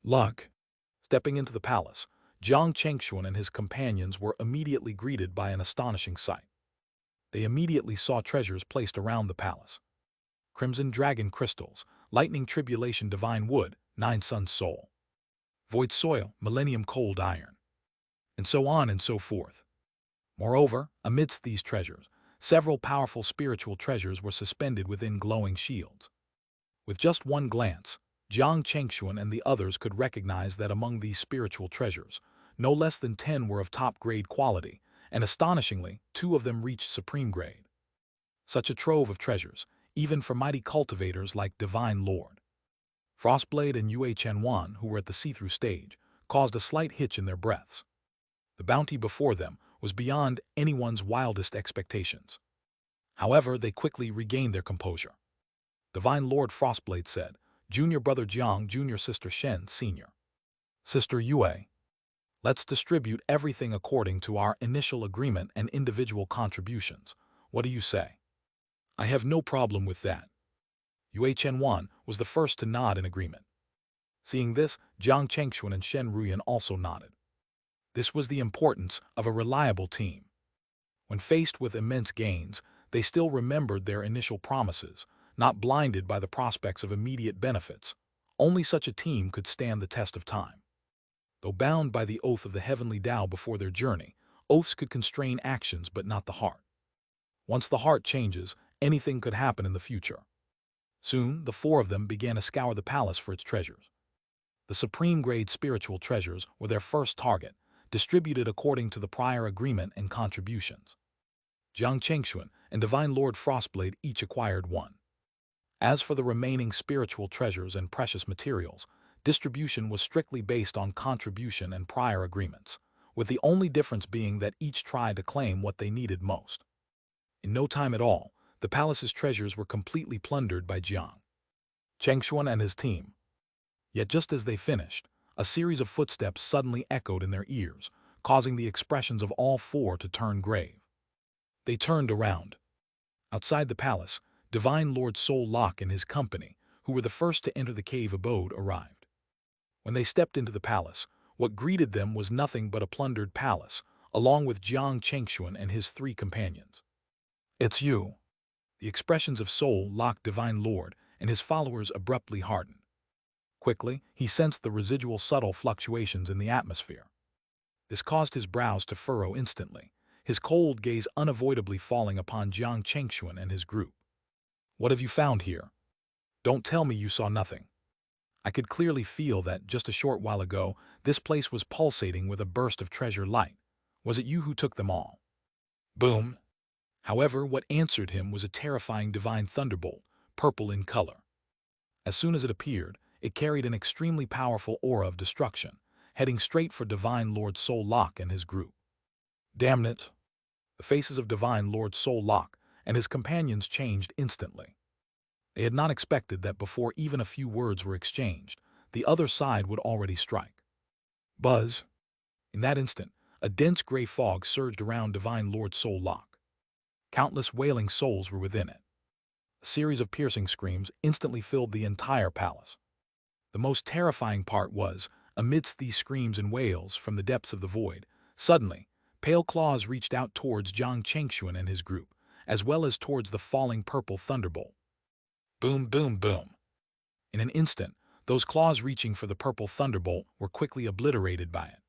Luck. Stepping into the palace, Jiang Chengxuan and his companions were immediately greeted by an astonishing sight. They immediately saw treasures placed around the palace. Crimson dragon crystals, lightning tribulation divine wood, 9 suns soul, void soil, millennium cold iron, and so on and so forth. Moreover, amidst these treasures, several powerful spiritual treasures were suspended within glowing shields. With just one glance, Jiang Chengxuan and the others could recognize that among these spiritual treasures, no less than 10 were of top-grade quality, and astonishingly, 2 of them reached supreme grade. Such a trove of treasures, even for mighty cultivators like Divine Lord Frostblade and Yue Chenwan, who were at the see-through stage, caused a slight hitch in their breaths. The bounty before them was beyond anyone's wildest expectations. However, they quickly regained their composure. Divine Lord Frostblade said, "Junior brother Jiang, junior sister Shen, senior sister Yue, let's distribute everything according to our initial agreement and individual contributions. What do you say?" "I have no problem with that." Yue Chenwan was the first to nod in agreement. Seeing this, Jiang Chengxuan and Shen Ruyan also nodded. This was the importance of a reliable team. When faced with immense gains, they still remembered their initial promises, not blinded by the prospects of immediate benefits. Only such a team could stand the test of time. Though bound by the oath of the heavenly Tao before their journey, oaths could constrain actions but not the heart. Once the heart changes, anything could happen in the future. Soon, the 4 of them began to scour the palace for its treasures. The supreme-grade spiritual treasures were their first target, distributed according to the prior agreement and contributions. Jiang Chengxuan and Divine Lord Frostblade each acquired 1. As for the remaining spiritual treasures and precious materials, distribution was strictly based on contribution and prior agreements, with the only difference being that each tried to claim what they needed most. In no time at all, the palace's treasures were completely plundered by Jiang Chengxuan and his team. Yet just as they finished, a series of footsteps suddenly echoed in their ears, causing the expressions of all 4 to turn grave. They turned around. Outside the palace, Divine Lord Soul Locke and his company, who were the first to enter the cave abode, arrived. When they stepped into the palace, what greeted them was nothing but a plundered palace, along with Jiang Chengxuan and his 3 companions. "It's you." The expressions of Soul Locke, Divine Lord, and his followers abruptly hardened. Quickly, he sensed the residual subtle fluctuations in the atmosphere. This caused his brows to furrow instantly, his cold gaze unavoidably falling upon Jiang Chengxuan and his group. "What have you found here? Don't tell me you saw nothing. I could clearly feel that just a short while ago, this place was pulsating with a burst of treasure light. Was it you who took them all?" Boom! However, what answered him was a terrifying divine thunderbolt, purple in color. As soon as it appeared, it carried an extremely powerful aura of destruction, heading straight for Divine Lord Soul Locke and his group. "Damn it!" The faces of Divine Lord Soul Locke and his companions changed instantly. They had not expected that before even a few words were exchanged, the other side would already strike. Buzz! In that instant, a dense gray fog surged around Divine Lord Soul Locke. Countless wailing souls were within it. A series of piercing screams instantly filled the entire palace. The most terrifying part was, amidst these screams and wails from the depths of the void, suddenly, pale claws reached out towards Jiang Chengxuan and his group, as well as towards the falling purple thunderbolt. Boom, boom, boom. In an instant, those claws reaching for the purple thunderbolt were quickly obliterated by it.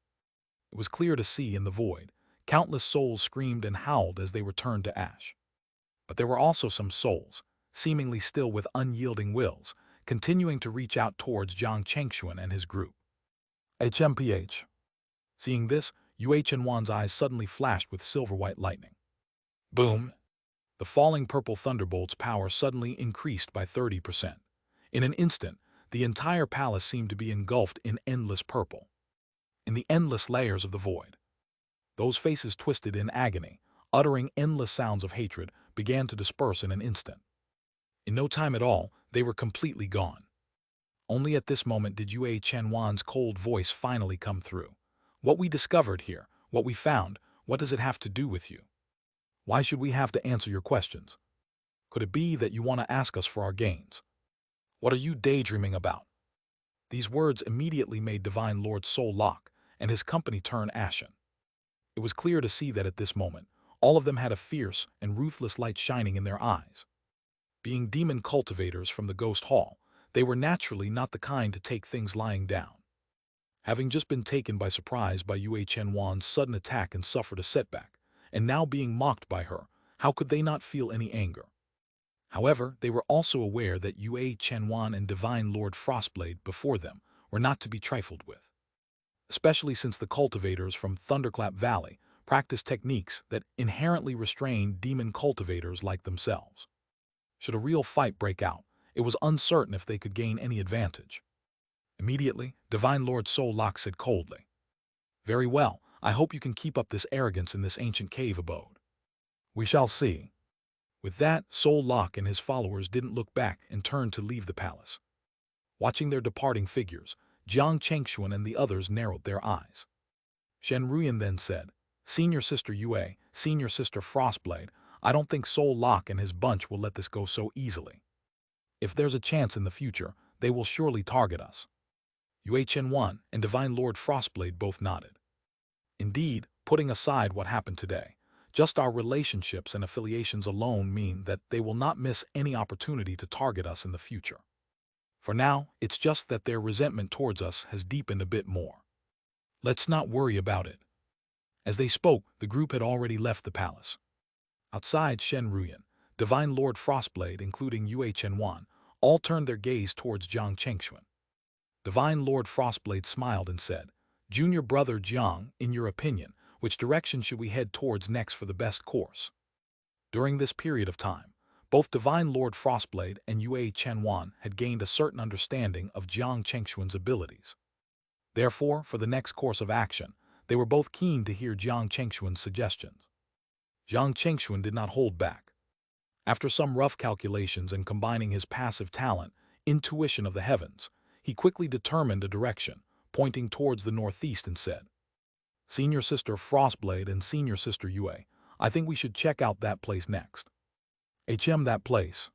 It was clear to see in the void. Countless souls screamed and howled as they were turned to ash. But there were also some souls, seemingly still with unyielding wills, continuing to reach out towards Jiang Chengxuan and his group. HMPH. Seeing this, Yue Chenwan's eyes suddenly flashed with silver-white lightning. Boom! The falling purple thunderbolt's power suddenly increased by 30%. In an instant, the entire palace seemed to be engulfed in endless purple. In the endless layers of the void, those faces twisted in agony, uttering endless sounds of hatred, began to disperse in an instant. In no time at all, they were completely gone. Only at this moment did Yue Chenwan's cold voice finally come through. "What we discovered here, what we found, what does it have to do with you? Why should we have to answer your questions? Could it be that you want to ask us for our gains? What are you daydreaming about?" These words immediately made Divine Lord's soul lock, and his company turn ashen. It was clear to see that at this moment, all of them had a fierce and ruthless light shining in their eyes. Being demon cultivators from the Ghost Hall, they were naturally not the kind to take things lying down. Having just been taken by surprise by Yue Chenwan's sudden attack and suffered a setback, and now being mocked by her, how could they not feel any anger? However, they were also aware that Yue Chenwan and Divine Lord Frostblade before them were not to be trifled with, especially since the cultivators from Thunderclap Valley practiced techniques that inherently restrain demon cultivators like themselves. Should a real fight break out, it was uncertain if they could gain any advantage. Immediately, Divine Lord Soul Locke said coldly, "Very well, I hope you can keep up this arrogance in this ancient cave abode. We shall see." With that, Soul Locke and his followers didn't look back and turned to leave the palace. Watching their departing figures, Jiang Chengxuan and the others narrowed their eyes. Shen Ruyan then said, "Senior Sister Yue, Senior Sister Frostblade, I don't think Soul Locke and his bunch will let this go so easily. If there's a chance in the future, they will surely target us." Yue Chenwan and Divine Lord Frostblade both nodded. Indeed, putting aside what happened today, just our relationships and affiliations alone mean that they will not miss any opportunity to target us in the future. For now, it's just that their resentment towards us has deepened a bit more. Let's not worry about it. As they spoke, the group had already left the palace. Outside Shen Ruyan, Divine Lord Frostblade, including Yue Chenwan, all turned their gaze towards Jiang Chengxuan. Divine Lord Frostblade smiled and said, "Junior brother Jiang, in your opinion, which direction should we head towards next for the best course?" During this period of time, both Divine Lord Frostblade and Yue Chenwan had gained a certain understanding of Jiang Chengxuan's abilities. Therefore, for the next course of action, they were both keen to hear Jiang Chengxuan's suggestions. Jiang Chengxuan did not hold back. After some rough calculations and combining his passive talent, intuition of the heavens, he quickly determined a direction, pointing towards the northeast and said, "Senior Sister Frostblade and Senior Sister Yue, I think we should check out that place next." That place.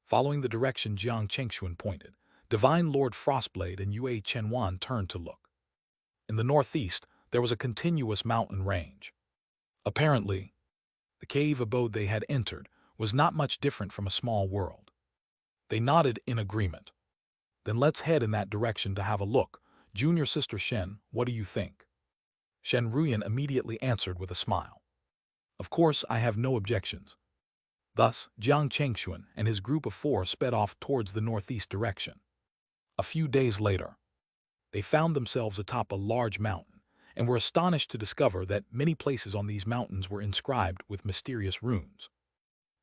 Following the direction Jiang Chengxuan pointed, Divine Lord Frostblade and Yue Chenwan turned to look. In the northeast, there was a continuous mountain range. Apparently, the cave abode they had entered was not much different from a small world. They nodded in agreement. "Then let's head in that direction to have a look. Junior Sister Shen, what do you think?" Shen Ruyan immediately answered with a smile. "Of course, I have no objections." Thus, Jiang Chengxuan and his group of 4 sped off towards the northeast direction. A few days later, they found themselves atop a large mountain and were astonished to discover that many places on these mountains were inscribed with mysterious runes.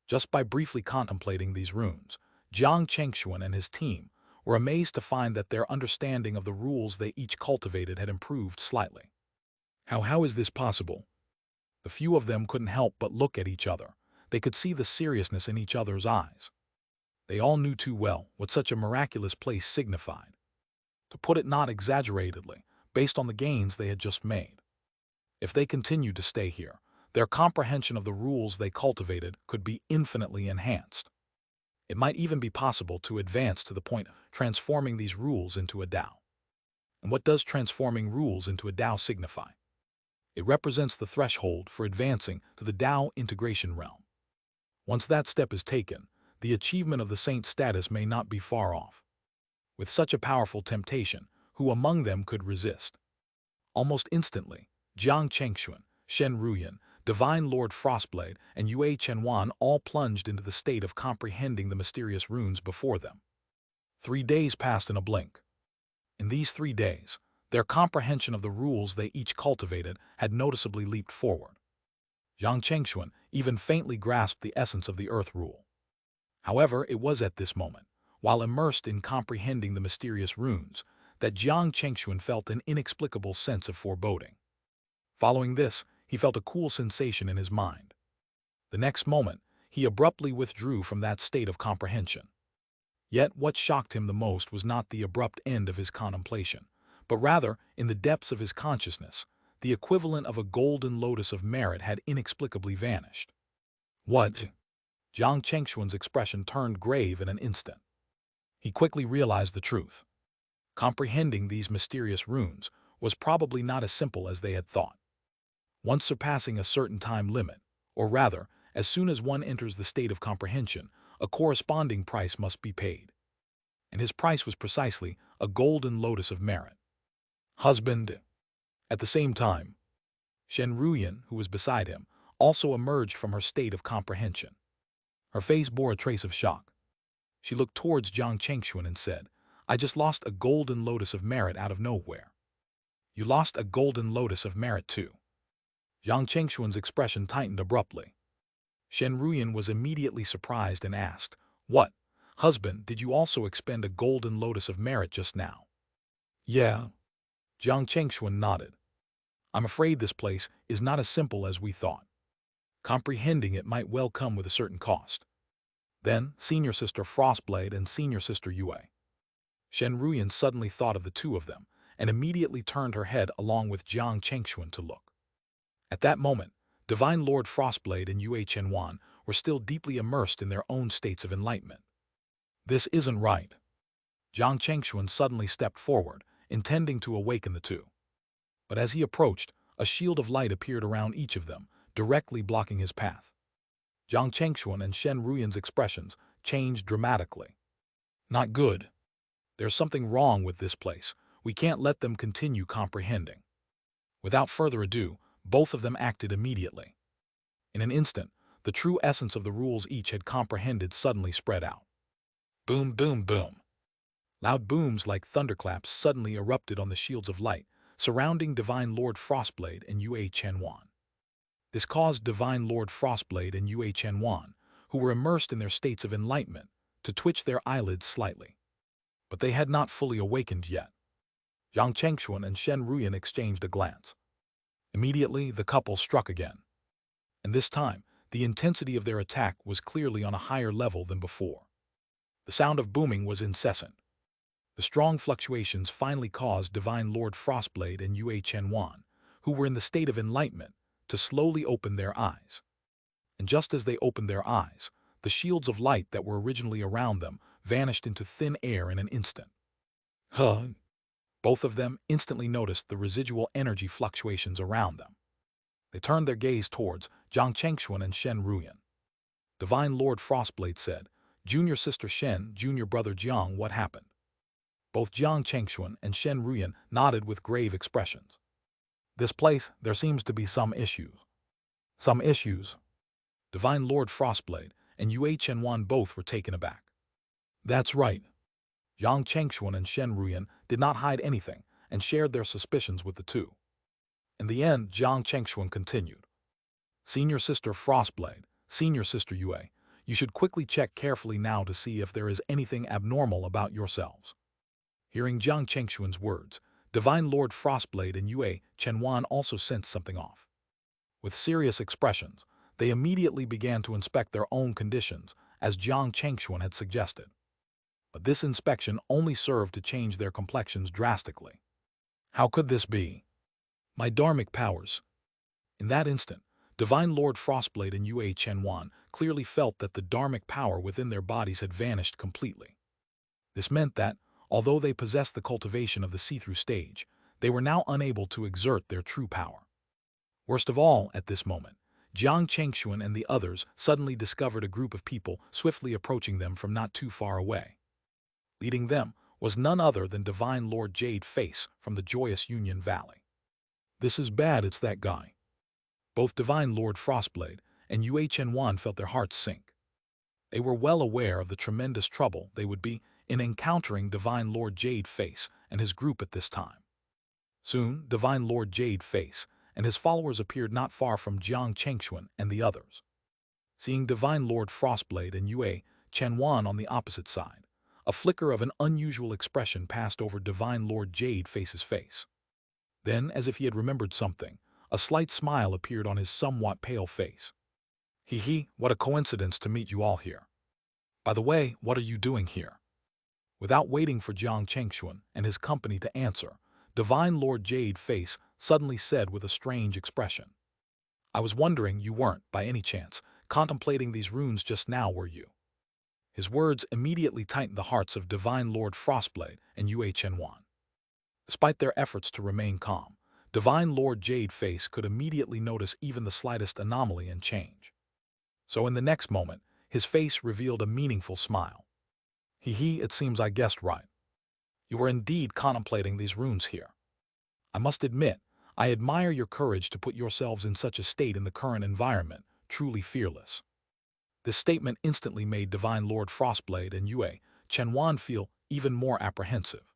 Just by briefly contemplating these runes, Jiang Chengxuan and his team were amazed to find that their understanding of the rules they each cultivated had improved slightly. How is this possible? The few of them couldn't help but look at each other. They could see the seriousness in each other's eyes. They all knew too well what such a miraculous place signified. To put it not exaggeratedly, based on the gains they had just made. If they continued to stay here, their comprehension of the rules they cultivated could be infinitely enhanced. It might even be possible to advance to the point of transforming these rules into a Tao. And what does transforming rules into a Tao signify? It represents the threshold for advancing to the Tao integration realm. Once that step is taken, the achievement of the saint status may not be far off. With such a powerful temptation, who among them could resist? Almost instantly, Jiang Chengxuan, Shen Ruyan, Divine Lord Frostblade, and Yue Chenwan all plunged into the state of comprehending the mysterious runes before them. 3 days passed in a blink. In these 3 days, their comprehension of the rules they each cultivated had noticeably leaped forward. Jiang Chengxuan even faintly grasped the essence of the Earth Rule. However, it was at this moment, while immersed in comprehending the mysterious runes, that Jiang Chengxuan felt an inexplicable sense of foreboding. Following this, he felt a cool sensation in his mind. The next moment, he abruptly withdrew from that state of comprehension. Yet what shocked him the most was not the abrupt end of his contemplation, but rather, in the depths of his consciousness, the equivalent of a golden lotus of merit had inexplicably vanished. What? Jiang Chengxuan's expression turned grave in an instant. He quickly realized the truth. Comprehending these mysterious runes was probably not as simple as they had thought. Once surpassing a certain time limit, or rather, as soon as one enters the state of comprehension, a corresponding price must be paid. And his price was precisely a golden lotus of merit. Husband. At the same time, Shen Ruyan, who was beside him, also emerged from her state of comprehension. Her face bore a trace of shock. She looked towards Jiang Chengxuan and said, "I just lost a golden lotus of merit out of nowhere." "You lost a golden lotus of merit too." Jiang Chengxuan's expression tightened abruptly. Shen Ruyan was immediately surprised and asked, "What, husband, did you also expend a golden lotus of merit just now?" "Yeah." Jiang Chengxuan nodded. "I'm afraid this place is not as simple as we thought. Comprehending it might well come with a certain cost." Then, Senior Sister Frostblade and Senior Sister Yue. Shen Ruyan suddenly thought of the two of them, and immediately turned her head along with Jiang Chengxuan to look. At that moment, Divine Lord Frostblade and Yue Chenwan were still deeply immersed in their own states of enlightenment. "This isn't right." Jiang Chengxuan suddenly stepped forward, intending to awaken the two. But as he approached, a shield of light appeared around each of them, directly blocking his path. Jiang Chengxuan and Shen Ruyan's expressions changed dramatically. "Not good. There's something wrong with this place. We can't let them continue comprehending." Without further ado, both of them acted immediately. In an instant, the true essence of the rules each had comprehended suddenly spread out. Boom, boom, boom. Loud booms like thunderclaps suddenly erupted on the shields of light, surrounding Divine Lord Frostblade and Yue Chenwan. This caused Divine Lord Frostblade and Yue Chenwan, who were immersed in their states of enlightenment, to twitch their eyelids slightly. But they had not fully awakened yet. Jiang Chengxuan and Shen Ruyan exchanged a glance. Immediately, the couple struck again. And this time, the intensity of their attack was clearly on a higher level than before. The sound of booming was incessant. The strong fluctuations finally caused Divine Lord Frostblade and Yue Chenwan, who were in the state of enlightenment, to slowly open their eyes. And just as they opened their eyes, the shields of light that were originally around them vanished into thin air in an instant. Huh! Both of them instantly noticed the residual energy fluctuations around them. They turned their gaze towards Jiang Chengxuan and Shen Ruyan. Divine Lord Frostblade said, "Junior Sister Shen, Junior Brother Jiang, what happened?" Both Jiang Chengxuan and Shen Ruyan nodded with grave expressions. "This place, there seems to be some issues." "Some issues?" Divine Lord Frostblade and Yue Chenwan both were taken aback. "That's right." Jiang Chengxuan and Shen Ruyan did not hide anything and shared their suspicions with the two. In the end, Jiang Chengxuan continued, "Senior Sister Frostblade, Senior Sister Yue, you should quickly check carefully now to see if there is anything abnormal about yourselves." Hearing Jiang Chengxuan's words, Divine Lord Frostblade and Yue Chenwan also sensed something off. With serious expressions, they immediately began to inspect their own conditions, as Jiang Chengxuan had suggested. But this inspection only served to change their complexions drastically. How could this be? My dharmic powers. In that instant, Divine Lord Frostblade and Yue Chenwan clearly felt that the dharmic power within their bodies had vanished completely. This meant that, although they possessed the cultivation of the see-through stage, they were now unable to exert their true power. Worst of all, at this moment, Jiang Chengxuan and the others suddenly discovered a group of people swiftly approaching them from not too far away. Leading them was none other than Divine Lord Jade Face from the Joyous Union Valley. "This is bad, it's that guy." Both Divine Lord Frostblade and Yue Chenwan felt their hearts sink. They were well aware of the tremendous trouble they would be in encountering Divine Lord Jade Face and his group at this time. Soon, Divine Lord Jade Face and his followers appeared not far from Jiang Chengxuan and the others. Seeing Divine Lord Frostblade and Yue Chenwan on the opposite side, a flicker of an unusual expression passed over Divine Lord Jade Face's face. Then, as if he had remembered something, a slight smile appeared on his somewhat pale face. "Hee, what a coincidence to meet you all here. By the way, what are you doing here?" Without waiting for Jiang Chengxuan and his company to answer, Divine Lord Jade Face suddenly said with a strange expression, "I was wondering you weren't, by any chance, contemplating these runes just now, were you?" His words immediately tightened the hearts of Divine Lord Frostblade and Yue Chenwan. Despite their efforts to remain calm, Divine Lord Jade Face could immediately notice even the slightest anomaly and change. So in the next moment, his face revealed a meaningful smile. It seems I guessed right. You were indeed contemplating these runes here. I must admit, I admire your courage to put yourselves in such a state in the current environment, truly fearless. This statement instantly made Divine Lord Frostblade and Yue Chenwan feel even more apprehensive.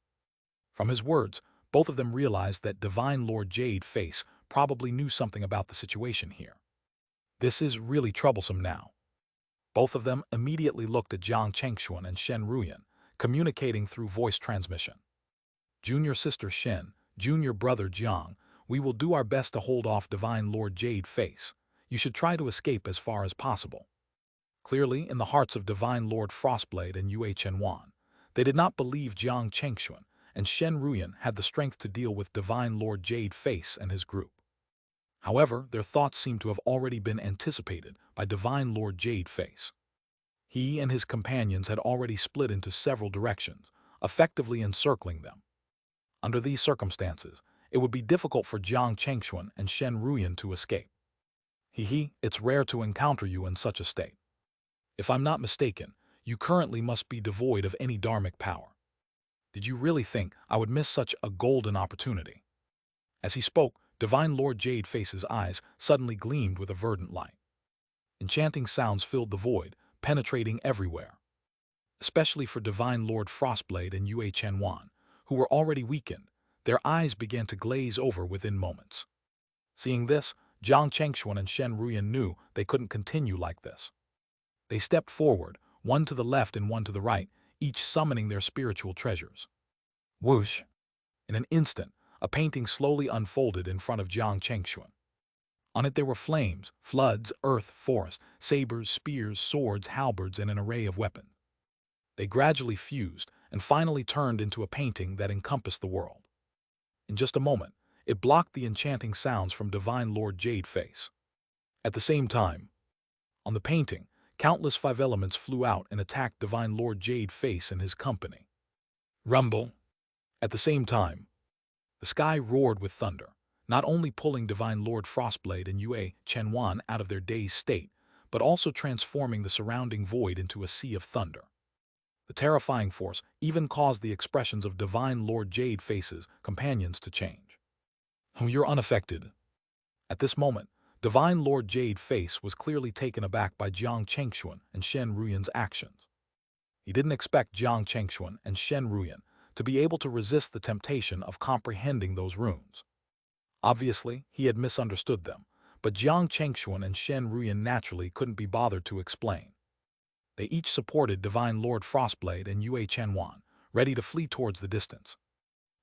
From his words, both of them realized that Divine Lord Jade Face probably knew something about the situation here. This is really troublesome now. Both of them immediately looked at Jiang Chengxuan and Shen Ruyan, communicating through voice transmission. Junior sister Shen, junior brother Jiang, we will do our best to hold off Divine Lord Jade Face. You should try to escape as far as possible. Clearly, in the hearts of Divine Lord Frostblade and Yue Chenwan, they did not believe Jiang Chengxuan and Shen Ruyan had the strength to deal with Divine Lord Jade Face and his group. However, their thoughts seemed to have already been anticipated by Divine Lord Jade Face. He and his companions had already split into several directions, effectively encircling them. Under these circumstances, it would be difficult for Jiang Chengxuan and Shen Ruyan to escape. It's rare to encounter you in such a state. If I'm not mistaken, you currently must be devoid of any dharmic power. Did you really think I would miss such a golden opportunity? As he spoke, Divine Lord Jade Face's eyes suddenly gleamed with a verdant light. Enchanting sounds filled the void, penetrating everywhere. Especially for Divine Lord Frostblade and Yue Chenwan, who were already weakened, their eyes began to glaze over within moments. Seeing this, Jiang Chengxuan and Shen Ruyan knew they couldn't continue like this. They stepped forward, one to the left and one to the right, each summoning their spiritual treasures. Whoosh! In an instant, a painting slowly unfolded in front of Jiang Chengxuan. On it there were flames, floods, earth, forest, sabers, spears, swords, halberds, and an array of weapons. They gradually fused and finally turned into a painting that encompassed the world. In just a moment, it blocked the enchanting sounds from Divine Lord Jade Face. At the same time, on the painting, countless five elements flew out and attacked Divine Lord Jade Face and his company. Rumble! At the same time, the sky roared with thunder, not only pulling Divine Lord Frostblade and Yue Chenwan out of their dazed state, but also transforming the surrounding void into a sea of thunder. The terrifying force even caused the expressions of Divine Lord Jade Face's companions to change. You're unaffected. At this moment, Divine Lord Jade Face was clearly taken aback by Jiang Chengxuan and Shen Ruyan's actions. He didn't expect Jiang Chengxuan and Shen Ruyan to be able to resist the temptation of comprehending those runes. Obviously, he had misunderstood them, but Jiang Chengxuan and Shen Ruyan naturally couldn't be bothered to explain. They each supported Divine Lord Frostblade and Yue Chenwan, ready to flee towards the distance.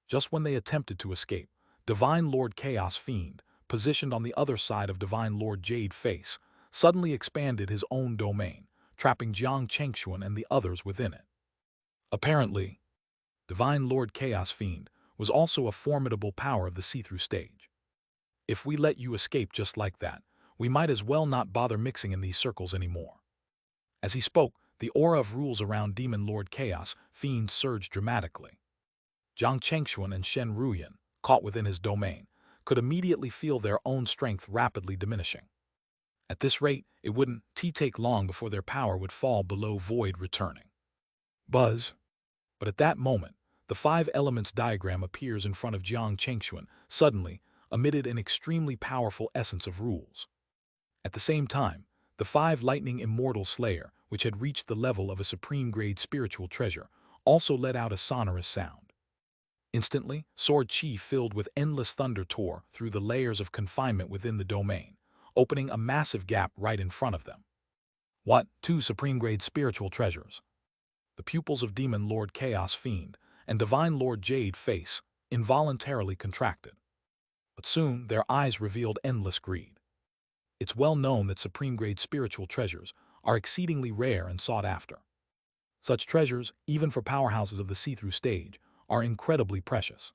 Just when they attempted to escape, Divine Lord Chaos Fiend, positioned on the other side of Divine Lord Jade Face, suddenly expanded his own domain, trapping Jiang Chengxuan and the others within it. Apparently, Divine Lord Chaos Fiend was also a formidable power of the see-through stage. If we let you escape just like that, we might as well not bother mixing in these circles anymore. As he spoke, the aura of rules around Demon Lord Chaos Fiend surged dramatically. Jiang Chengxuan and Shen Ruyan, caught within his domain, could immediately feel their own strength rapidly diminishing. At this rate, it wouldn't take long before their power would fall below void returning. Buzz! But at that moment, the five elements diagram appears in front of Jiang Chengxuan, suddenly, emitted an extremely powerful essence of rules. At the same time, the five lightning immortal slayer, which had reached the level of a supreme-grade spiritual treasure, also let out a sonorous sound. Instantly, sword chi filled with endless thunder tore through the layers of confinement within the domain, opening a massive gap right in front of them. What? Two supreme-grade spiritual treasures. The pupils of Demon Lord Chaos Fiend and Divine Lord Jade Face involuntarily contracted. But soon their eyes revealed endless greed. It's well known that supreme-grade spiritual treasures are exceedingly rare and sought after. Such treasures, even for powerhouses of the see-through stage, are incredibly precious.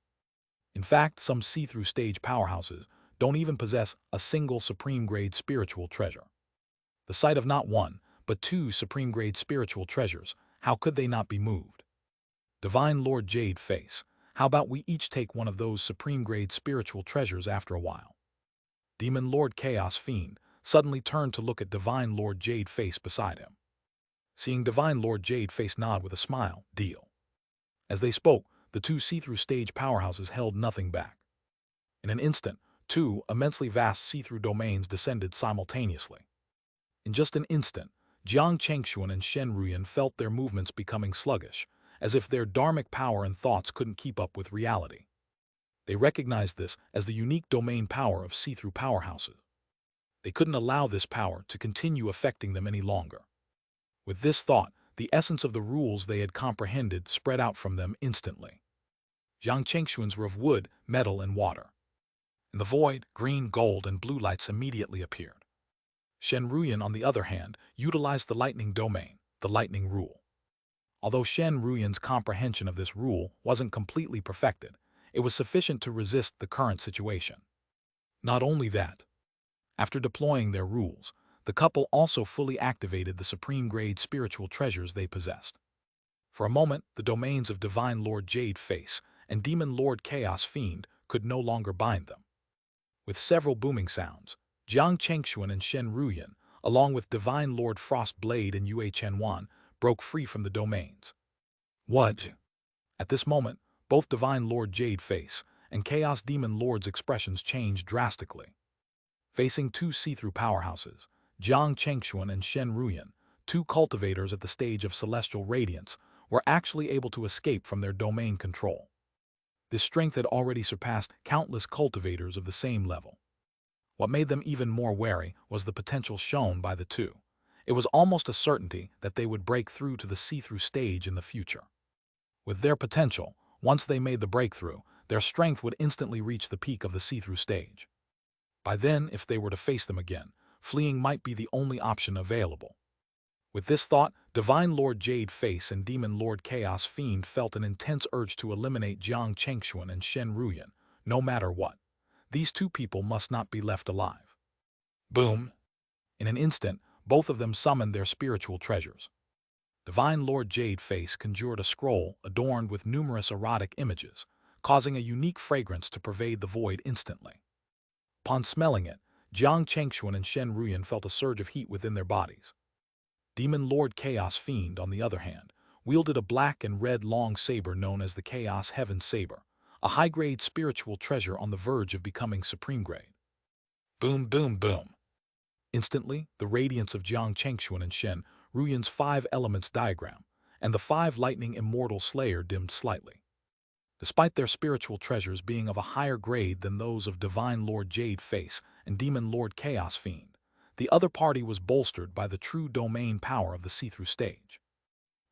In fact, some see-through stage powerhouses don't even possess a single supreme-grade spiritual treasure. The sight of not one, but two supreme-grade spiritual treasures, how could they not be moved? Divine Lord Jade Face, How about we each take one of those supreme-grade spiritual treasures after a while? Demon Lord Chaos Fiend suddenly turned to look at Divine Lord Jade face beside him. Seeing Divine Lord Jade face nod with a smile, deal. As they spoke, the two see-through stage powerhouses held nothing back. In an instant, two immensely vast see-through domains descended simultaneously. In just an instant, Jiang Changshuan and Shen Ruyan felt their movements becoming sluggish, as if their dharmic power and thoughts couldn't keep up with reality. They recognized this as the unique domain power of see-through powerhouses. They couldn't allow this power to continue affecting them any longer. With this thought, the essence of the rules they had comprehended spread out from them instantly. Jiang Changshuan's were of wood, metal, and water. In the void, green, gold, and blue lights immediately appeared. Shen Ruyan, on the other hand, utilized the lightning domain, the lightning rule. Although Shen Ruyan's comprehension of this rule wasn't completely perfected, it was sufficient to resist the current situation. Not only that, after deploying their rules, the couple also fully activated the supreme-grade spiritual treasures they possessed. For a moment, the domains of Divine Lord Jade Face and Demon Lord Chaos Fiend could no longer bind them. With several booming sounds, Jiang Changshuan and Shen Ruyan, along with Divine Lord Frost Blade and Yue Chenwan, broke free from the domains. What? At this moment, both Divine Lord Jade Face and Chaos Demon Lord's expressions changed drastically. Facing two see-through powerhouses, Jiang Changshuan and Shen Ruyan, two cultivators at the stage of celestial radiance, were actually able to escape from their domain control. This strength had already surpassed countless cultivators of the same level. What made them even more wary was the potential shown by the two. It was almost a certainty that they would break through to the see-through stage in the future. With their potential, once they made the breakthrough, their strength would instantly reach the peak of the see-through stage. By then, if they were to face them again, fleeing might be the only option available. With this thought, Divine Lord Jade Face and Demon Lord Chaos Fiend felt an intense urge to eliminate Jiang Changshuan and Shen Ruyan, no matter what. These two people must not be left alive. Boom! In an instant, both of them summoned their spiritual treasures. Divine Lord Jade Face conjured a scroll adorned with numerous erotic images, causing a unique fragrance to pervade the void instantly. Upon smelling it, Jiang Changshuan and Shen Ruyan felt a surge of heat within their bodies. Demon Lord Chaos Fiend, on the other hand, wielded a black and red long saber known as the Chaos Heaven Saber, a high-grade spiritual treasure on the verge of becoming supreme grade. Boom, boom, boom. Instantly, the radiance of Jiang Changshuan and Shen Ruyan's 5 elements diagram and the 5 lightning immortal slayer dimmed slightly. Despite their spiritual treasures being of a higher grade than those of Divine Lord Jade Face and Demon Lord Chaos Fiend, the other party was bolstered by the true domain power of the see-through stage.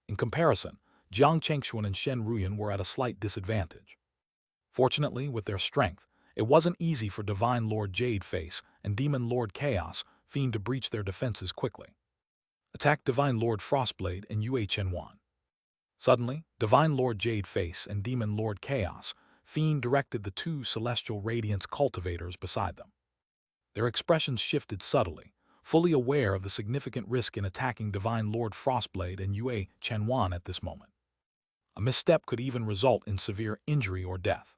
In comparison, Jiang Changshuan and Shen Ruyan were at a slight disadvantage. Fortunately, with their strength, it wasn't easy for Divine Lord Jade Face and Demon Lord Chaos Fiend to breach their defenses quickly. Attack Divine Lord Frostblade and Yue Chenwan. Suddenly, Divine Lord Jade Face and Demon Lord Chaos Fiend directed the two celestial radiance cultivators beside them. Their expressions shifted subtly, fully aware of the significant risk in attacking Divine Lord Frostblade and Yue Chenwan at this moment. A misstep could even result in severe injury or death.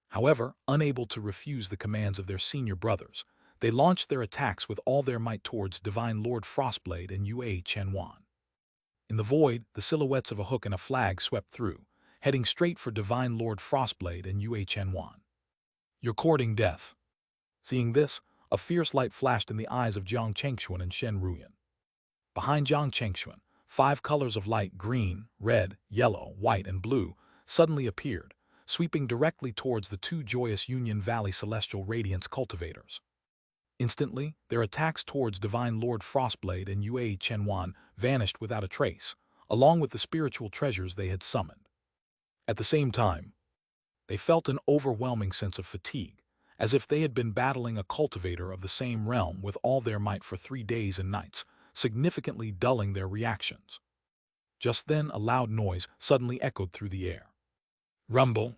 However, unable to refuse the commands of their senior brothers, they launched their attacks with all their might towards Divine Lord Frostblade and Yue Chenwan. In the void, the silhouettes of a hook and a flag swept through, heading straight for Divine Lord Frostblade and Yue Chenwan. You're courting death. Seeing this, a fierce light flashed in the eyes of Jiang Changshuan and Shen Ruyan. Behind Jiang Changshuan, 5 colors of light, green, red, yellow, white, and blue, suddenly appeared, sweeping directly towards the two joyous Union Valley Celestial Radiance cultivators. Instantly, their attacks towards Divine Lord Frostblade and Yue Chenwan vanished without a trace, along with the spiritual treasures they had summoned. At the same time, they felt an overwhelming sense of fatigue, as if they had been battling a cultivator of the same realm with all their might for 3 days and nights, significantly dulling their reactions. Just then, a loud noise suddenly echoed through the air. Rumble!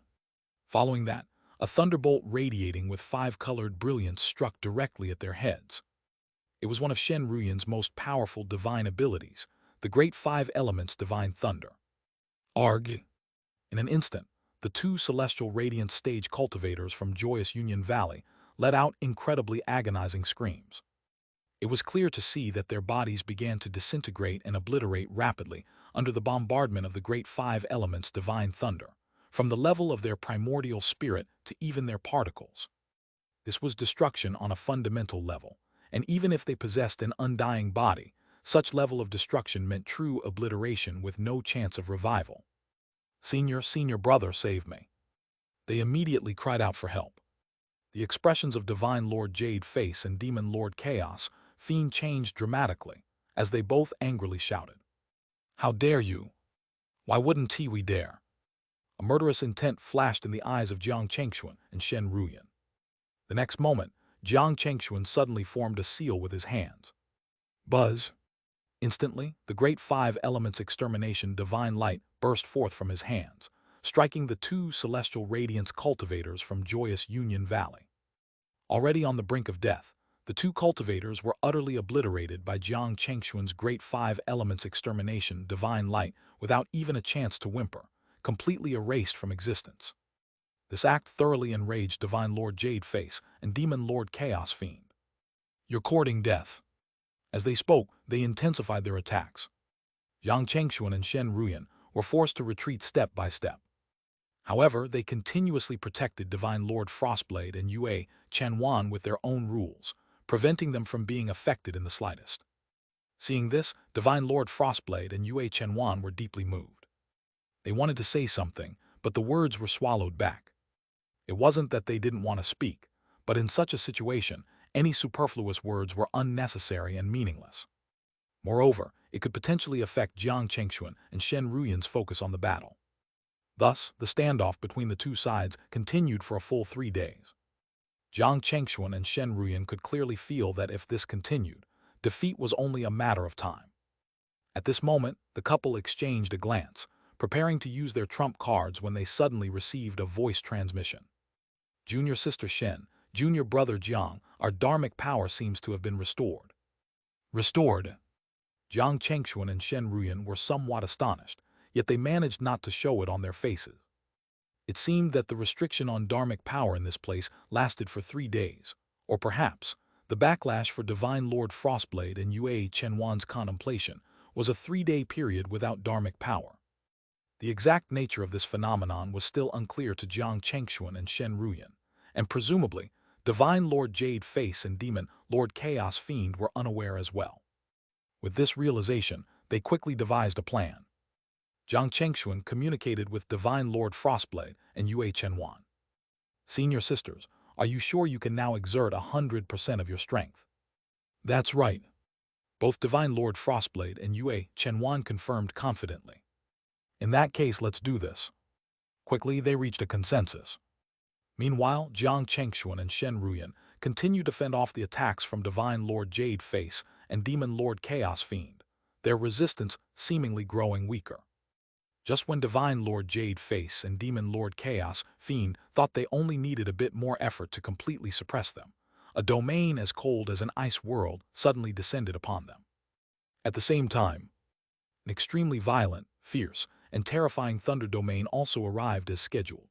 Following that, a thunderbolt radiating with 5-colored brilliance struck directly at their heads. It was one of Shen Ruyan's most powerful divine abilities, the Great 5 Elements Divine Thunder. Arg! In an instant, the two celestial radiant stage cultivators from joyous Union Valley let out incredibly agonizing screams. It was clear to see that their bodies began to disintegrate and obliterate rapidly under the bombardment of the great five elements' divine thunder, from the level of their primordial spirit to even their particles. This was destruction on a fundamental level, and even if they possessed an undying body, such level of destruction meant true obliteration with no chance of revival. Senior brother, save me. They immediately cried out for help. The expressions of Divine Lord Jade face and Demon Lord Chaos Fiend changed dramatically as they both angrily shouted. How dare you? Why wouldn't we dare? A murderous intent flashed in the eyes of Jiang Chengxuan and Shen Ruyan. The next moment, Jiang Chengxuan suddenly formed a seal with his hands. Buzz! Instantly, the great five elements extermination divine light burst forth from his hands, striking the two celestial radiance cultivators from joyous Union Valley. Already on the brink of death, the two cultivators were utterly obliterated by Jiang Chengxuan's great five elements extermination divine light without even a chance to whimper, completely erased from existence. This act thoroughly enraged Divine Lord Jade Face and Demon Lord Chaos Fiend. You're courting death. As they spoke, they intensified their attacks. Yang Chengxuan and Shen Ruyan were forced to retreat step by step. However, they continuously protected Divine Lord Frostblade and Yue Chenwan with their own rules, preventing them from being affected in the slightest. Seeing this, Divine Lord Frostblade and Yue Chenwan were deeply moved. They wanted to say something, but the words were swallowed back. It wasn't that they didn't want to speak, but in such a situation, any superfluous words were unnecessary and meaningless. Moreover, it could potentially affect Jiang Chengxuan and Shen Ruyan's focus on the battle. Thus, the standoff between the two sides continued for a full 3 days. Jiang Chengxuan and Shen Ruyan could clearly feel that if this continued, defeat was only a matter of time. At this moment, the couple exchanged a glance, preparing to use their trump cards when they suddenly received a voice transmission. Junior sister Shen, junior brother Jiang, our dharmic power seems to have been restored. Restored? Jiang Chengxuan and Shen Ruyan were somewhat astonished, yet they managed not to show it on their faces. It seemed that the restriction on dharmic power in this place lasted for 3 days, or perhaps, the backlash for Divine Lord Frostblade and Yue Chenwan's contemplation was a 3-day period without dharmic power. The exact nature of this phenomenon was still unclear to Jiang Chengxuan and Shen Ruyan, and presumably, Divine Lord Jade Face and Demon Lord Chaos Fiend were unaware as well. With this realization, they quickly devised a plan. Jiang Chengxuan communicated with Divine Lord Frostblade and Yue Chenwan. Senior sisters, are you sure you can now exert 100% of your strength? That's right. Both Divine Lord Frostblade and Yue Chenwan confirmed confidently. In that case, let's do this. Quickly, they reached a consensus. Meanwhile, Jiang Chengxuan and Shen Ruyan continued to fend off the attacks from Divine Lord Jade Face and Demon Lord Chaos Fiend, their resistance seemingly growing weaker. Just when Divine Lord Jade Face and Demon Lord Chaos Fiend thought they only needed a bit more effort to completely suppress them, a domain as cold as an ice world suddenly descended upon them. At the same time, an extremely violent, fierce, and terrifying thunder domain also arrived as scheduled.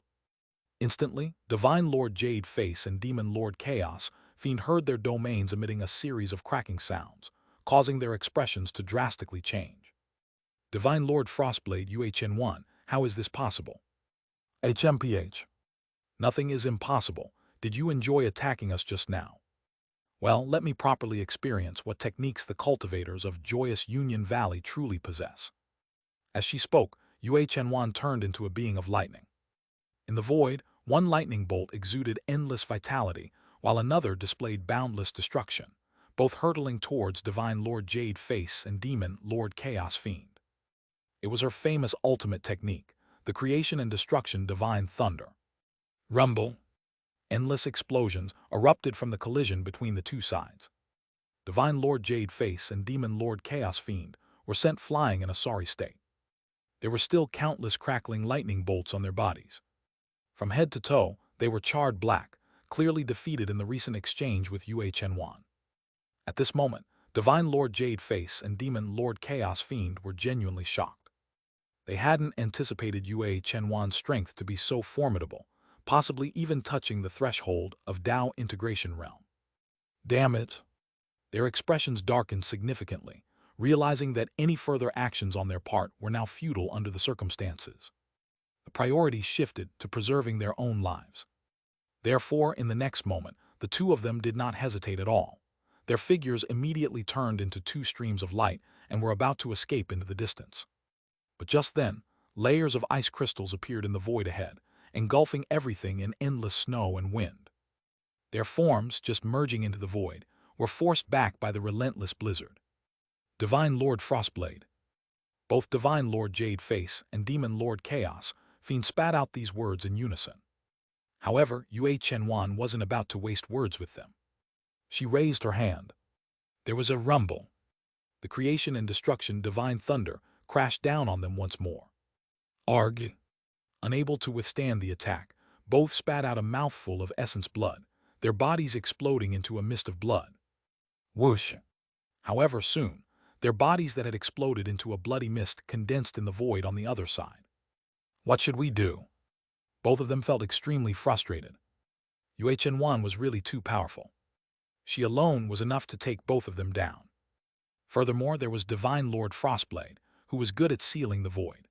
Instantly, Divine Lord Jade Face and Demon Lord Chaos Fiend heard their domains emitting a series of cracking sounds, causing their expressions to drastically change. Divine Lord Frostblade UHN1, how is this possible? HMPH. Nothing is impossible. Did you enjoy attacking us just now? Well, let me properly experience what techniques the cultivators of joyous Union Valley truly possess. As she spoke, UHN1 turned into a being of lightning. In the void, one lightning bolt exuded endless vitality, while another displayed boundless destruction, both hurtling towards Divine Lord Jade Face and Demon Lord Chaos Fiend. It was her famous ultimate technique, the creation and destruction divine thunder. Rumble. Endless explosions erupted from the collision between the two sides. Divine Lord Jade Face and Demon Lord Chaos Fiend were sent flying in a sorry state. There were still countless crackling lightning bolts on their bodies. From head to toe, they were charred black, clearly defeated in the recent exchange with UHN1. At this moment, Divine Lord Jade Face and Demon Lord Chaos Fiend were genuinely shocked. They hadn't anticipated Yue Chenwan's strength to be so formidable, possibly even touching the threshold of Dao integration realm. Damn it! Their expressions darkened significantly, realizing that any further actions on their part were now futile under the circumstances. The priority shifted to preserving their own lives. Therefore, in the next moment, the two of them did not hesitate at all. Their figures immediately turned into two streams of light and were about to escape into the distance. But just then, layers of ice crystals appeared in the void ahead, engulfing everything in endless snow and wind. Their forms, just merging into the void, were forced back by the relentless blizzard. Divine Lord Frostblade. Both Divine Lord Jade Face and Demon Lord Chaos Fiend spat out these words in unison. However, Yue Chenwan wasn't about to waste words with them. She raised her hand. There was a rumble. The creation and destruction divine thunder crashed down on them once more. Arg! Unable to withstand the attack, both spat out a mouthful of essence blood, their bodies exploding into a mist of blood. Whoosh! However, soon, their bodies that had exploded into a bloody mist condensed in the void on the other side. What should we do? Both of them felt extremely frustrated. Yue Chenwan was really too powerful. She alone was enough to take both of them down. Furthermore, there was Divine Lord Frostblade, who was good at sealing the void.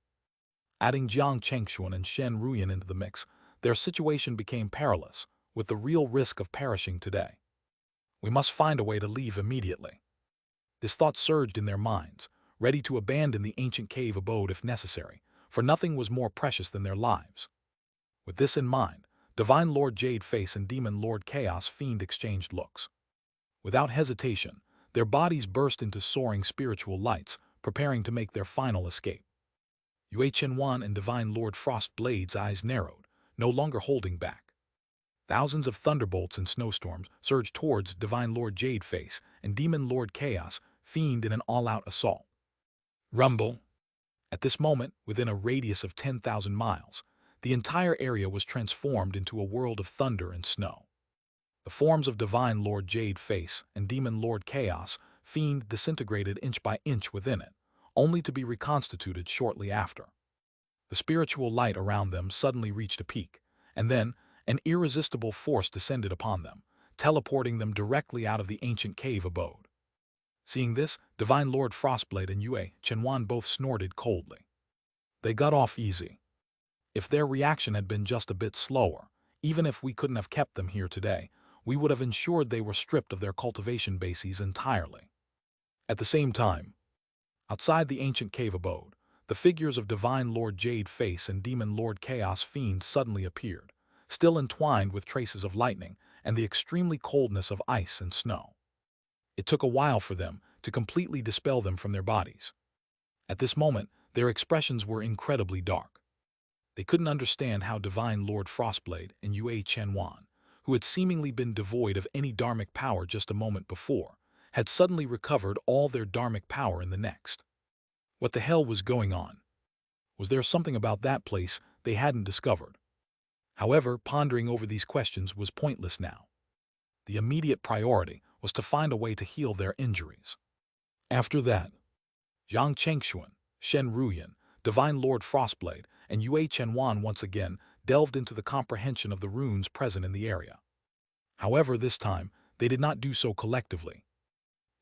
Adding Jiang Chengxuan and Shen Ruyan into the mix, their situation became perilous, with the real risk of perishing today. We must find a way to leave immediately. This thought surged in their minds, ready to abandon the ancient cave abode if necessary, for nothing was more precious than their lives. With this in mind, Divine Lord Jade Face and Demon Lord Chaos Fiend exchanged looks. Without hesitation, their bodies burst into soaring spiritual lights, preparing to make their final escape. Yue Chenwan and Divine Lord Frostblade's eyes narrowed, no longer holding back. Thousands of thunderbolts and snowstorms surged towards Divine Lord Jade Face and Demon Lord Chaos Fiend in an all-out assault. Rumble! At this moment, within a radius of 10,000 miles, the entire area was transformed into a world of thunder and snow. The forms of Divine Lord Jade Face and Demon Lord Chaos Fiend disintegrated inch by inch within it, only to be reconstituted shortly after. The spiritual light around them suddenly reached a peak, and then an irresistible force descended upon them, teleporting them directly out of the ancient cave abode. Seeing this, Divine Lord Frostblade and Yue Chenwan both snorted coldly. They got off easy. If their reaction had been just a bit slower, even if we couldn't have kept them here today, we would have ensured they were stripped of their cultivation bases entirely. At the same time, outside the ancient cave abode, the figures of Divine Lord Jade Face and Demon Lord Chaos Fiend suddenly appeared, still entwined with traces of lightning and the extremely coldness of ice and snow. It took a while for them to completely dispel them from their bodies. At this moment, their expressions were incredibly dark. They couldn't understand how Divine Lord Frostblade and Yue Chenwan, who had seemingly been devoid of any dharmic power just a moment before, had suddenly recovered all their dharmic power in the next. What the hell was going on? Was there something about that place they hadn't discovered? However, pondering over these questions was pointless now. The immediate priority was to find a way to heal their injuries. After that, Jiang Chengxuan, Shen Ruyan, Divine Lord Frostblade, and Yue Chenwan once again delved into the comprehension of the runes present in the area. However, this time, they did not do so collectively.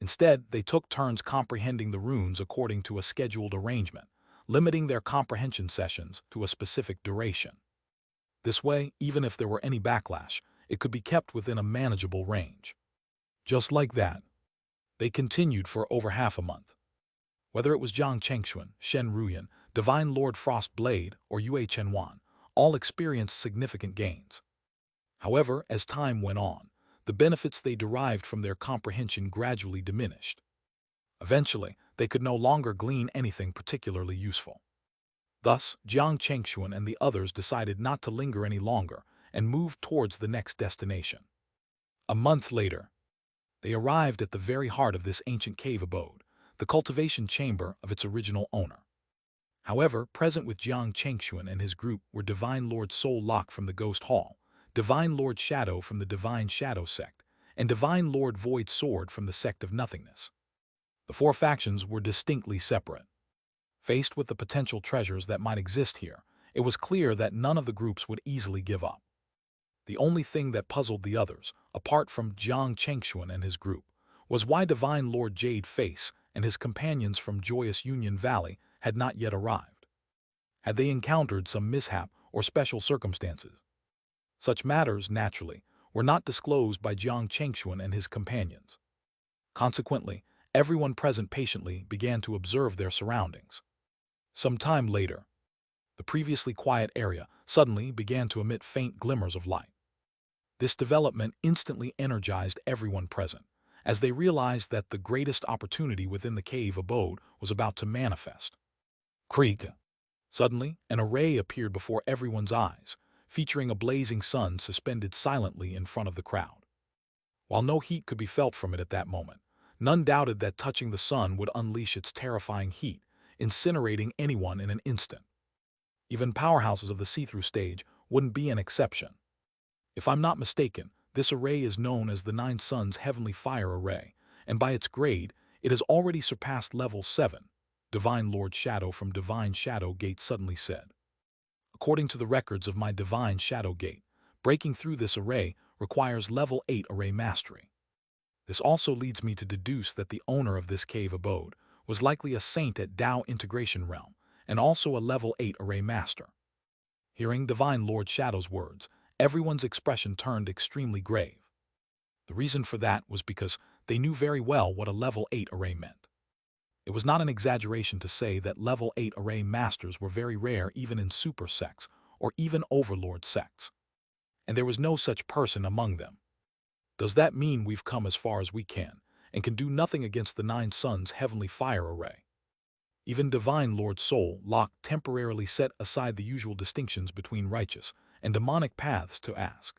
Instead, they took turns comprehending the runes according to a scheduled arrangement, limiting their comprehension sessions to a specific duration. This way, even if there were any backlash, it could be kept within a manageable range. Just like that, they continued for over half a month. Whether it was Jiang Chengxuan, Shen Ruyan, Divine Lord Frostblade, or Yue Chenwan, all experienced significant gains. However, as time went on, the benefits they derived from their comprehension gradually diminished. Eventually, they could no longer glean anything particularly useful. Thus, Jiang Chengxuan and the others decided not to linger any longer and moved towards the next destination. A month later, they arrived at the very heart of this ancient cave abode, the cultivation chamber of its original owner. However, present with Jiang Chengxuan and his group were Divine Lord Soul Locke from the Ghost Hall, Divine Lord Shadow from the Divine Shadow Sect, and Divine Lord Void Sword from the Sect of Nothingness. The four factions were distinctly separate. Faced with the potential treasures that might exist here, it was clear that none of the groups would easily give up. The only thing that puzzled the others, apart from Jiang Chengxuan and his group, was why Divine Lord Jade Face and his companions from Joyous Union Valley had not yet arrived. Had they encountered some mishap or special circumstances? Such matters, naturally, were not disclosed by Jiang Chengxuan and his companions. Consequently, everyone present patiently began to observe their surroundings. Some time later, the previously quiet area suddenly began to emit faint glimmers of light. This development instantly energized everyone present, as they realized that the greatest opportunity within the cave abode was about to manifest. Krieg. Suddenly, an array appeared before everyone's eyes, featuring a blazing sun suspended silently in front of the crowd. While no heat could be felt from it at that moment, none doubted that touching the sun would unleash its terrifying heat, incinerating anyone in an instant. Even powerhouses of the see-through stage wouldn't be an exception. If I'm not mistaken, this array is known as the Nine Suns Heavenly Fire Array, and by its grade, it has already surpassed level 7, Divine Lord Shadow from Divine Shadow Gate suddenly said. According to the records of my Divine Shadow Gate, breaking through this array requires level 8 array mastery. This also leads me to deduce that the owner of this cave abode was likely a saint at Dao Integration Realm, and also a level 8 array master. Hearing Divine Lord Shadow's words, everyone's expression turned extremely grave. The reason for that was because they knew very well what a level 8 array meant. It was not an exaggeration to say that level 8 array masters were very rare even in super sects or even overlord sects. And there was no such person among them. Does that mean we've come as far as we can and can do nothing against the Nine Suns Heavenly Fire Array? Even Divine Lord Soul Lock temporarily set aside the usual distinctions between righteous and demonic paths to ask.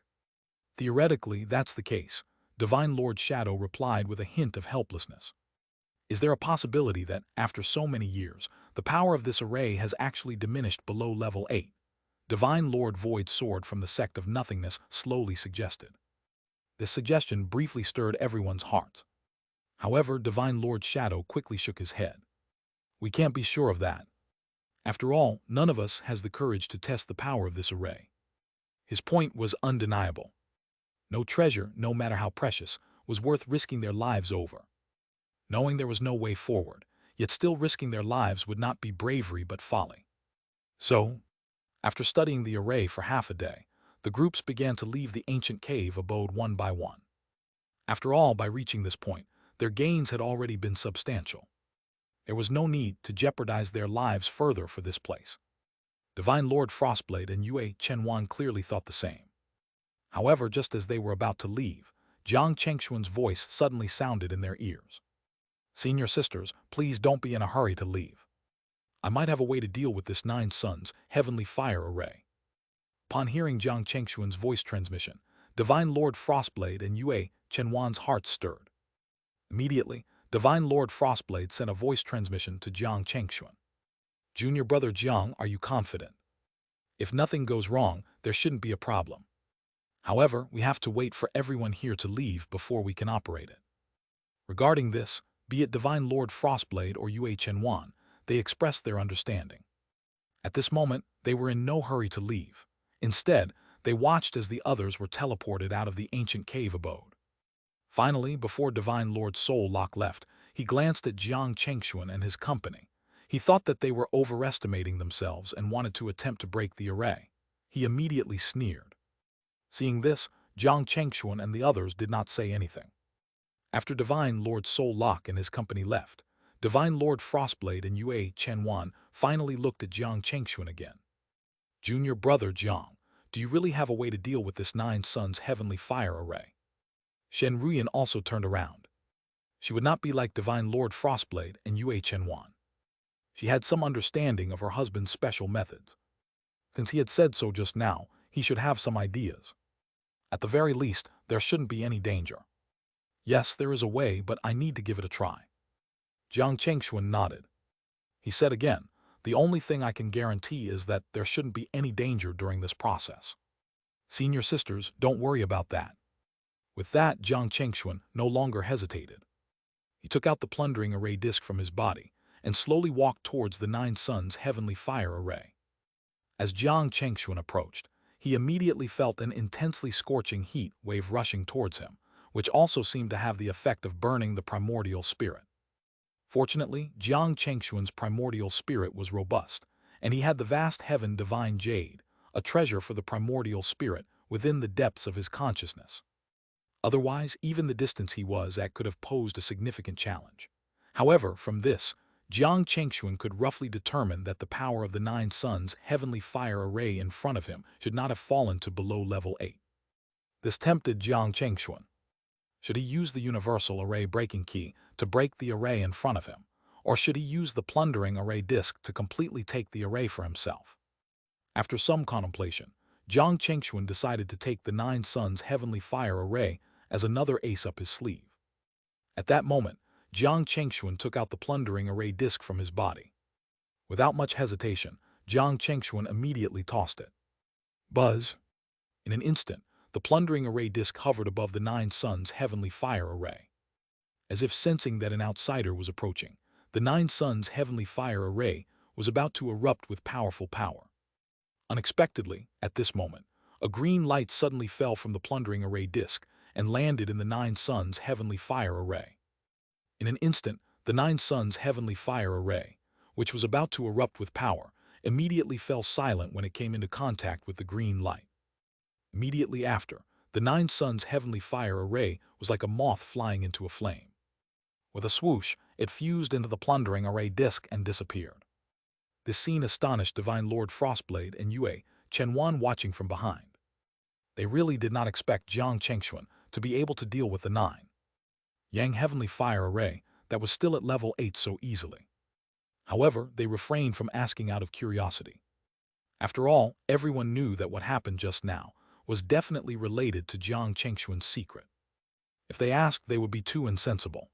Theoretically, that's the case, Divine Lord Shadow replied with a hint of helplessness. Is there a possibility that, after so many years, the power of this array has actually diminished below level 8? Divine Lord Void Sword from the Sect of Nothingness slowly suggested. This suggestion briefly stirred everyone's hearts. However, Divine Lord Shadow quickly shook his head. We can't be sure of that. After all, none of us has the courage to test the power of this array. His point was undeniable. No treasure, no matter how precious, was worth risking their lives over. Knowing there was no way forward, yet still risking their lives would not be bravery but folly. So, after studying the array for half a day, the groups began to leave the ancient cave abode one by one. After all, by reaching this point, their gains had already been substantial. There was no need to jeopardize their lives further for this place. Divine Lord Frostblade and Yue Chenwan clearly thought the same. However, just as they were about to leave, Jiang Chengxuan's voice suddenly sounded in their ears. Senior sisters, please don't be in a hurry to leave. I might have a way to deal with this Nine Suns Heavenly Fire Array. Upon hearing Jiang Chengxuan's voice transmission, Divine Lord Frostblade and Yue Chenwan's hearts stirred. Immediately, Divine Lord Frostblade sent a voice transmission to Jiang Chengxuan. Junior brother Jiang, are you confident? If nothing goes wrong, there shouldn't be a problem. However, we have to wait for everyone here to leave before we can operate it. Regarding this, be it Divine Lord Frostblade or Yue Chenwan, they expressed their understanding. At this moment, they were in no hurry to leave. Instead, they watched as the others were teleported out of the ancient cave abode. Finally, before Divine Lord Soul Lock left, he glanced at Jiang Chengxuan and his company. He thought that they were overestimating themselves and wanted to attempt to break the array. He immediately sneered. Seeing this, Jiang Chengxuan and the others did not say anything. After Divine Lord Soul Lock and his company left, Divine Lord Frostblade and Yue Chenwan finally looked at Jiang Chengxuan again. Junior brother Jiang, do you really have a way to deal with this Nine Suns Heavenly Fire Array? Shen Ruyan also turned around. She would not be like Divine Lord Frostblade and Yue Chenwan. She had some understanding of her husband's special methods. Since he had said so just now, he should have some ideas. At the very least, there shouldn't be any danger. Yes, there is a way, but I need to give it a try. Jiang Chengxuan nodded. He said again, the only thing I can guarantee is that there shouldn't be any danger during this process. Senior sisters, don't worry about that. With that, Jiang Chengxuan no longer hesitated. He took out the plundering array disc from his body and slowly walked towards the Nine Suns' heavenly fire array. As Jiang Chengxuan approached, he immediately felt an intensely scorching heat wave rushing towards him, which also seemed to have the effect of burning the primordial spirit. Fortunately, Jiang Chengxuan's primordial spirit was robust, and he had the vast heaven divine Jade, a treasure for the primordial spirit, within the depths of his consciousness. Otherwise, even the distance he was at could have posed a significant challenge. However, from this, Jiang Chengxuan could roughly determine that the power of the Nine Suns' heavenly fire array in front of him should not have fallen to below level 8. This tempted Jiang Chengxuan. Should he use the universal array breaking key to break the array in front of him, or should he use the plundering array disk to completely take the array for himself? After some contemplation, Jiang Chengxuan decided to take the Nine Suns' heavenly fire array as another ace up his sleeve. At that moment, Jiang Chengxuan took out the plundering array disk from his body. Without much hesitation, Jiang Chengxuan immediately tossed it. Buzz! In an instant, the plundering array disk hovered above the Nine Suns' heavenly fire array. As if sensing that an outsider was approaching, the Nine Suns' heavenly fire array was about to erupt with powerful power. Unexpectedly, at this moment, a green light suddenly fell from the plundering array disk and landed in the Nine Suns' heavenly fire array. In an instant, the Nine Suns' heavenly fire array, which was about to erupt with power, immediately fell silent when it came into contact with the green light. Immediately after, the Nine Suns' heavenly fire array was like a moth flying into a flame. With a swoosh, it fused into the plundering array disk and disappeared. This scene astonished Divine Lord Frostblade and Yue Chenwan watching from behind. They really did not expect Jiang Chengxuan to be able to deal with the Nine Yang heavenly fire array that was still at level 8 so easily. However, they refrained from asking out of curiosity. After all, everyone knew that what happened just now was definitely related to Jiang Chengxuan's secret. If they asked, they would be too insensible.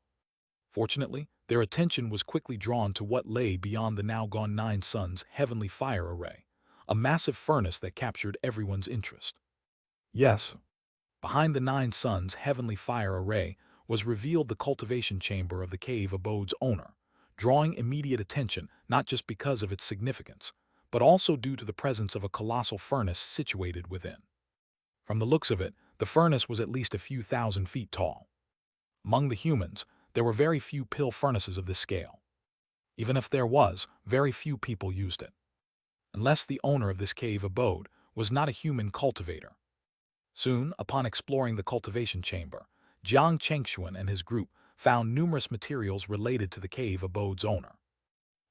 Fortunately, their attention was quickly drawn to what lay beyond the now-gone Nine Suns' heavenly fire array, a massive furnace that captured everyone's interest. Yes, behind the Nine Suns' heavenly fire array was revealed the cultivation chamber of the cave abode's owner, drawing immediate attention not just because of its significance, but also due to the presence of a colossal furnace situated within. From the looks of it, the furnace was at least a few thousand feet tall. Among the humans, there were very few pill furnaces of this scale. Even if there was, very few people used it. Unless the owner of this cave abode was not a human cultivator. Soon, upon exploring the cultivation chamber, Jiang Chengxuan and his group found numerous materials related to the cave abode's owner.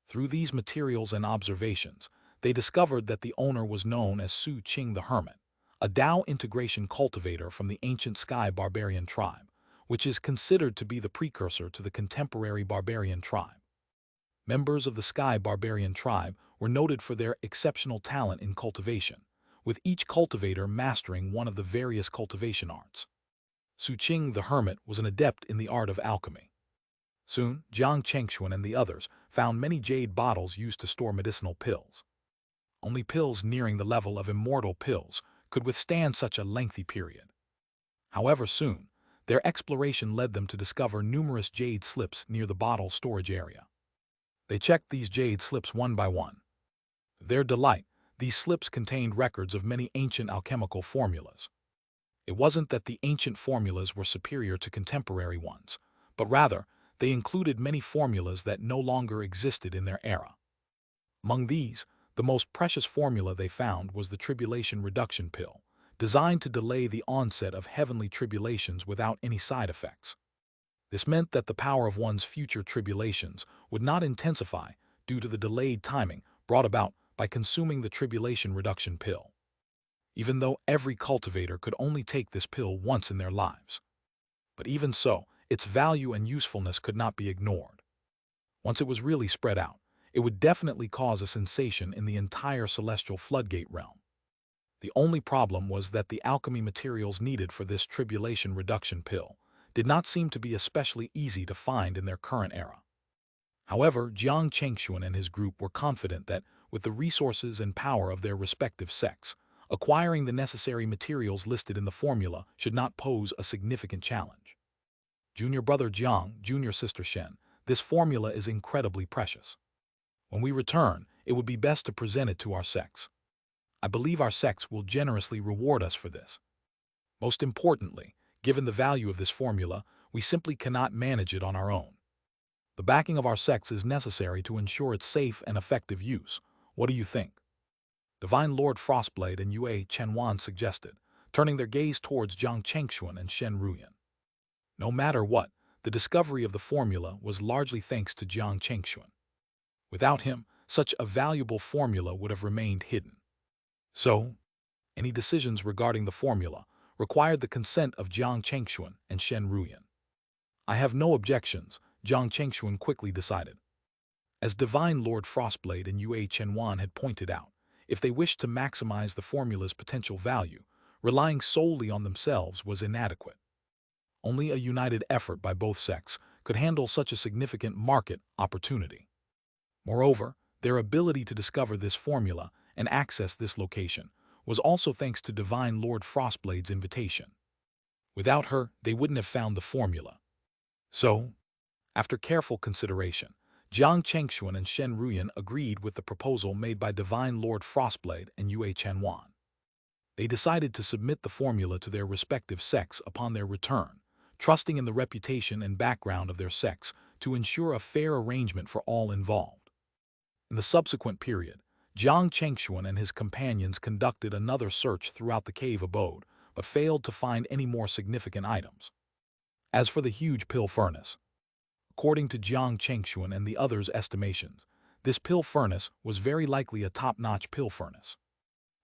Through these materials and observations, they discovered that the owner was known as Su Qing the Hermit, a Dao integration cultivator from the ancient Sky Barbarian tribe, which is considered to be the precursor to the contemporary Barbarian tribe. Members of the Sky Barbarian tribe were noted for their exceptional talent in cultivation, with each cultivator mastering one of the various cultivation arts. Su Qing the Hermit was an adept in the art of alchemy. Soon, Jiang Chengxuan and the others found many jade bottles used to store medicinal pills. Only pills nearing the level of immortal pills could withstand such a lengthy period. However, soon, their exploration led them to discover numerous jade slips near the bottle storage area. They checked these jade slips one by one. To their delight, these slips contained records of many ancient alchemical formulas. It wasn't that the ancient formulas were superior to contemporary ones, but rather, they included many formulas that no longer existed in their era. Among these, the most precious formula they found was the tribulation reduction pill, designed to delay the onset of heavenly tribulations without any side effects. This meant that the power of one's future tribulations would not intensify due to the delayed timing brought about by consuming the tribulation reduction pill. Even though every cultivator could only take this pill once in their lives. But even so, its value and usefulness could not be ignored. Once it was really spread out, it would definitely cause a sensation in the entire celestial floodgate realm. The only problem was that the alchemy materials needed for this tribulation reduction pill did not seem to be especially easy to find in their current era. However, Jiang Chengxuan and his group were confident that, with the resources and power of their respective sects, acquiring the necessary materials listed in the formula should not pose a significant challenge. Junior brother Jiang, junior sister Shen, This formula is incredibly precious. When we return, it would be best to present it to our sex. I believe our sex will generously reward us for this. Most importantly, given the value of this formula, we simply cannot manage it on our own. The backing of our sex is necessary to ensure its safe and effective use. What do you think? Divine Lord Frostblade and Yue Chenwan suggested, turning their gaze towards Jiang Chengxuan and Shen Ruyan. No matter what, the discovery of the formula was largely thanks to Jiang Chengxuan. Without him, such a valuable formula would have remained hidden. So, any decisions regarding the formula required the consent of Jiang Chengxuan and Shen Ruyan. I have no objections, Jiang Chengxuan quickly decided. As Divine Lord Frostblade and Yue Chenwan had pointed out, if they wished to maximize the formula's potential value, relying solely on themselves was inadequate. Only a united effort by both sects could handle such a significant market opportunity. Moreover, their ability to discover this formula and access this location was also thanks to Divine Lord Frostblade's invitation. Without her, they wouldn't have found the formula. So, after careful consideration, Jiang Chengxuan and Shen Ruyan agreed with the proposal made by Divine Lord Frostblade and Yue Chenwan. They decided to submit the formula to their respective sects upon their return, trusting in the reputation and background of their sects to ensure a fair arrangement for all involved. In the subsequent period, Jiang Chengxuan and his companions conducted another search throughout the cave abode, but failed to find any more significant items. As for the huge pill furnace, according to Jiang Chengxuan and the others' estimations, this pill furnace was very likely a top-notch pill furnace.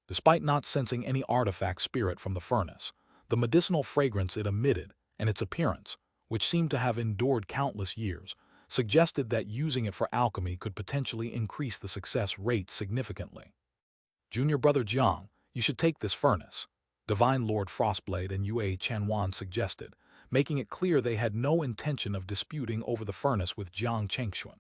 Despite not sensing any artifact spirit from the furnace, the medicinal fragrance it emitted and its appearance, which seemed to have endured countless years, suggested that using it for alchemy could potentially increase the success rate significantly. Junior brother Jiang, you should take this furnace, Divine Lord Frostblade and Yue Chenwan suggested, making it clear they had no intention of disputing over the furnace with Jiang Chengxuan.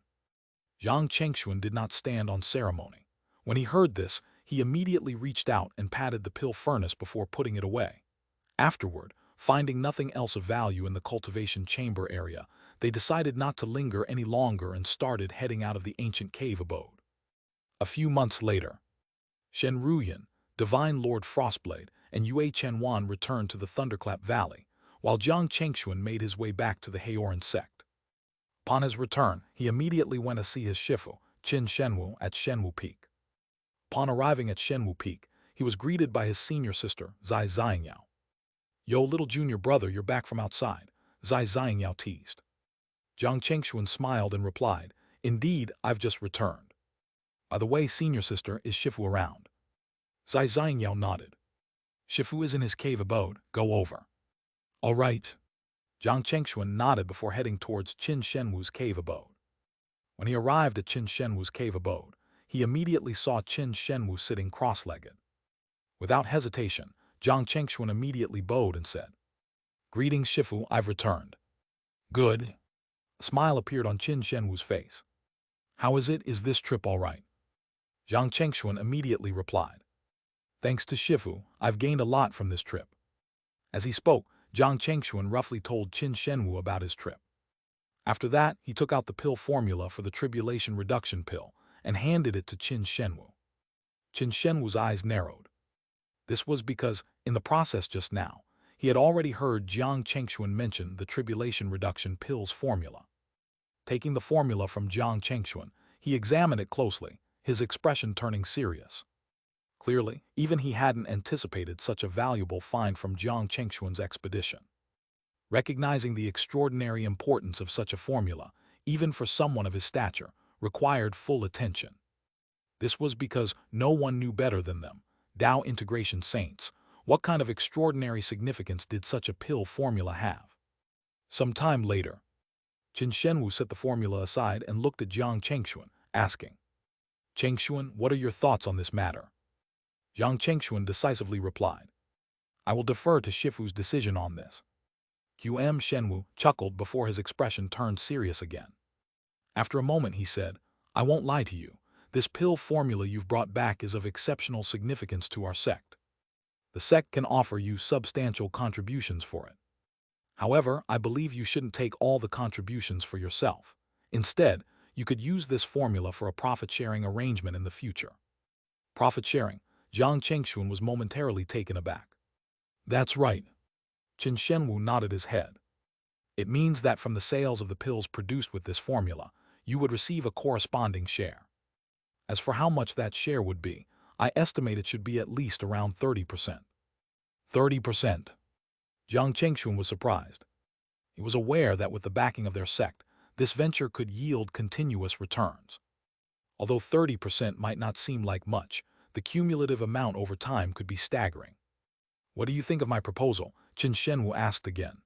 Jiang Chengxuan did not stand on ceremony. When he heard this, he immediately reached out and patted the pill furnace before putting it away. Afterward, finding nothing else of value in the cultivation chamber area, they decided not to linger any longer and started heading out of the ancient cave abode. A few months later, Shen Ruyan, Divine Lord Frostblade, and Yue Chenwan returned to the Thunderclap Valley, while Jiang Chengxuan made his way back to the Heoran sect. Upon his return, he immediately went to see his shifu, Qin Shenwu, at Shenwu Peak. Upon arriving at Shenwu Peak, he was greeted by his senior sister, Zai Xiangyao. "Yo, little junior brother, you're back from outside," Zai Xiangyao teased. Jiang Chengxuan smiled and replied, "Indeed, I've just returned. By the way, senior sister, is Shifu around?" Zai Xiangyao nodded. "Shifu is in his cave abode, go over." "All right." Jiang Chengxuan nodded before heading towards Qin Shenwu's cave abode. When he arrived at Qin Shenwu's cave abode, he immediately saw Qin Shenwu sitting cross-legged. Without hesitation, Jiang Chengxuan immediately bowed and said, "Greetings, Shifu, I've returned." "Good." A smile appeared on Qin Shenwu's face. "How is it? Is this trip all right?" Jiang Chengxuan immediately replied, "Thanks to Shifu, I've gained a lot from this trip." As he spoke, Jiang Chengxuan roughly told Qin Shenwu about his trip. After that, he took out the pill formula for the tribulation reduction pill and handed it to Qin Shenwu. Qin Shenwu's eyes narrowed. This was because, in the process just now, he had already heard Jiang Chengxuan mention the tribulation reduction pill's formula. Taking the formula from Jiang Chengxuan, he examined it closely, his expression turning serious. Clearly, even he hadn't anticipated such a valuable find from Jiang Chengxuan's expedition. Recognizing the extraordinary importance of such a formula, even for someone of his stature, required full attention. This was because no one knew better than them, Tao integration saints, what kind of extraordinary significance did such a pill formula have. Some time later, Qin Shenwu set the formula aside and looked at Jiang Chengxuan, asking, "Chengxuan, what are your thoughts on this matter?" Jiang Chengxuan decisively replied, "I will defer to Shifu's decision on this." Qin Shenwu chuckled before his expression turned serious again. After a moment he said, "I won't lie to you, this pill formula you've brought back is of exceptional significance to our sect. The sect can offer you substantial contributions for it. However, I believe you shouldn't take all the contributions for yourself. Instead, you could use this formula for a profit-sharing arrangement in the future. Profit-sharing. Jiang Chengxuan was momentarily taken aback. That's right. Qin Shenwu nodded his head. It means that from the sales of the pills produced with this formula, you would receive a corresponding share. As for how much that share would be, I estimate it should be at least around 30%. 30%. Jiang Chengxuan was surprised. He was aware that with the backing of their sect, this venture could yield continuous returns. Although 30% might not seem like much, the cumulative amount over time could be staggering. What do you think of my proposal? Qin Shenwu asked again.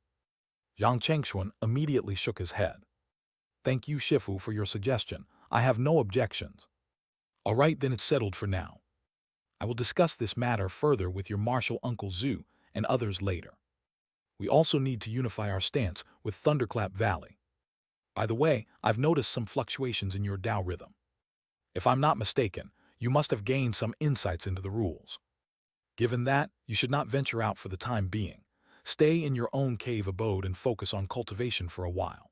Jiang Chengxuan immediately shook his head. Thank you, Shifu, for your suggestion. I have no objections. All right, then it's settled for now. I will discuss this matter further with your martial Uncle Zhu and others later. We also need to unify our stance with Thunderclap Valley. By the way, I've noticed some fluctuations in your Tao rhythm. If I'm not mistaken, you must have gained some insights into the rules. Given that, you should not venture out for the time being. Stay in your own cave abode and focus on cultivation for a while.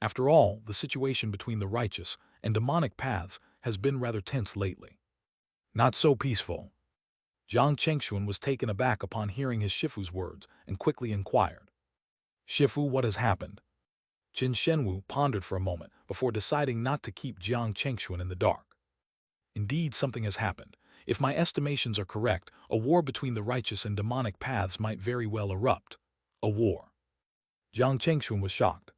After all, the situation between the righteous and demonic paths has been rather tense lately. Not so peaceful. Jiang Chengxuan was taken aback upon hearing his Shifu's words and quickly inquired. Shifu, what has happened? Qin Shenwu pondered for a moment before deciding not to keep Jiang Chengxuan in the dark. Indeed, something has happened. If my estimations are correct, a war between the righteous and demonic paths might very well erupt. A war. Jiang Chengxuan was shocked.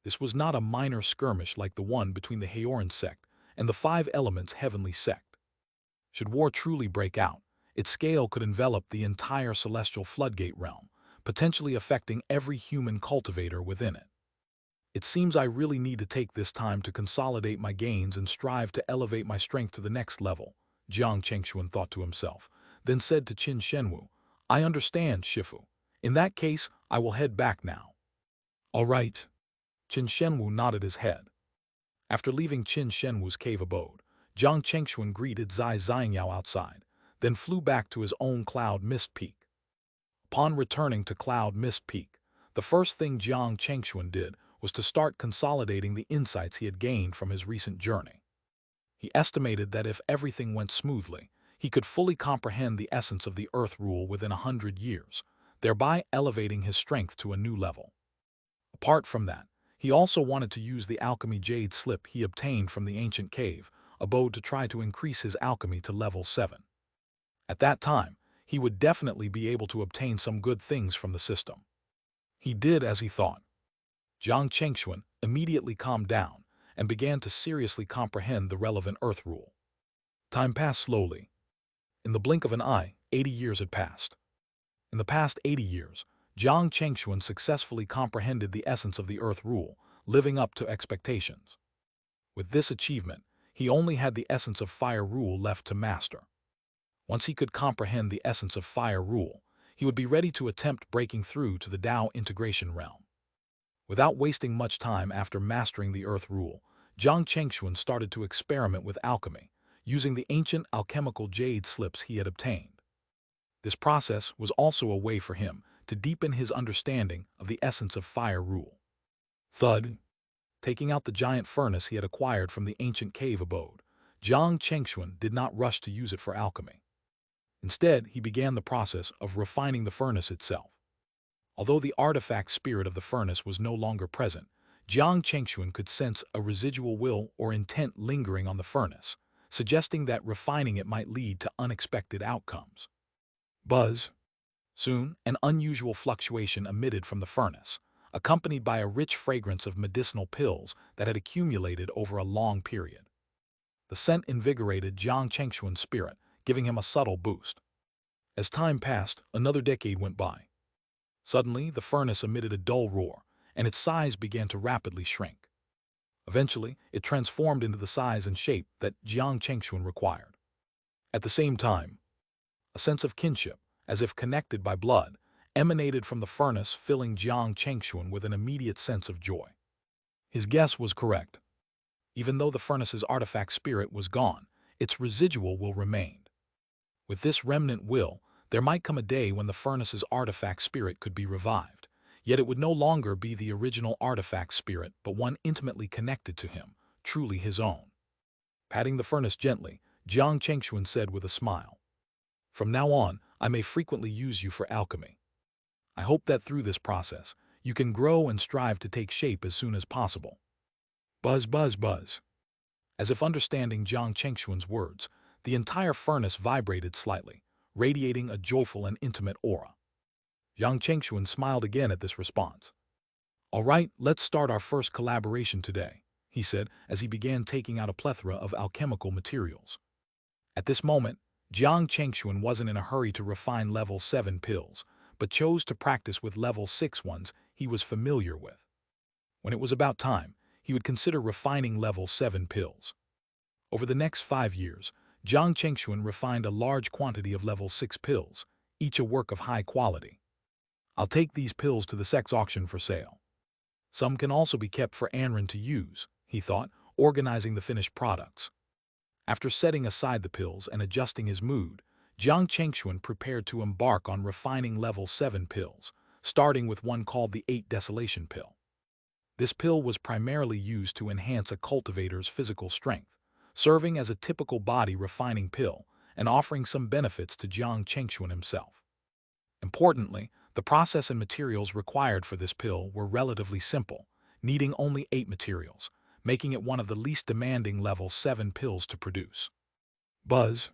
This was not a minor skirmish like the one between the Heoran sect and the Five Elements Heavenly sect. Should war truly break out, its scale could envelop the entire celestial floodgate realm, potentially affecting every human cultivator within it. It seems I really need to take this time to consolidate my gains and strive to elevate my strength to the next level, Jiang Chengxuan thought to himself, then said to Qin Shenwu, I understand, Shifu. In that case, I will head back now. All right. Qin Shenwu nodded his head. After leaving Qin Shenwu's cave abode, Jiang Chengxuan greeted Zai Xiangyao outside, then flew back to his own Cloud Mist Peak. Upon returning to Cloud Mist Peak, the first thing Jiang Chengxuan did was to start consolidating the insights he had gained from his recent journey. He estimated that if everything went smoothly, he could fully comprehend the essence of the Earth Rule within 100 years, thereby elevating his strength to a new level. Apart from that, he also wanted to use the alchemy Jade slip he obtained from the ancient cave abode to try to increase his alchemy to level 7. At that time, he would definitely be able to obtain some good things from the system. He did as he thought. Jiang Chengxuan immediately calmed down and began to seriously comprehend the relevant Earth Rule. Time passed slowly. In the blink of an eye, 80 years had passed. In the past 80 years, Jiang Chengxuan successfully comprehended the essence of the Earth Rule, living up to expectations. With this achievement, he only had the essence of Fire Rule left to master. Once he could comprehend the essence of Fire Rule, he would be ready to attempt breaking through to the Tao integration realm. Without wasting much time after mastering the Earth Rule, Jiang Chengxuan started to experiment with alchemy, using the ancient alchemical Jade slips he had obtained. This process was also a way for him to deepen his understanding of the essence of Fire Rule. Thud. Taking out the giant furnace he had acquired from the ancient cave abode, Jiang Chengxuan did not rush to use it for alchemy. Instead, he began the process of refining the furnace itself. Although the artifact spirit of the furnace was no longer present, Jiang Chengxuan could sense a residual will or intent lingering on the furnace, suggesting that refining it might lead to unexpected outcomes. Buzz. Soon, an unusual fluctuation emitted from the furnace, accompanied by a rich fragrance of medicinal pills that had accumulated over a long period. The scent invigorated Jiang Chengxuan's spirit, giving him a subtle boost. As time passed, another decade went by. Suddenly, the furnace emitted a dull roar, and its size began to rapidly shrink. Eventually, it transformed into the size and shape that Jiang Chengxuan required. At the same time, a sense of kinship, as if connected by blood, emanated from the furnace, filling Jiang Chengxuan with an immediate sense of joy. His guess was correct. Even though the furnace's artifact spirit was gone, its residual will remained. With this remnant will, there might come a day when the furnace's artifact spirit could be revived, Yet it would no longer be the original artifact spirit, but one intimately connected to him, truly his own. Patting the furnace gently, Jiang Chengxuan said with a smile, "From now on, I may frequently use you for alchemy. I hope that through this process, you can grow and strive to take shape as soon as possible." Buzz, buzz, buzz. As if understanding Jiang Chengxuan's words, the entire furnace vibrated slightly, radiating a joyful and intimate aura. Jiang Chengxuan smiled again at this response. "All right, let's start our first collaboration today," he said as he began taking out a plethora of alchemical materials. At this moment, Jiang Chengxuan wasn't in a hurry to refine level 7 pills, but chose to practice with level 6 ones he was familiar with. When it was about time, he would consider refining level 7 pills. Over the next 5 years, Jiang Chengxuan refined a large quantity of level 6 pills, each a work of high quality. "I'll take these pills to the sex auction for sale. Some can also be kept for Anren to use," he thought, organizing the finished products. After setting aside the pills and adjusting his mood, Jiang Chengxuan prepared to embark on refining level 7 pills, starting with one called the 8 Desolation pill. This pill was primarily used to enhance a cultivator's physical strength, serving as a typical body refining pill and offering some benefits to Jiang Chengxuan himself. Importantly, the process and materials required for this pill were relatively simple, needing only 8 materials, making it one of the least demanding level 7 pills to produce. Buzz.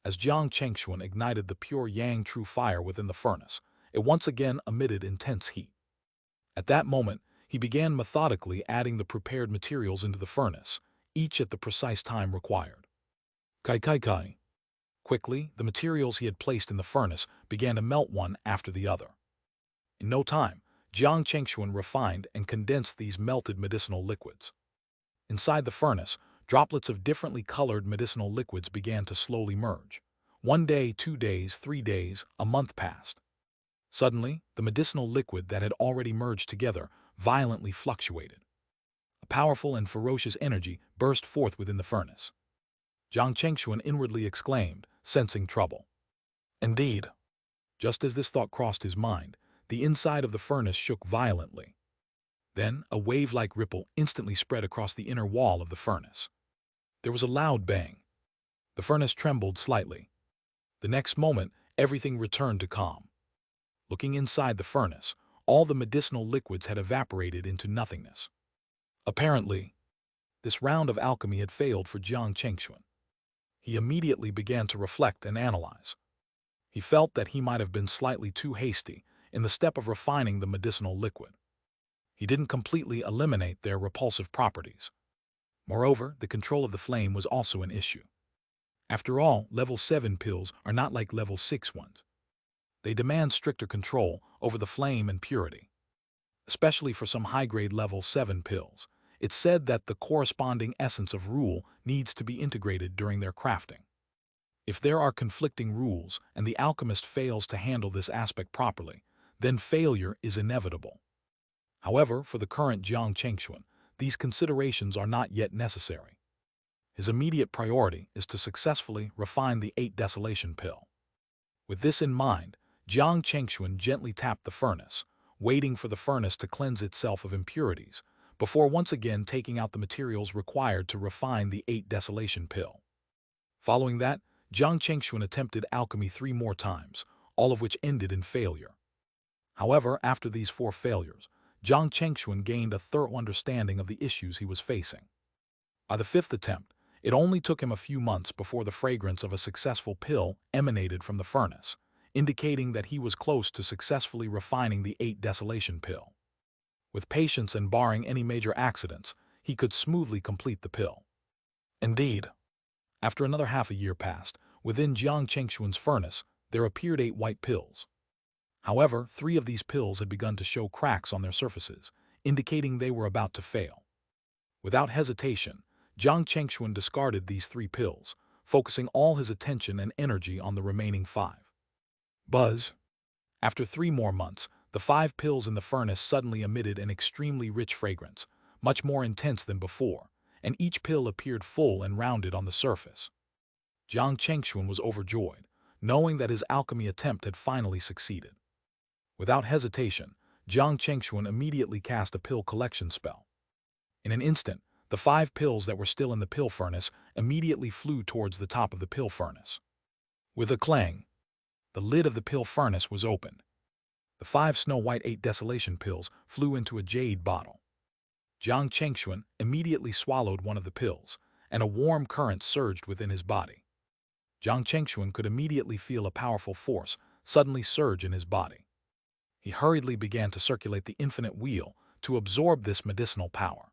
As Jiang Chengxuan ignited the pure yang true fire within the furnace, it once again emitted intense heat. At that moment, he began methodically adding the prepared materials into the furnace, each at the precise time required. Kai kai kai. Quickly, the materials he had placed in the furnace began to melt one after the other. In no time, Jiang Chengxuan refined and condensed these melted medicinal liquids. Inside the furnace, droplets of differently colored medicinal liquids began to slowly merge. 1 day, 2 days, 3 days, a month passed. Suddenly, the medicinal liquid that had already merged together violently fluctuated. A powerful and ferocious energy burst forth within the furnace. Jiang Chengxuan inwardly exclaimed, sensing trouble. Indeed. Just as this thought crossed his mind, the inside of the furnace shook violently. Then, a wave-like ripple instantly spread across the inner wall of the furnace. There was a loud bang. The furnace trembled slightly. The next moment, everything returned to calm. Looking inside the furnace, all the medicinal liquids had evaporated into nothingness. Apparently, this round of alchemy had failed for Jiang Chengxuan. He immediately began to reflect and analyze. He felt that he might have been slightly too hasty in the step of refining the medicinal liquid. He didn't completely eliminate their repulsive properties. Moreover, the control of the flame was also an issue. After all, level 7 pills are not like level 6 ones. They demand stricter control over the flame and purity. Especially for some high-grade level 7 pills, it's said that the corresponding essence of rule needs to be integrated during their crafting. If there are conflicting rules and the alchemist fails to handle this aspect properly, then failure is inevitable. However, for the current Jiang Chengxuan, these considerations are not yet necessary. His immediate priority is to successfully refine the 8 Desolation pill. With this in mind, Jiang Chengxuan gently tapped the furnace, waiting for the furnace to cleanse itself of impurities, before once again taking out the materials required to refine the 8 Desolation pill. Following that, Jiang Chengxuan attempted alchemy 3 more times, all of which ended in failure. However, after these 4 failures, Jiang Chengxuan gained a thorough understanding of the issues he was facing. By the 5th attempt, it only took him a few months before the fragrance of a successful pill emanated from the furnace, indicating that he was close to successfully refining the 8 Desolation pill. With patience and barring any major accidents, he could smoothly complete the pill. Indeed. After another half a year passed, within Jiang Chengxuan's furnace, there appeared 8 white pills. However, 3 of these pills had begun to show cracks on their surfaces, indicating they were about to fail. Without hesitation, Jiang Chengxuan discarded these 3 pills, focusing all his attention and energy on the remaining 5. Buzz. After 3 more months, the 5 pills in the furnace suddenly emitted an extremely rich fragrance, much more intense than before, and each pill appeared full and rounded on the surface. Jiang Chengxuan was overjoyed, knowing that his alchemy attempt had finally succeeded. Without hesitation, Jiang Chengxuan immediately cast a pill collection spell. In an instant, the 5 pills that were still in the pill furnace immediately flew towards the top of the pill furnace. With a clang, the lid of the pill furnace was opened. The 5 snow-white 8 desolation pills flew into a jade bottle. Jiang Chengxuan immediately swallowed one of the pills, and a warm current surged within his body. Jiang Chengxuan could immediately feel a powerful force suddenly surge in his body. He hurriedly began to circulate the infinite wheel to absorb this medicinal power.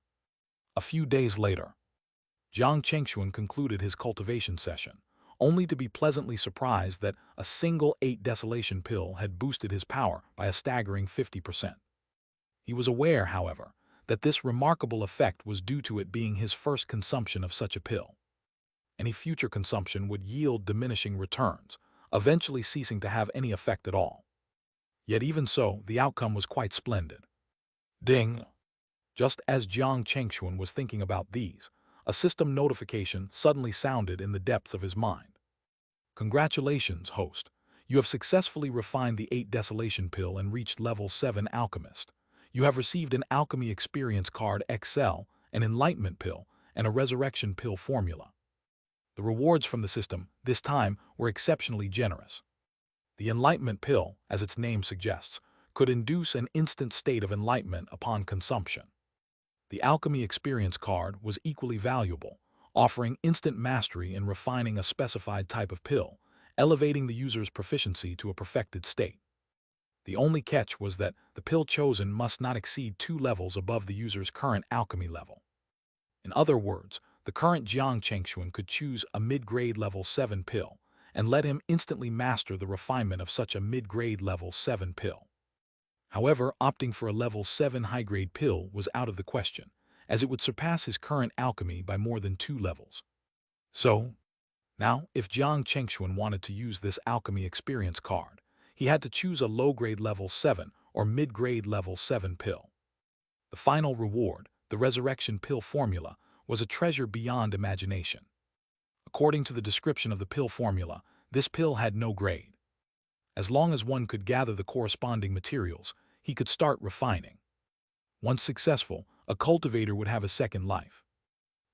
A few days later, Jiang Chengxuan concluded his cultivation session, only to be pleasantly surprised that a single 8 desolation pill had boosted his power by a staggering 50%. He was aware, however, that this remarkable effect was due to it being his first consumption of such a pill. Any future consumption would yield diminishing returns, eventually ceasing to have any effect at all. Yet even so, the outcome was quite splendid. Ding! Just as Jiang Chengxuan was thinking about these, a system notification suddenly sounded in the depths of his mind. Congratulations, host. You have successfully refined the 8 desolation pill and reached level 7 alchemist. You have received an alchemy experience card XL, an enlightenment pill, and a resurrection pill formula. The rewards from the system, this time, were exceptionally generous. The enlightenment pill, as its name suggests, could induce an instant state of enlightenment upon consumption. The alchemy experience card was equally valuable, offering instant mastery in refining a specified type of pill, elevating the user's proficiency to a perfected state. The only catch was that the pill chosen must not exceed 2 levels above the user's current alchemy level. In other words, the current Jiang Chengxuan could choose a mid-grade level 7 pill and let him instantly master the refinement of such a mid-grade level 7 pill. However, opting for a level 7 high-grade pill was out of the question, as it would surpass his current alchemy by more than 2 levels. So, now, if Jiang Chengxuan wanted to use this alchemy experience card, he had to choose a low-grade level 7 or mid-grade level 7 pill. The final reward, the resurrection pill formula, was a treasure beyond imagination. According to the description of the pill formula, this pill had no grade. As long as one could gather the corresponding materials, he could start refining. Once successful, a cultivator would have a second life.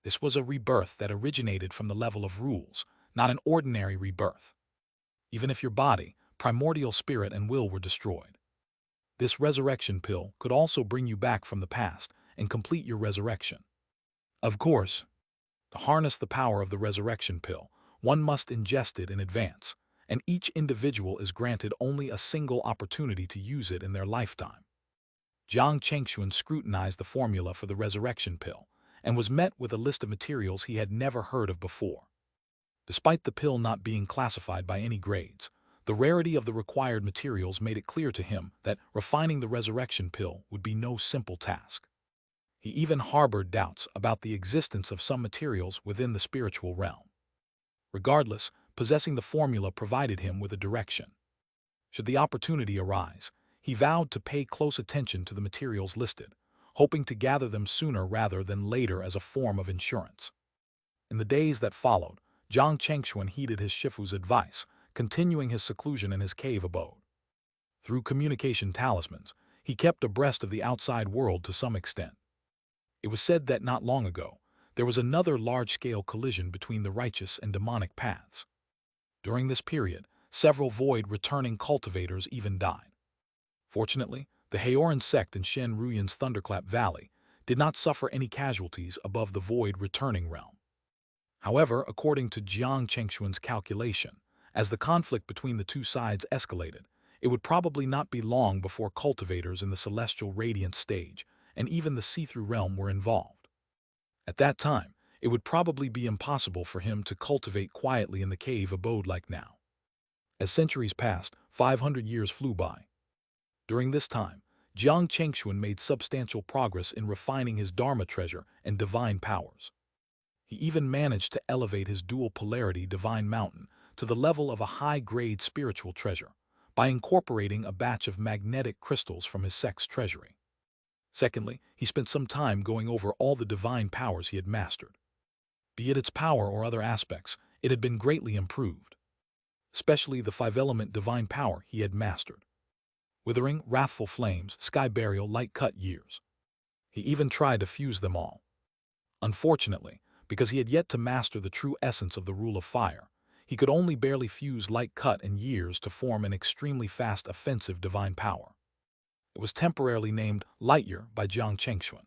This was a rebirth that originated from the level of rules, not an ordinary rebirth. Even if your body, primordial spirit, and will were destroyed, this resurrection pill could also bring you back from the past and complete your resurrection. Of course, to harness the power of the resurrection pill, one must ingest it in advance, and each individual is granted only a single opportunity to use it in their lifetime. Jiang Chengxuan scrutinized the formula for the resurrection pill and was met with a list of materials he had never heard of before. Despite the pill not being classified by any grades, the rarity of the required materials made it clear to him that refining the resurrection pill would be no simple task. He even harbored doubts about the existence of some materials within the spiritual realm. Regardless, possessing the formula provided him with a direction. Should the opportunity arise, he vowed to pay close attention to the materials listed, hoping to gather them sooner rather than later as a form of insurance. In the days that followed, Jiang Chengxuan heeded his Shifu's advice, continuing his seclusion in his cave abode. Through communication talismans, he kept abreast of the outside world to some extent. It was said that not long ago, there was another large-scale collision between the righteous and demonic paths. During this period, several void-returning cultivators even died. Fortunately, the Haoran sect in Shen Ruyan's Thunderclap Valley did not suffer any casualties above the void-returning realm. However, according to Jiang Chengxuan's calculation, as the conflict between the two sides escalated, it would probably not be long before cultivators in the celestial radiant stage and even the see-through realm were involved. At that time, it would probably be impossible for him to cultivate quietly in the cave abode like now. As centuries passed, 500 years flew by. During this time, Jiang Chengxuan made substantial progress in refining his Dharma treasure and divine powers. He even managed to elevate his dual polarity divine mountain to the level of a high-grade spiritual treasure by incorporating a batch of magnetic crystals from his sect's treasury. Secondly, he spent some time going over all the divine powers he had mastered. Be it its power or other aspects, it had been greatly improved. Especially the 5-element divine power he had mastered. Withering, wrathful flames, sky burial, light-cut years. He even tried to fuse them all. Unfortunately, because he had yet to master the true essence of the rule of fire, he could only barely fuse light-cut and years to form an extremely fast offensive divine power. It was temporarily named Light-year by Jiang Chengxuan.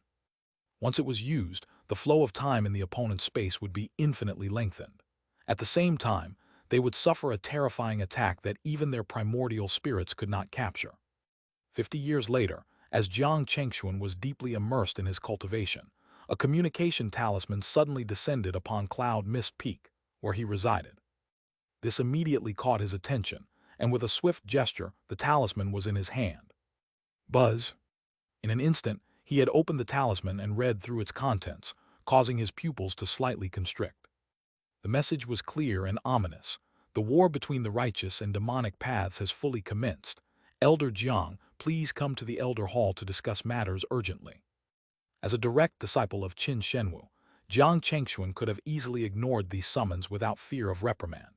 Once it was used, the flow of time in the opponent's space would be infinitely lengthened. At the same time, they would suffer a terrifying attack that even their primordial spirits could not capture. 50 years later, as Jiang Chengxuan was deeply immersed in his cultivation, a communication talisman suddenly descended upon Cloud Mist Peak, where he resided. This immediately caught his attention, and with a swift gesture, the talisman was in his hand. Buzz! In an instant, he had opened the talisman and read through its contents, causing his pupils to slightly constrict. The message was clear and ominous. The war between the righteous and demonic paths has fully commenced. Elder Jiang, please come to the Elder Hall to discuss matters urgently. As a direct disciple of Qin Shenwu, Jiang Chengxuan could have easily ignored these summons without fear of reprimand.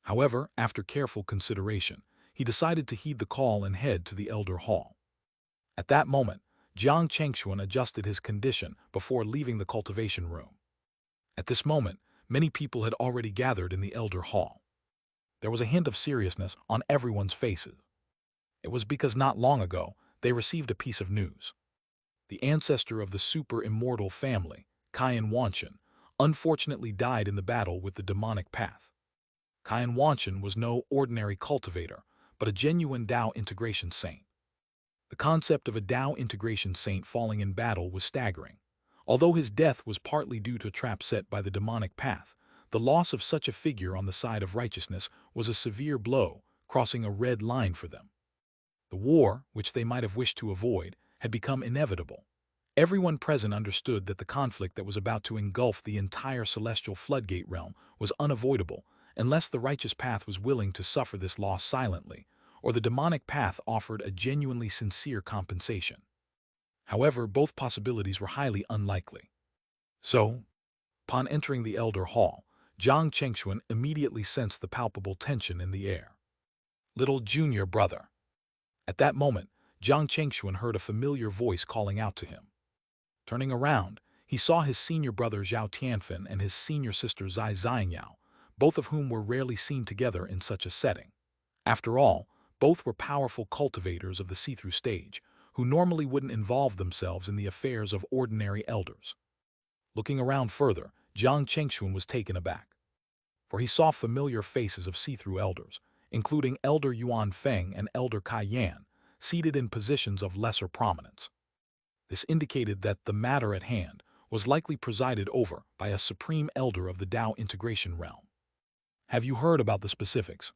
However, after careful consideration, he decided to heed the call and head to the Elder Hall. At that moment, Jiang Chengxuan adjusted his condition before leaving the cultivation room. At this moment, many people had already gathered in the Elder Hall. There was a hint of seriousness on everyone's faces. It was because not long ago, they received a piece of news. The ancestor of the super-immortal family, Qian Wanchen, unfortunately died in the battle with the demonic path. Qian Wanchen was no ordinary cultivator, but a genuine Tao integration saint. The concept of a Tao integration saint falling in battle was staggering. Although his death was partly due to a trap set by the demonic path, the loss of such a figure on the side of righteousness was a severe blow, crossing a red line for them. The war, which they might have wished to avoid, had become inevitable. Everyone present understood that the conflict that was about to engulf the entire celestial floodgate realm was unavoidable unless the righteous path was willing to suffer this loss silently, or the demonic path offered a genuinely sincere compensation. However, both possibilities were highly unlikely. So, upon entering the Elder Hall, Jiang Chengxuan immediately sensed the palpable tension in the air. Little junior brother. At that moment, Jiang Chengxuan heard a familiar voice calling out to him. Turning around, he saw his senior brother Zhao Tianfen and his senior sister Zai Xiangyao, both of whom were rarely seen together in such a setting. After all, both were powerful cultivators of the see-through stage, who normally wouldn't involve themselves in the affairs of ordinary elders. Looking around further, Jiang Chengxuan was taken aback, for he saw familiar faces of see-through elders, including Elder Yuan Feng and Elder Kai Yan, seated in positions of lesser prominence. This indicated that the matter at hand was likely presided over by a supreme elder of the Tao integration realm. Have you heard about the specifics?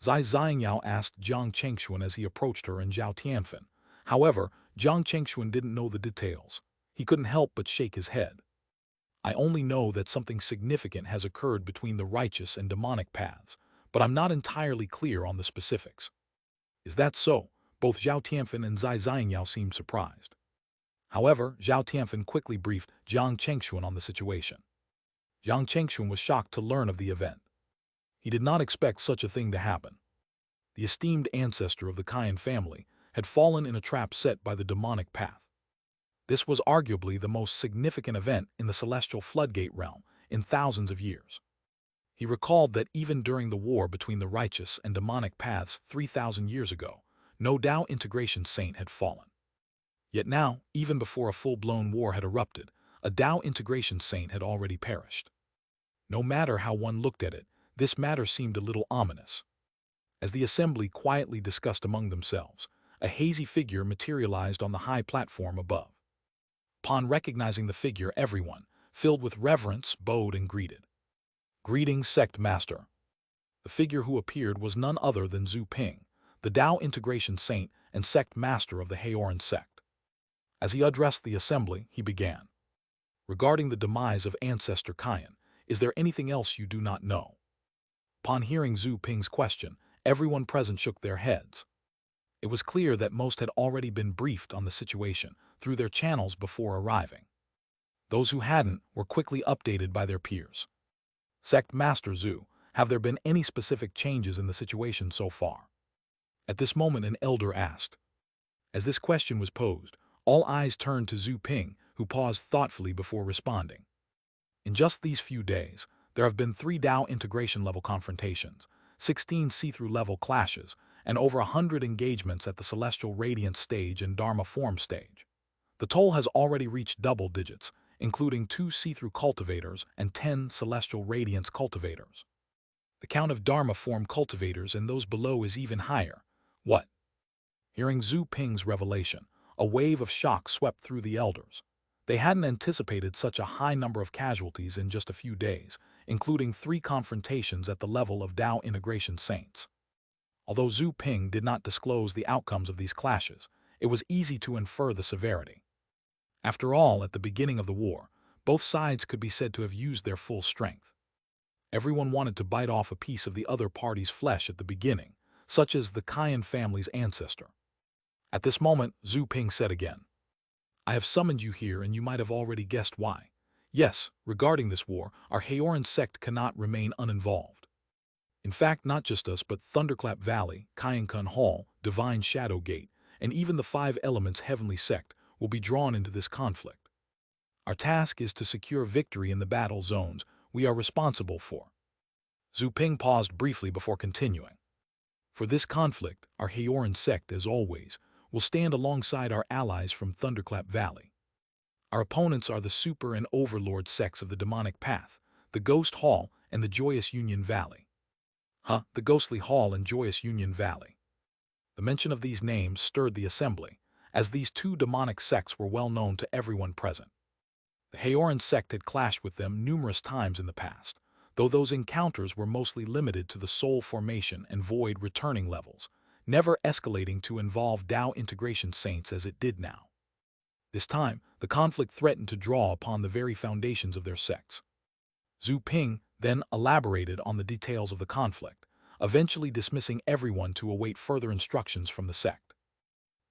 Zai Xiangyao asked Jiang Chengxuan as he approached her and Zhao Tianfen. However, Jiang Chengxuan didn't know the details. He couldn't help but shake his head. I only know that something significant has occurred between the righteous and demonic paths, but I'm not entirely clear on the specifics. Is that so? Both Zhao Tianfen and Zai Xiangyao seemed surprised. However, Zhao Tianfen quickly briefed Jiang Chengxuan on the situation. Jiang Chengxuan was shocked to learn of the event. He did not expect such a thing to happen. The esteemed ancestor of the Qian family had fallen in a trap set by the demonic path. This was arguably the most significant event in the celestial floodgate realm in thousands of years. He recalled that even during the war between the righteous and demonic paths 3,000 years ago, no Tao integration saint had fallen. Yet now, even before a full-blown war had erupted, a Tao integration saint had already perished. No matter how one looked at it, this matter seemed a little ominous. As the assembly quietly discussed among themselves, a hazy figure materialized on the high platform above. Upon recognizing the figure, everyone, filled with reverence, bowed and greeted. Greetings, Sect Master. The figure who appeared was none other than Zhu Ping, the Tao integration saint and Sect Master of the Heoran sect. As he addressed the assembly, he began. Regarding the demise of Ancestor Qian, is there anything else you do not know? Upon hearing Zhu Ping's question, everyone present shook their heads. It was clear that most had already been briefed on the situation through their channels before arriving. Those who hadn't were quickly updated by their peers. Sect Master Zhu, have there been any specific changes in the situation so far? At this moment an elder asked. As this question was posed, all eyes turned to Zhu Ping, who paused thoughtfully before responding. In just these few days, there have been 3 Dao integration-level confrontations, 16 see-through-level clashes, and over 100 engagements at the Celestial Radiance stage and Dharma form stage. The toll has already reached double digits, including 2 see-through cultivators and 10 Celestial Radiance cultivators. The count of Dharma form cultivators and those below is even higher. What? Hearing Zhu Ping's revelation, a wave of shock swept through the elders. They hadn't anticipated such a high number of casualties in just a few days, including 3 confrontations at the level of Dao integration saints. Although Zhu Ping did not disclose the outcomes of these clashes, it was easy to infer the severity. After all, at the beginning of the war, both sides could be said to have used their full strength. Everyone wanted to bite off a piece of the other party's flesh at the beginning, such as the Cayenne family's ancestor. At this moment, Zhu Ping said again, I have summoned you here and you might have already guessed why. Yes, regarding this war, our Haoran sect cannot remain uninvolved. In fact, not just us but Thunderclap Valley, Kyankun Hall, Divine Shadow Gate, and even the 5 Elements Heavenly Sect will be drawn into this conflict. Our task is to secure victory in the battle zones we are responsible for. Zhu Ping paused briefly before continuing. For this conflict, our Haoran sect, as always, will stand alongside our allies from Thunderclap Valley. Our opponents are the Super and Overlord sects of the Demonic Path, the Ghost Hall, and the Joyous Union Valley. The Ghostly Hall and Joyous Union Valley. The mention of these names stirred the assembly, as these 2 demonic sects were well known to everyone present. The Haoran sect had clashed with them numerous times in the past, though those encounters were mostly limited to the soul formation and void returning levels, never escalating to involve Dao integration saints as it did now. This time, the conflict threatened to draw upon the very foundations of their sects. Zhu Ping then elaborated on the details of the conflict, eventually dismissing everyone to await further instructions from the sect.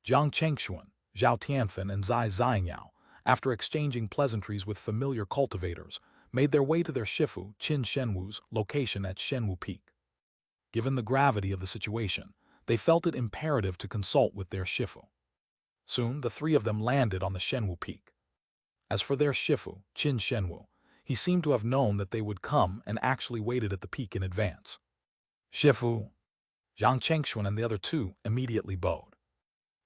Jiang Chengxuan, Zhao Tianfen, and Zai Xiangyao, after exchanging pleasantries with familiar cultivators, made their way to their Shifu, Qin Shenwu's, location at Shenwu Peak. Given the gravity of the situation, they felt it imperative to consult with their Shifu. Soon, the 3 of them landed on the Shenwu Peak. As for their Shifu, Qin Shenwu, he seemed to have known that they would come and actually waited at the peak in advance. Shifu, Jiang Chengxuan and the other 2 immediately bowed.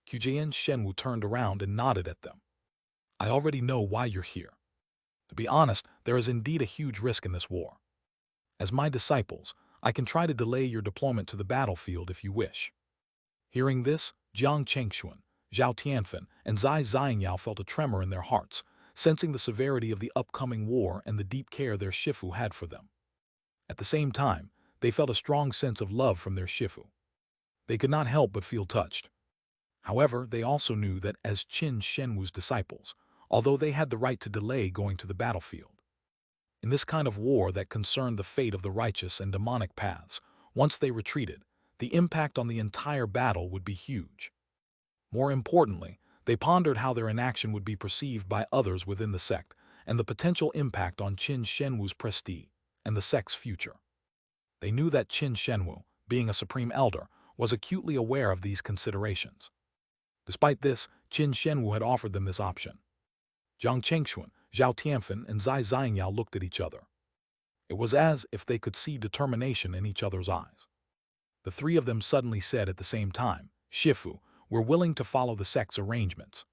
Qin Shenwu turned around and nodded at them. I already know why you're here. To be honest, there is indeed a huge risk in this war. As my disciples, I can try to delay your deployment to the battlefield if you wish. Hearing this, Jiang Chengxuan, Zhao Tianfen, and Zai Xiangyao felt a tremor in their hearts, sensing the severity of the upcoming war and the deep care their Shifu had for them. At the same time, they felt a strong sense of love from their Shifu. They could not help but feel touched. However, they also knew that as Qin Shenwu's disciples, although they had the right to delay going to the battlefield. In this kind of war that concerned the fate of the righteous and demonic paths, once they retreated, the impact on the entire battle would be huge. More importantly, they pondered how their inaction would be perceived by others within the sect and the potential impact on Qin Shenwu's prestige and the sect's future. They knew that Qin Shenwu, being a supreme elder, was acutely aware of these considerations. Despite this, Qin Shenwu had offered them this option. Jiang Chengxuan, Zhao Tianfen, and Zai Xiangyao looked at each other. It was as if they could see determination in each other's eyes. The 3 of them suddenly said at the same time, Shifu, we're willing to follow the sect's arrangements.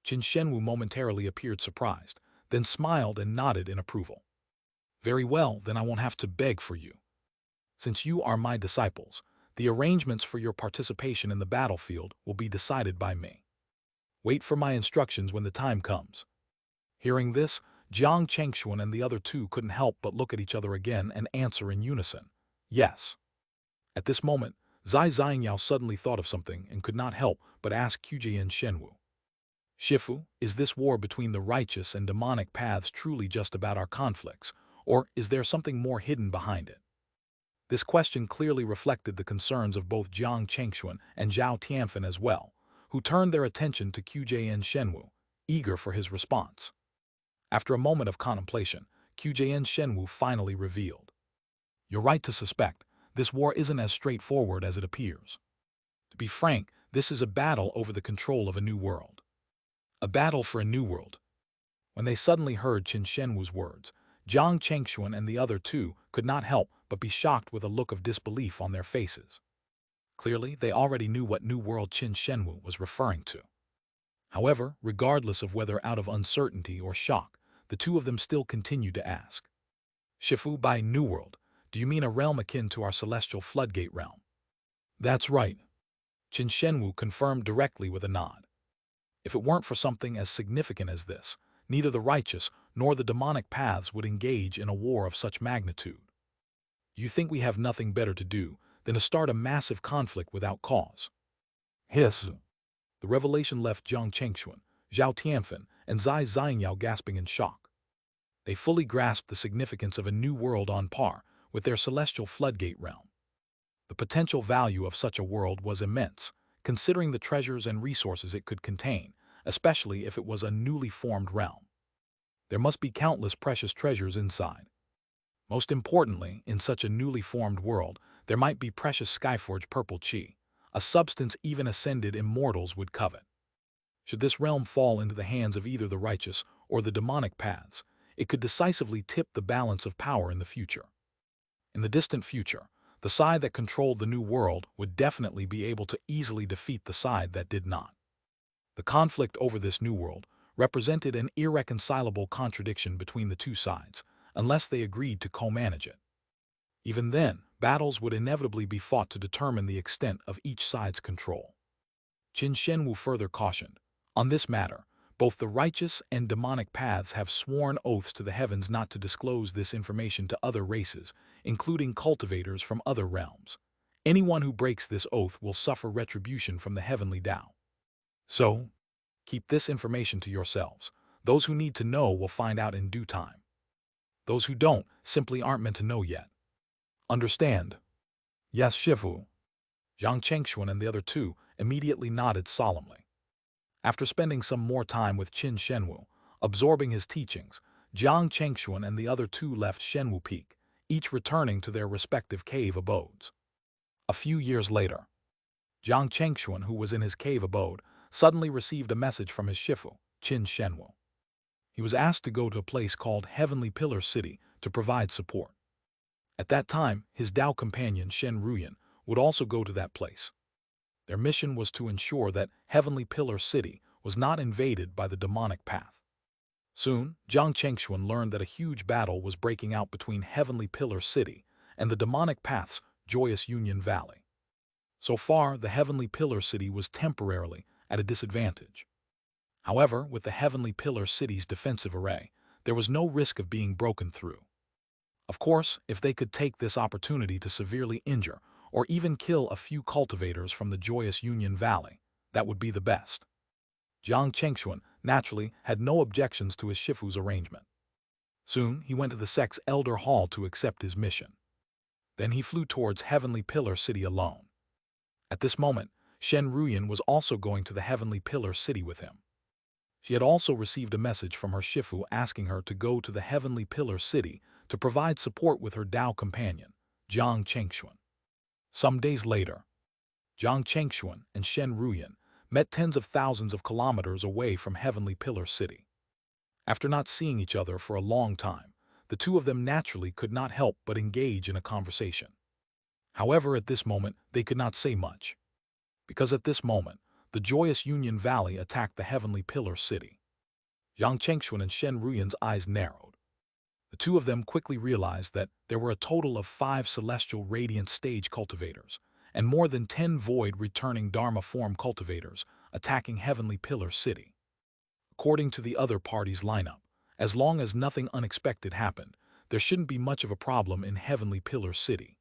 Qin Shenwu momentarily appeared surprised, then smiled and nodded in approval. Very well, then I won't have to beg for you. Since you are my disciples, the arrangements for your participation in the battlefield will be decided by me. Wait for my instructions when the time comes. Hearing this, Jiang Chengxuan and the other 2 couldn't help but look at each other again and answer in unison, yes. At this moment, Zai Xiangyao suddenly thought of something and could not help but ask Qin Shenwu. Shifu, is this war between the righteous and demonic paths truly just about our conflicts, or is there something more hidden behind it? This question clearly reflected the concerns of both Jiang Chengxuan and Zhao Tianfen as well, who turned their attention to Qin Shenwu, eager for his response. After a moment of contemplation, Qin Shenwu finally revealed. You're right to suspect, this war isn't as straightforward as it appears. be frank, this is a battle over the control of a new world. A battle for a new world. When they suddenly heard Qin Shenwu's words, Jiang Chengxuan and the other two could not help but be shocked with a look of disbelief on their faces. Clearly, they already knew what new world Qin Shenwu was referring to. However, regardless of whether out of uncertainty or shock, the two of them still continued to ask. Shifu, by new world, do you mean a realm akin to our celestial floodgate realm? That's right. Qin Shenwu confirmed directly with a nod. If it weren't for something as significant as this, neither the righteous nor the demonic paths would engage in a war of such magnitude. You think we have nothing better to do than to start a massive conflict without cause? Hiss. The revelation left Jiang Chengxuan, Zhao Tianfen, and Zai Xianyao gasping in shock. They fully grasped the significance of a new world on par with their celestial floodgate realm. The potential value of such a world was immense, considering the treasures and resources it could contain, especially if it was a newly formed realm. There must be countless precious treasures inside. Most importantly, in such a newly formed world, there might be precious Skyforge purple chi, a substance even ascended immortals would covet. Should this realm fall into the hands of either the righteous or the demonic paths, it could decisively tip the balance of power in the future. In the distant future, the side that controlled the new world would definitely be able to easily defeat the side that did not. The conflict over this new world represented an irreconcilable contradiction between the two sides, unless they agreed to co-manage it. Even then, battles would inevitably be fought to determine the extent of each side's control. Qin Shenwu further cautioned, on this matter, both the righteous and demonic paths have sworn oaths to the heavens not to disclose this information to other races, including cultivators from other realms. Anyone who breaks this oath will suffer retribution from the heavenly Tao. So, keep this information to yourselves. Those who need to know will find out in due time. Those who don't simply aren't meant to know yet. Understand? Yes, Shifu. Jiang Chengxuan and the other two immediately nodded solemnly. After spending some more time with Qin Shenwu, absorbing his teachings, Jiang Chengxuan and the other two left Shenwu Peak, each returning to their respective cave abodes. A few years later, Jiang Chengxuan, who was in his cave abode, suddenly received a message from his Shifu, Qin Shenwu. He was asked to go to a place called Heavenly Pillar City to provide support. At that time, his Tao companion Shen Ruyan would also go to that place. Their mission was to ensure that Heavenly Pillar City was not invaded by the demonic path. Soon, Jiang Chengxuan learned that a huge battle was breaking out between Heavenly Pillar City and the demonic path's Joyous Union Valley. So far, the Heavenly Pillar City was temporarily at a disadvantage. However, with the Heavenly Pillar City's defensive array, there was no risk of being broken through. Of course, if they could take this opportunity to severely injure or even kill a few cultivators from the Joyous Union Valley, that would be the best. Jiang Chengxuan, naturally, had no objections to his Shifu's arrangement. Soon, he went to the sect's Elder Hall to accept his mission. Then he flew towards Heavenly Pillar City alone. At this moment, Shen Ruyan was also going to the Heavenly Pillar City with him. She had also received a message from her Shifu asking her to go to the Heavenly Pillar City to provide support with her Tao companion, Jiang Chengxuan. Some days later, Jiang Chengxuan and Shen Ruyan met tens of thousands of kilometers away from Heavenly Pillar City. After not seeing each other for a long time, the two of them naturally could not help but engage in a conversation. However, at this moment, they could not say much. Because at this moment, the Joyous Union Valley attacked the Heavenly Pillar City. Jiang Chengxuan and Shen Ruyan's eyes narrowed. The two of them quickly realized that there were a total of 5 celestial radiant stage cultivators and more than 10 void returning Dharma form cultivators attacking Heavenly Pillar City. According to the other party's lineup, as long as nothing unexpected happened, there shouldn't be much of a problem in Heavenly Pillar City.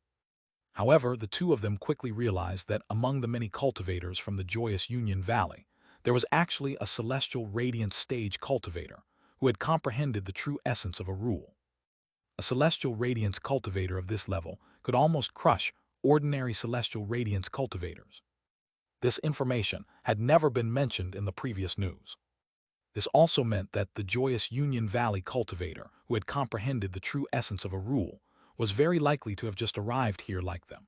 However, the two of them quickly realized that among the many cultivators from the Joyous Union Valley, there was actually a celestial radiant stage cultivator who had comprehended the true essence of a rule. A celestial radiance cultivator of this level could almost crush ordinary celestial radiance cultivators. This information had never been mentioned in the previous news. This also meant that the Joyous Union Valley cultivator who had comprehended the true essence of a rule was very likely to have just arrived here like them.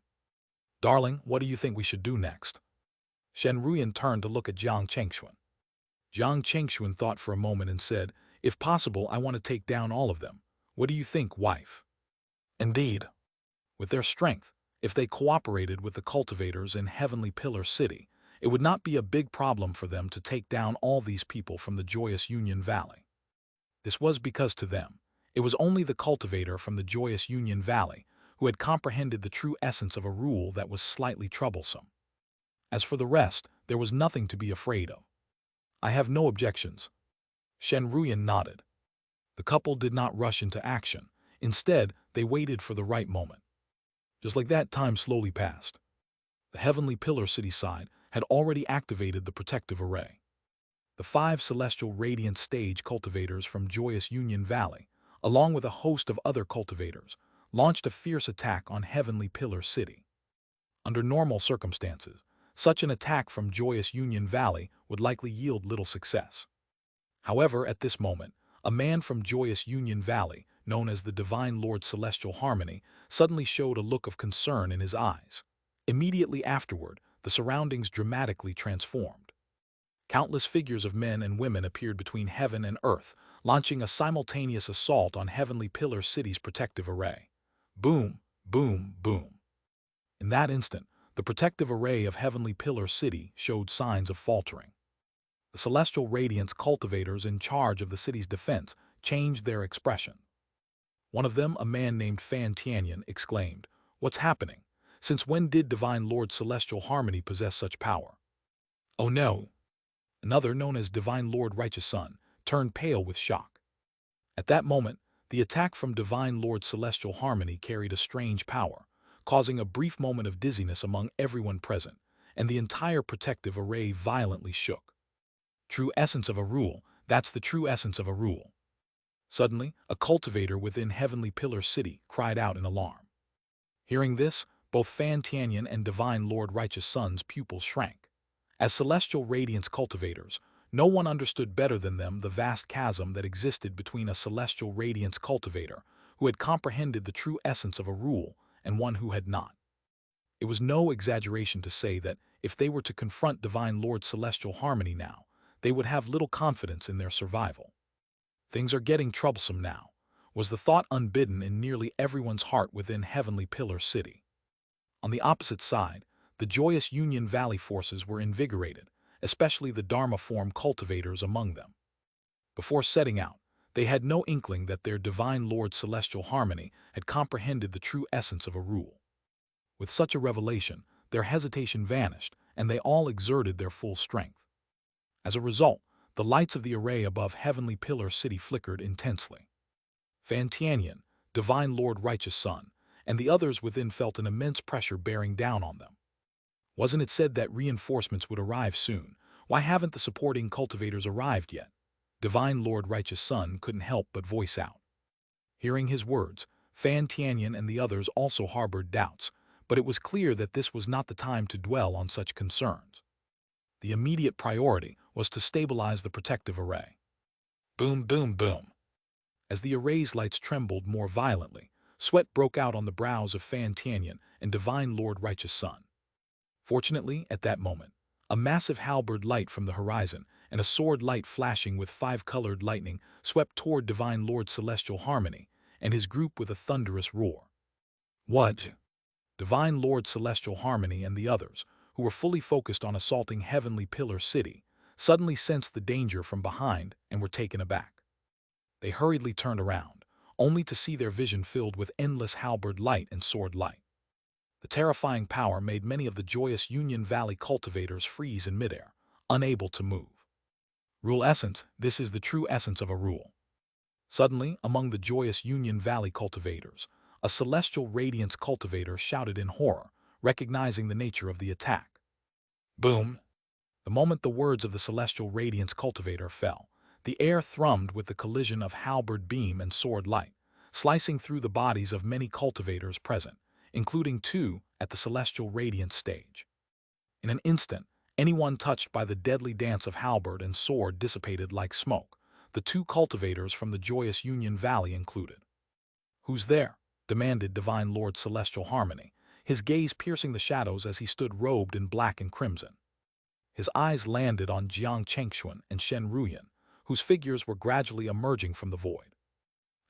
Darling, what do you think we should do next? Shen Ruyan turned to look at Jiang Chengxuan. Jiang Chengxuan thought for a moment and said, "If possible, I want to take down all of them. What do you think, wife?" Indeed. With their strength, if they cooperated with the cultivators in Heavenly Pillar City, it would not be a big problem for them to take down all these people from the Joyous Union Valley. This was because to them, it was only the cultivator from the Joyous Union Valley who had comprehended the true essence of a rule that was slightly troublesome. As for the rest, there was nothing to be afraid of. I have no objections. Shen Ruyan nodded. The couple did not rush into action. Instead, they waited for the right moment. Just like that, time slowly passed. The Heavenly Pillar City side had already activated the protective array. The 5 celestial radiant stage cultivators from Joyous Union Valley, along with a host of other cultivators, launched a fierce attack on Heavenly Pillar City. Under normal circumstances, such an attack from Joyous Union Valley would likely yield little success. However, at this moment, a man from Joyous Union Valley, known as the Divine Lord Celestial Harmony, suddenly showed a look of concern in his eyes. Immediately afterward, the surroundings dramatically transformed. Countless figures of men and women appeared between heaven and earth, launching a simultaneous assault on Heavenly Pillar City's protective array. Boom, boom, boom. In that instant, the protective array of Heavenly Pillar City showed signs of faltering. The celestial radiance cultivators in charge of the city's defense changed their expression. One of them, a man named Fan Tianyan, exclaimed, "What's happening? Since when did Divine Lord Celestial Harmony possess such power?" "Oh no!" Another, known as Divine Lord Righteous Sun, turned pale with shock. At that moment, the attack from Divine Lord Celestial Harmony carried a strange power, causing a brief moment of dizziness among everyone present, and the entire protective array violently shook. True essence of a rule, that's the true essence of a rule. Suddenly, a cultivator within Heavenly Pillar City cried out in alarm. Hearing this, both Fan Tianyan and Divine Lord Righteous Sun's pupils shrank. As celestial radiance cultivators, no one understood better than them the vast chasm that existed between a celestial radiance cultivator who had comprehended the true essence of a rule and one who had not. It was no exaggeration to say that if they were to confront Divine Lord Celestial Harmony now, they would have little confidence in their survival. Things are getting troublesome now, was the thought unbidden in nearly everyone's heart within Heavenly Pillar City. On the opposite side, the Joyous Union Valley forces were invigorated, especially the Dharma form cultivators among them. Before setting out, they had no inkling that their Divine Lord Celestial Harmony had comprehended the true essence of a rule. With such a revelation, their hesitation vanished, and they all exerted their full strength. As a result, the lights of the array above Heavenly Pillar City flickered intensely. Fan Tianyan, Divine Lord Righteous Sun, and the others within felt an immense pressure bearing down on them. Wasn't it said that reinforcements would arrive soon? Why haven't the supporting cultivators arrived yet? Divine Lord Righteous Sun couldn't help but voice out. Hearing his words, Fan Tianyan and the others also harbored doubts, but it was clear that this was not the time to dwell on such concerns. The immediate priority was to stabilize the protective array. Boom, boom, boom. As the array's lights trembled more violently, sweat broke out on the brows of Fan Tianyan and Divine Lord Righteous Sun. Fortunately, at that moment, a massive halberd light from the horizon and a sword light flashing with 5-colored lightning swept toward Divine Lord Celestial Harmony and his group with a thunderous roar. What? Divine Lord Celestial Harmony and the others, who were fully focused on assaulting Heavenly Pillar City, suddenly sensed the danger from behind and were taken aback. They hurriedly turned around, only to see their vision filled with endless halberd light and sword light. The terrifying power made many of the Joyous Union Valley cultivators freeze in midair, unable to move. Rule essence, this is the true essence of a rule. Suddenly, among the Joyous Union Valley cultivators, a celestial radiance cultivator shouted in horror, recognizing the nature of the attack. Boom! The moment the words of the celestial radiance cultivator fell, the air thrummed with the collision of halberd beam and sword light, slicing through the bodies of many cultivators present, including 2 at the celestial radiance stage. In an instant, anyone touched by the deadly dance of halberd and sword dissipated like smoke, the 2 cultivators from the Joyous Union Valley included. "Who's there?" demanded Divine Lord Celestial Harmony, his gaze piercing the shadows as he stood robed in black and crimson. His eyes landed on Jiang Chengxuan and Shen Ruyan, whose figures were gradually emerging from the void.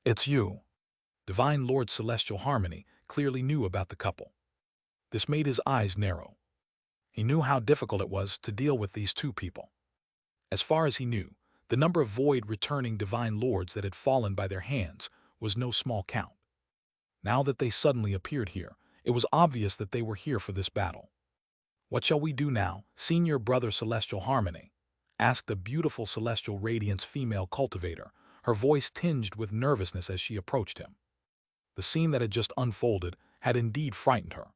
"It's you." Divine Lord Celestial Harmony clearly knew about the couple. This made his eyes narrow. He knew how difficult it was to deal with these two people. As far as he knew, the number of void-returning divine lords that had fallen by their hands was no small count. Now that they suddenly appeared here, it was obvious that they were here for this battle. "What shall we do now, Senior Brother Celestial Harmony?" asked a beautiful Celestial Radiance female cultivator, her voice tinged with nervousness as she approached him. The scene that had just unfolded had indeed frightened her.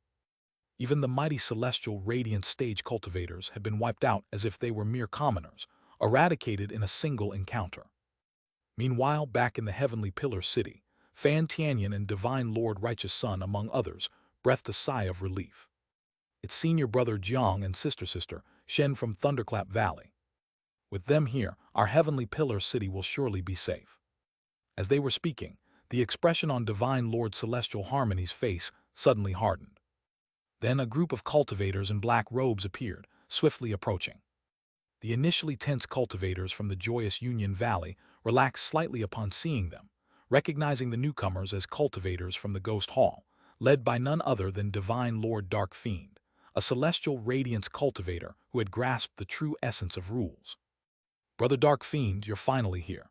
Even the mighty Celestial Radiance stage cultivators had been wiped out as if they were mere commoners, eradicated in a single encounter. Meanwhile, back in the Heavenly Pillar City, Fan Tianyan and Divine Lord Righteous Sun, among others, breathed a sigh of relief. Its senior brother Jiang and sister Shen from Thunderclap Valley. With them here, our Heavenly Pillar City will surely be safe. As they were speaking, the expression on Divine Lord Celestial Harmony's face suddenly hardened. Then a group of cultivators in black robes appeared, swiftly approaching. The initially tense cultivators from the joyous Union Valley relaxed slightly upon seeing them, recognizing the newcomers as cultivators from the Ghost Hall, led by none other than Divine Lord Dark Fiend, a celestial radiance cultivator who had grasped the true essence of rules. "Brother Dark Fiend, you're finally here.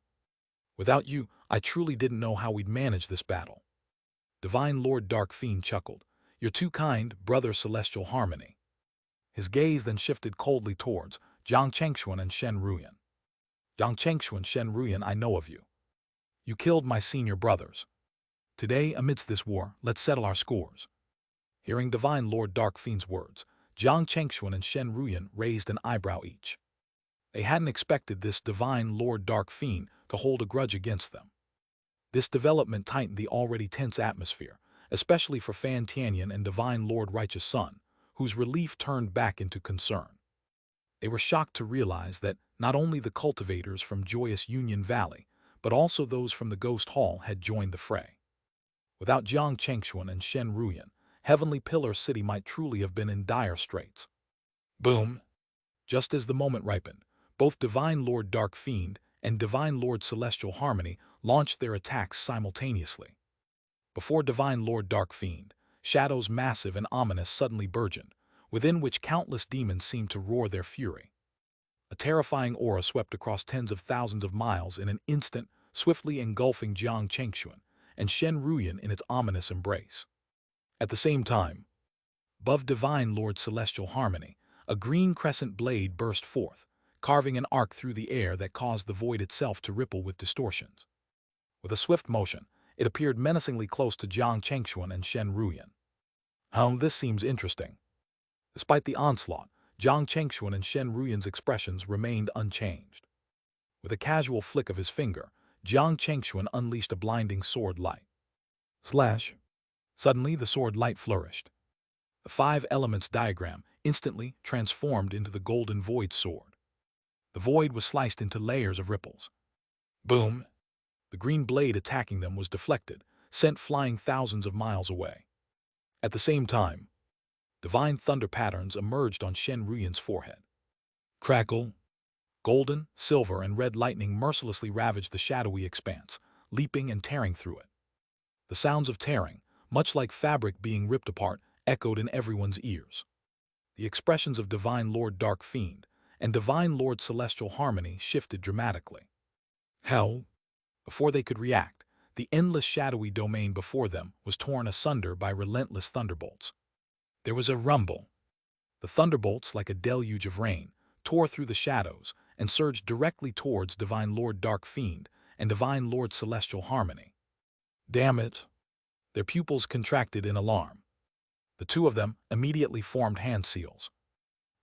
Without you, I truly didn't know how we'd manage this battle." Divine Lord Dark Fiend chuckled. "You're too kind, Brother Celestial Harmony." His gaze then shifted coldly towards Jiang Chengxuan and Shen Ruyan. "Jiang Chengxuan, Shen Ruyan, I know of you. You killed my senior brothers. Today, amidst this war, let's settle our scores." Hearing Divine Lord Dark Fiend's words, Jiang Chengxuan and Shen Ruyan raised an eyebrow each. They hadn't expected this Divine Lord Dark Fiend to hold a grudge against them. This development tightened the already tense atmosphere, especially for Fan Tianyan and Divine Lord Righteous Sun, whose relief turned back into concern. They were shocked to realize that not only the cultivators from joyous Union Valley, but also those from the Ghost Hall had joined the fray. Without Jiang Chengxuan and Shen Ruyan, Heavenly Pillar City might truly have been in dire straits. Boom! Just as the moment ripened, both Divine Lord Dark Fiend and Divine Lord Celestial Harmony launched their attacks simultaneously. Before Divine Lord Dark Fiend, shadows massive and ominous suddenly burgeoned, within which countless demons seemed to roar their fury. A terrifying aura swept across tens of thousands of miles in an instant, swiftly engulfing Jiang Chengxuan and Shen Ruyan in its ominous embrace. At the same time, above Divine Lord Celestial Harmony, a green crescent blade burst forth, carving an arc through the air that caused the void itself to ripple with distortions. With a swift motion, it appeared menacingly close to Jiang Chengxuan and Shen Ruyan. This seems interesting." Despite the onslaught, Jiang Chengxuan and Shen Ruyan's expressions remained unchanged. With a casual flick of his finger, Jiang Chengxuan unleashed a blinding sword light. Slash! Suddenly, the sword light flourished. The 5 elements diagram instantly transformed into the golden void sword. The void was sliced into layers of ripples. Boom! The green blade attacking them was deflected, sent flying thousands of miles away. At the same time, divine thunder patterns emerged on Shen Ruyan's forehead. Crackle! Golden, silver, and red lightning mercilessly ravaged the shadowy expanse, leaping and tearing through it. The sounds of tearing, much like fabric being ripped apart, echoed in everyone's ears. The expressions of Divine Lord Dark Fiend and Divine Lord Celestial Harmony shifted dramatically. Hell! Before they could react, the endless shadowy domain before them was torn asunder by relentless thunderbolts. There was a rumble. The thunderbolts, like a deluge of rain, tore through the shadows and surged directly towards Divine Lord Dark Fiend and Divine Lord Celestial Harmony. Damn it! Their pupils contracted in alarm. The two of them immediately formed hand seals.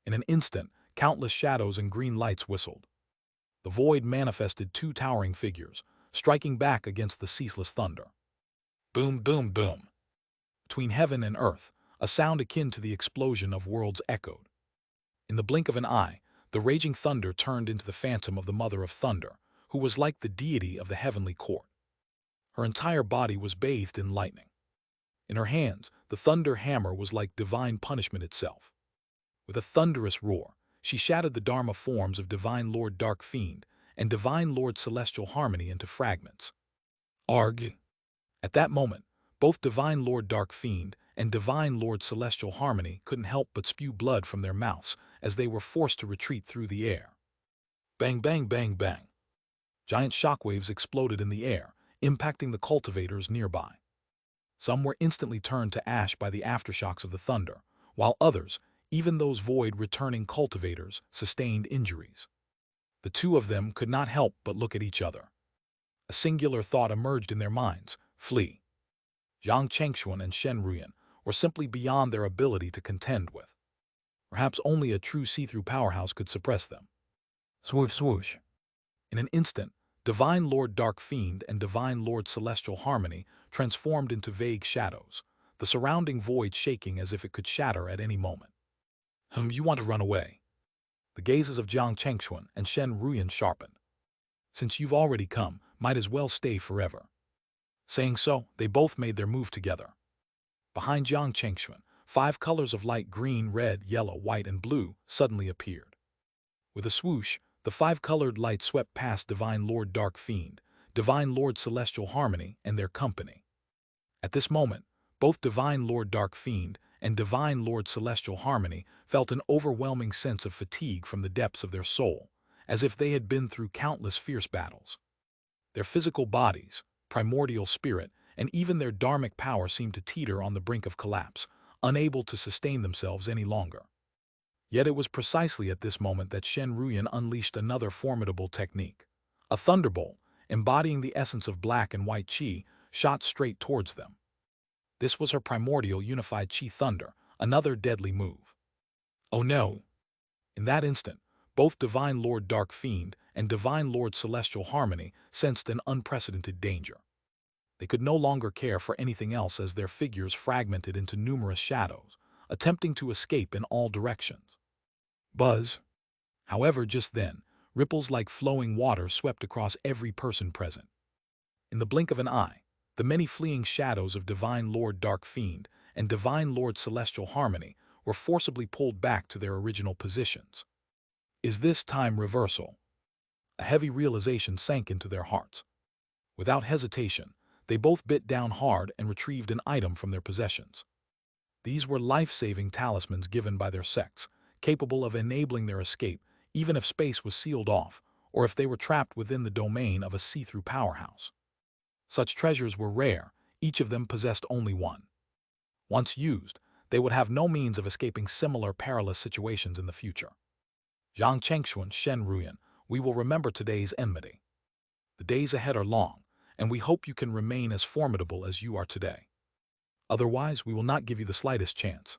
In an instant, countless shadows and green lights whistled. The void manifested 2 towering figures, striking back against the ceaseless thunder. Boom, boom, boom. Between heaven and earth, a sound akin to the explosion of worlds echoed. In the blink of an eye, the raging thunder turned into the phantom of the Mother of Thunder, who was like the deity of the heavenly court. Her entire body was bathed in lightning. In her hands, the thunder hammer was like divine punishment itself. With a thunderous roar, she shattered the Dharma forms of Divine Lord Dark Fiend and Divine Lord Celestial Harmony into fragments. Arg! At that moment, both Divine Lord Dark Fiend and Divine Lord Celestial Harmony couldn't help but spew blood from their mouths as they were forced to retreat through the air. Bang, bang, bang, bang. Giant shockwaves exploded in the air, impacting the cultivators nearby. Some were instantly turned to ash by the aftershocks of the thunder, while others, even those void-returning cultivators, sustained injuries. The two of them could not help but look at each other. A singular thought emerged in their minds: flee. Jiang Changshuan and Shen Ruyan were simply beyond their ability to contend with. Perhaps only a true see-through powerhouse could suppress them. Swoosh, swoosh. In an instant, Divine Lord Dark Fiend and Divine Lord Celestial Harmony transformed into vague shadows, the surrounding void shaking as if it could shatter at any moment. You want to run away? The gazes of Jiang Changshuan and Shen Ruyan sharpened. Since you've already come, might as well stay forever. Saying so, they both made their move together. Behind Jiang Changshuan, 5 colors of light green, red, yellow, white, and blue suddenly appeared. With a swoosh, the 5-colored light swept past Divine Lord Dark Fiend, Divine Lord Celestial Harmony, and their company. At this moment, both Divine Lord Dark Fiend and Divine Lord Celestial Harmony felt an overwhelming sense of fatigue from the depths of their soul, as if they had been through countless fierce battles. Their physical bodies, primordial spirit, and even their dharmic power seemed to teeter on the brink of collapse, unable to sustain themselves any longer. Yet it was precisely at this moment that Shen Ruyan unleashed another formidable technique. A thunderbolt, embodying the essence of black and white qi, shot straight towards them. This was her primordial unified qi thunder, another deadly move. Oh no! In that instant, both Divine Lord Dark Fiend and Divine Lord Celestial Harmony sensed an unprecedented danger. They could no longer care for anything else as their figures fragmented into numerous shadows, attempting to escape in all directions. Buzz. However, just then, ripples like flowing water swept across every person present. In the blink of an eye, the many fleeing shadows of Divine Lord Dark Fiend and Divine Lord Celestial Harmony were forcibly pulled back to their original positions. Is this time reversal? A heavy realization sank into their hearts. Without hesitation, they both bit down hard and retrieved an item from their possessions. These were life-saving talismans given by their sects, capable of enabling their escape even if space was sealed off or if they were trapped within the domain of a see-through powerhouse. Such treasures were rare, each of them possessed only one. Once used, they would have no means of escaping similar perilous situations in the future. Jiang Changshuan, Shen Ruyan, we will remember today's enmity. The days ahead are long, and we hope you can remain as formidable as you are today. Otherwise, we will not give you the slightest chance.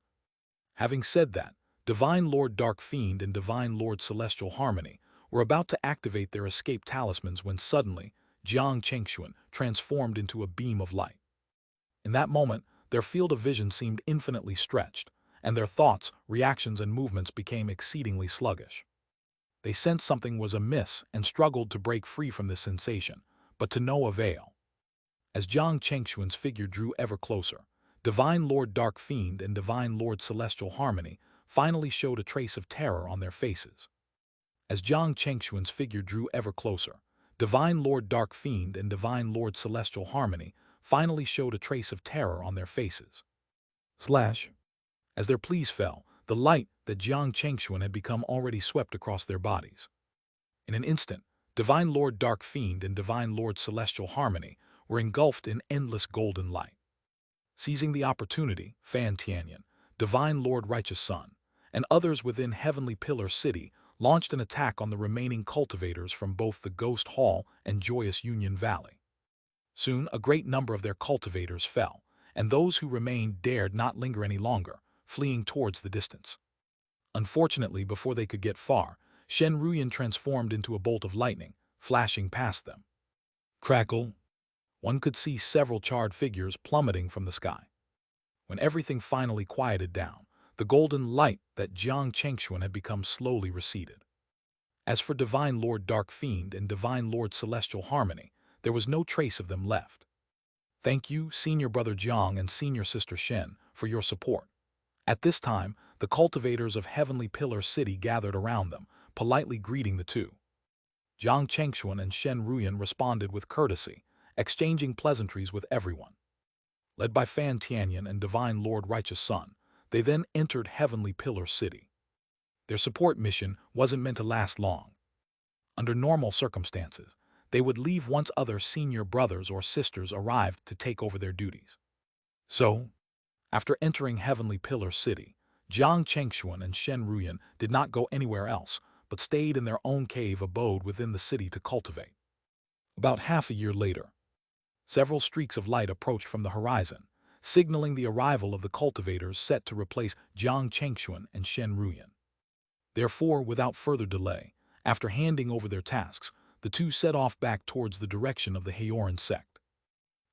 Having said that, Divine Lord Dark Fiend and Divine Lord Celestial Harmony were about to activate their escape talismans when suddenly, Jiang Changshuan transformed into a beam of light. In that moment, their field of vision seemed infinitely stretched, and their thoughts, reactions, and movements became exceedingly sluggish. They sensed something was amiss and struggled to break free from this sensation, but to no avail. As Jiang Changshuan's figure drew ever closer, Divine Lord Dark Fiend and Divine Lord Celestial Harmony finally showed a trace of terror on their faces. As Jiang Changshuan's figure drew ever closer, Divine Lord Dark Fiend and Divine Lord Celestial Harmony finally showed a trace of terror on their faces. Slash. As their pleas fell, the light that Jiang Changshuan had become already swept across their bodies. In an instant, Divine Lord Dark Fiend and Divine Lord Celestial Harmony were engulfed in endless golden light. Seizing the opportunity, Fan Tianyan, Divine Lord Righteous Sun, and others within Heavenly Pillar City launched an attack on the remaining cultivators from both the Ghost Hall and Joyous Union Valley. Soon, a great number of their cultivators fell, and those who remained dared not linger any longer, fleeing towards the distance. Unfortunately, before they could get far, Shen Ruyan transformed into a bolt of lightning, flashing past them. Crackle! One could see several charred figures plummeting from the sky. When everything finally quieted down, the golden light that Jiang Changshuan had become slowly receded. As for Divine Lord Dark Fiend and Divine Lord Celestial Harmony, there was no trace of them left. Thank you, Senior Brother Jiang and Senior Sister Shen, for your support. At this time, the The cultivators of Heavenly Pillar City gathered around them, politely greeting the two. Jiang Chengxuan and Shen Ruyan responded with courtesy, exchanging pleasantries with everyone. Led by Fan Tianyan and Divine Lord Righteous Sun, they then entered Heavenly Pillar City. Their support mission wasn't meant to last long. Under normal circumstances, they would leave once other senior brothers or sisters arrived to take over their duties. So, after entering Heavenly Pillar City, Jiang Chengxuan and Shen Ruyan did not go anywhere else, but stayed in their own cave abode within the city to cultivate. About half a year later, several streaks of light approached from the horizon, signaling the arrival of the cultivators set to replace Jiang Chengxuan and Shen Ruyan. Therefore, without further delay, after handing over their tasks, the two set off back towards the direction of the Haoran sect.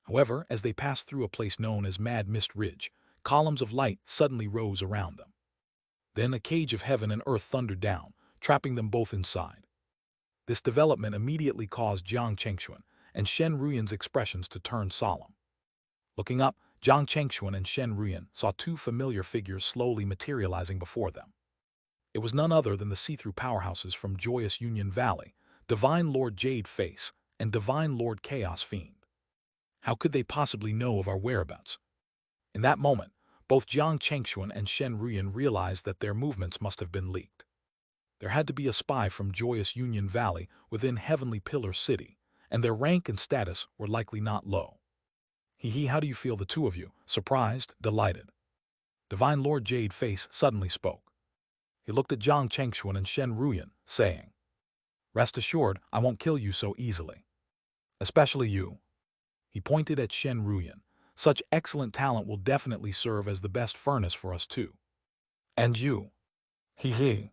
However, as they passed through a place known as Mad Mist Ridge, columns of light suddenly rose around them. Then a cage of heaven and earth thundered down, trapping them both inside. This development immediately caused Jiang Chengxuan and Shen Ruyan's expressions to turn solemn. Looking up, Jiang Chengxuan and Shen Ruyan saw two familiar figures slowly materializing before them. It was none other than the see-through powerhouses from Joyous Union Valley, Divine Lord Jade Face and Divine Lord Chaos Fiend. How could they possibly know of our whereabouts? In that moment, both Jiang Chengxuan and Shen Ruyan realized that their movements must have been leaked. There had to be a spy from Joyous Union Valley within Heavenly Pillar City, and their rank and status were likely not low. Hee, how do you feel, the two of you? Surprised, delighted? Divine Lord Jade Face suddenly spoke. He looked at Jiang Chengxuan and Shen Ruyan, saying, "Rest assured, I won't kill you so easily. Especially you." He pointed at Shen Ruyan. "Such excellent talent will definitely serve as the best furnace for us too. And you." He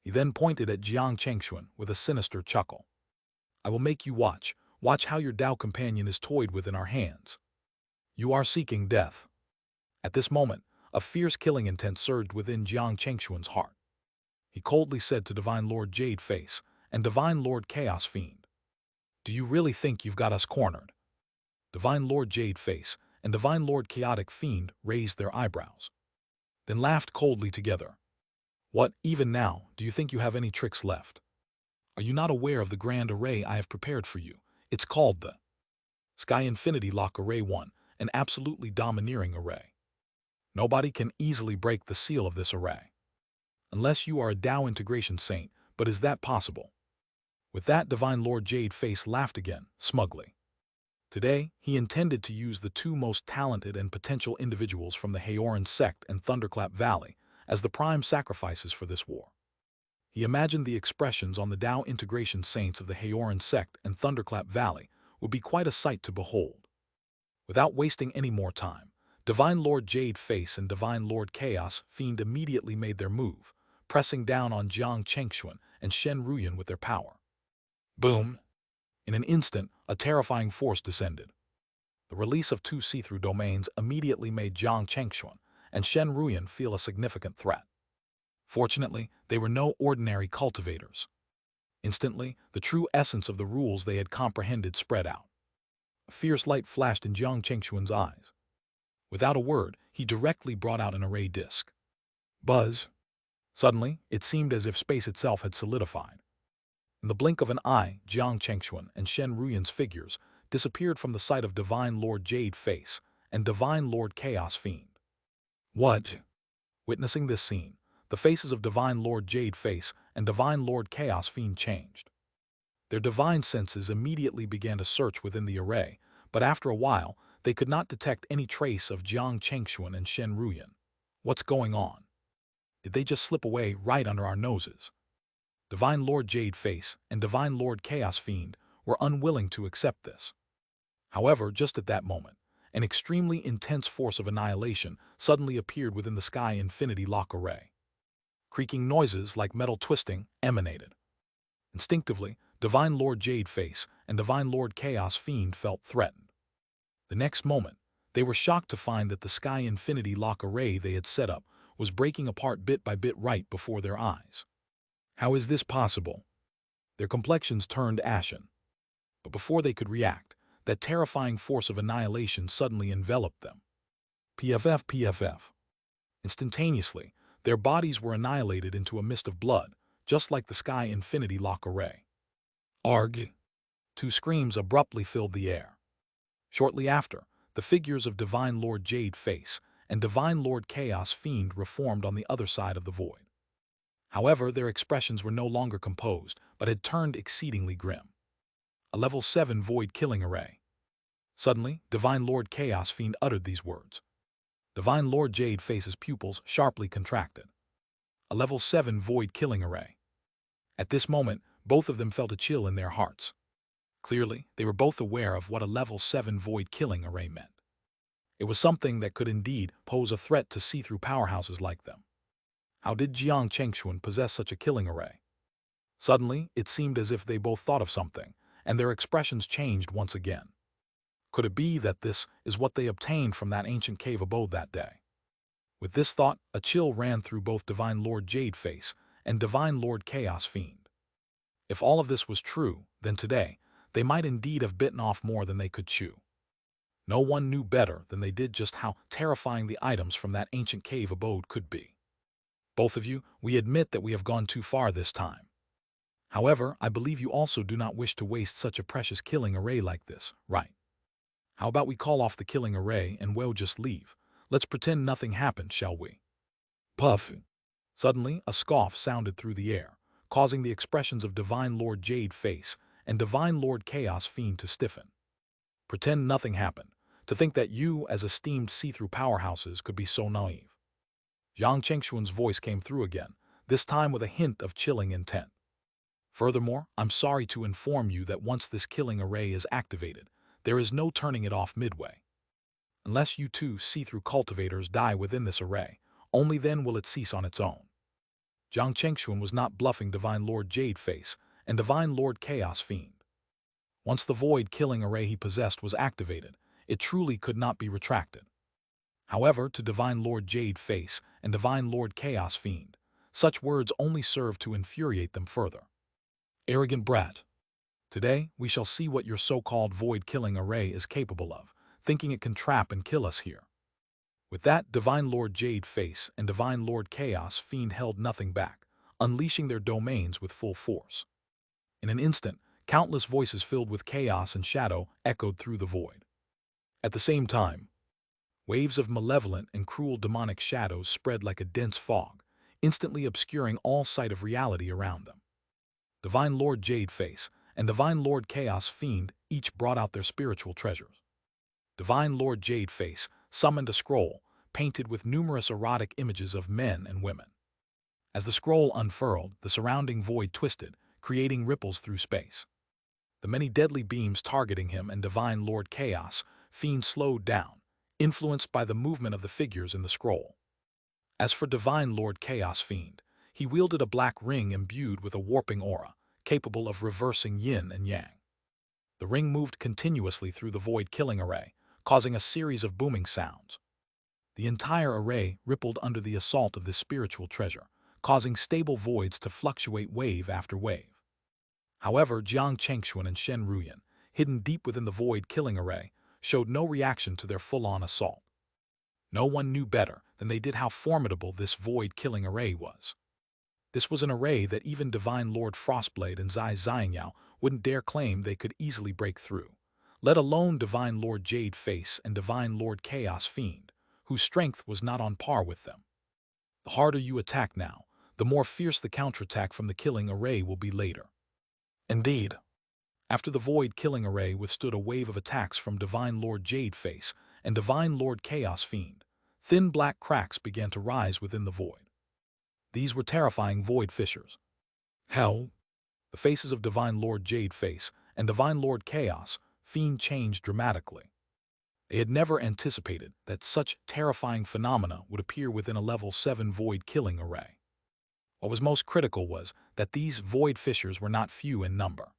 then pointed at Jiang Chengxuan with a sinister chuckle. "I will make you watch how your Tao companion is toyed with in our hands. You are seeking death." At this moment, a fierce killing intent surged within Jiang Chengxuan's heart. He coldly said to Divine Lord Jade Face and Divine Lord Chaos Fiend, "Do you really think you've got us cornered?" Divine Lord Jade Face and Divine Lord Chaotic Fiend raised their eyebrows, then laughed coldly together. "What, even now, do you think you have any tricks left? Are you not aware of the grand array I have prepared for you? It's called the Sky Infinity Lock Array 1, an absolutely domineering array. Nobody can easily break the seal of this array. Unless you are a Tao integration saint, but is that possible?" With that, Divine Lord Jade Face laughed again, smugly. Today, he intended to use the two most talented and potential individuals from the Haoran sect and Thunderclap Valley as the prime sacrifices for this war. He imagined the expressions on the Tao integration saints of the Haoran sect and Thunderclap Valley would be quite a sight to behold. Without wasting any more time, Divine Lord Jade Face and Divine Lord Chaos Fiend immediately made their move, pressing down on Jiang Chengxuan and Shen Ruyan with their power. Boom! In an instant, a terrifying force descended. The release of two see-through domains immediately made Jiang Chengxuan and Shen Ruyan feel a significant threat. Fortunately, they were no ordinary cultivators. Instantly, the true essence of the rules they had comprehended spread out. A fierce light flashed in Jiang Chengxuan's eyes. Without a word, he directly brought out an array disk. Buzz! Suddenly, it seemed as if space itself had solidified. In the blink of an eye, Jiang Chengxuan and Shen Ruyan's figures disappeared from the sight of Divine Lord Jade Face and Divine Lord Chaos Fiend. What? Witnessing this scene, the faces of Divine Lord Jade Face and Divine Lord Chaos Fiend changed. Their divine senses immediately began to search within the array, but after a while, they could not detect any trace of Jiang Chengxuan and Shen Ruyan. What's going on? Did they just slip away right under our noses? Divine Lord Jade Face and Divine Lord Chaos Fiend were unwilling to accept this. However, just at that moment, an extremely intense force of annihilation suddenly appeared within the Sky Infinity Lock Array. Creaking noises like metal twisting emanated. Instinctively, Divine Lord Jade Face and Divine Lord Chaos Fiend felt threatened. The next moment, they were shocked to find that the Sky Infinity Lock Array they had set up was breaking apart bit by bit right before their eyes. How is this possible? Their complexions turned ashen. But before they could react, that terrifying force of annihilation suddenly enveloped them. PFF. Instantaneously, Their bodies were annihilated into a mist of blood, just like the Sky Infinity Lock array. Arg! Two screams abruptly filled the air. Shortly after, the figures of Divine Lord Jade Face and Divine Lord Chaos Fiend reformed on the other side of the void. However, their expressions were no longer composed, but had turned exceedingly grim. A level 7 void killing array. Suddenly, Divine Lord Chaos Fiend uttered these words. Divine Lord Jade Face's pupils sharply contracted. A level 7 void killing array. At this moment, both of them felt a chill in their hearts. Clearly, they were both aware of what a level 7 void killing array meant. It was something that could indeed pose a threat to see-through powerhouses like them. How did Jiang Chengxuan possess such a killing array? Suddenly, it seemed as if they both thought of something, and their expressions changed once again. Could it be that this is what they obtained from that ancient cave abode that day? With this thought, a chill ran through both Divine Lord Jade Face and Divine Lord Chaos Fiend. If all of this was true, then today, they might indeed have bitten off more than they could chew. No one knew better than they did just how terrifying the items from that ancient cave abode could be. Both of you, we admit that we have gone too far this time. However, I believe you also do not wish to waste such a precious killing array like this, right? How about we call off the killing array and we'll just leave? Let's pretend nothing happened, shall we? Puff. Suddenly, a scoff sounded through the air, causing the expressions of Divine Lord Jade Face and Divine Lord Chaos Fiend to stiffen. Pretend nothing happened. To think that you, as esteemed see-through powerhouses, could be so naive. Jiang Chengxuan's voice came through again, this time with a hint of chilling intent. Furthermore, I'm sorry to inform you that once this killing array is activated, there is no turning it off midway. Unless you two see-through cultivators die within this array, only then will it cease on its own. Jiang Chengxuan was not bluffing Divine Lord Jade Face and Divine Lord Chaos Fiend. Once the void killing array he possessed was activated, it truly could not be retracted. However, to Divine Lord Jade Face and Divine Lord Chaos Fiend, such words only served to infuriate them further. Arrogant brat. Today, we shall see what your so-called void-killing array is capable of, thinking it can trap and kill us here. With that, Divine Lord Jade Face and Divine Lord Chaos Fiend held nothing back, unleashing their domains with full force. In an instant, countless voices filled with chaos and shadow echoed through the void. At the same time, waves of malevolent and cruel demonic shadows spread like a dense fog, instantly obscuring all sight of reality around them. Divine Lord Jade Face and Divine Lord Chaos Fiend each brought out their spiritual treasures. Divine Lord Jade Face summoned a scroll painted with numerous erotic images of men and women. As the scroll unfurled, the surrounding void twisted, creating ripples through space. The many deadly beams targeting him and Divine Lord Chaos Fiend slowed down, influenced by the movement of the figures in the scroll. As for Divine Lord Chaos Fiend, he wielded a black ring imbued with a warping aura, capable of reversing yin and yang. The ring moved continuously through the void killing array, causing a series of booming sounds. The entire array rippled under the assault of this spiritual treasure, causing stable voids to fluctuate wave after wave. However, Jiang Chengxuan and Shen Ruyan, hidden deep within the void killing array, showed no reaction to their full-on assault. No one knew better than they did how formidable this void killing array was. This was an array that even Divine Lord Frostblade and Zai Xiangyao wouldn't dare claim they could easily break through, let alone Divine Lord Jade Face and Divine Lord Chaos Fiend, whose strength was not on par with them. The harder you attack now, the more fierce the counterattack from the killing array will be later. Indeed, after the void killing array withstood a wave of attacks from Divine Lord Jade Face and Divine Lord Chaos Fiend, thin black cracks began to rise within the void. These were terrifying void fissures. Hell! The faces of Divine Lord Jade Face and Divine Lord Chaos Fiend changed dramatically. They had never anticipated that such terrifying phenomena would appear within a level 7 void killing array. What was most critical was that these void fissures were not few in number.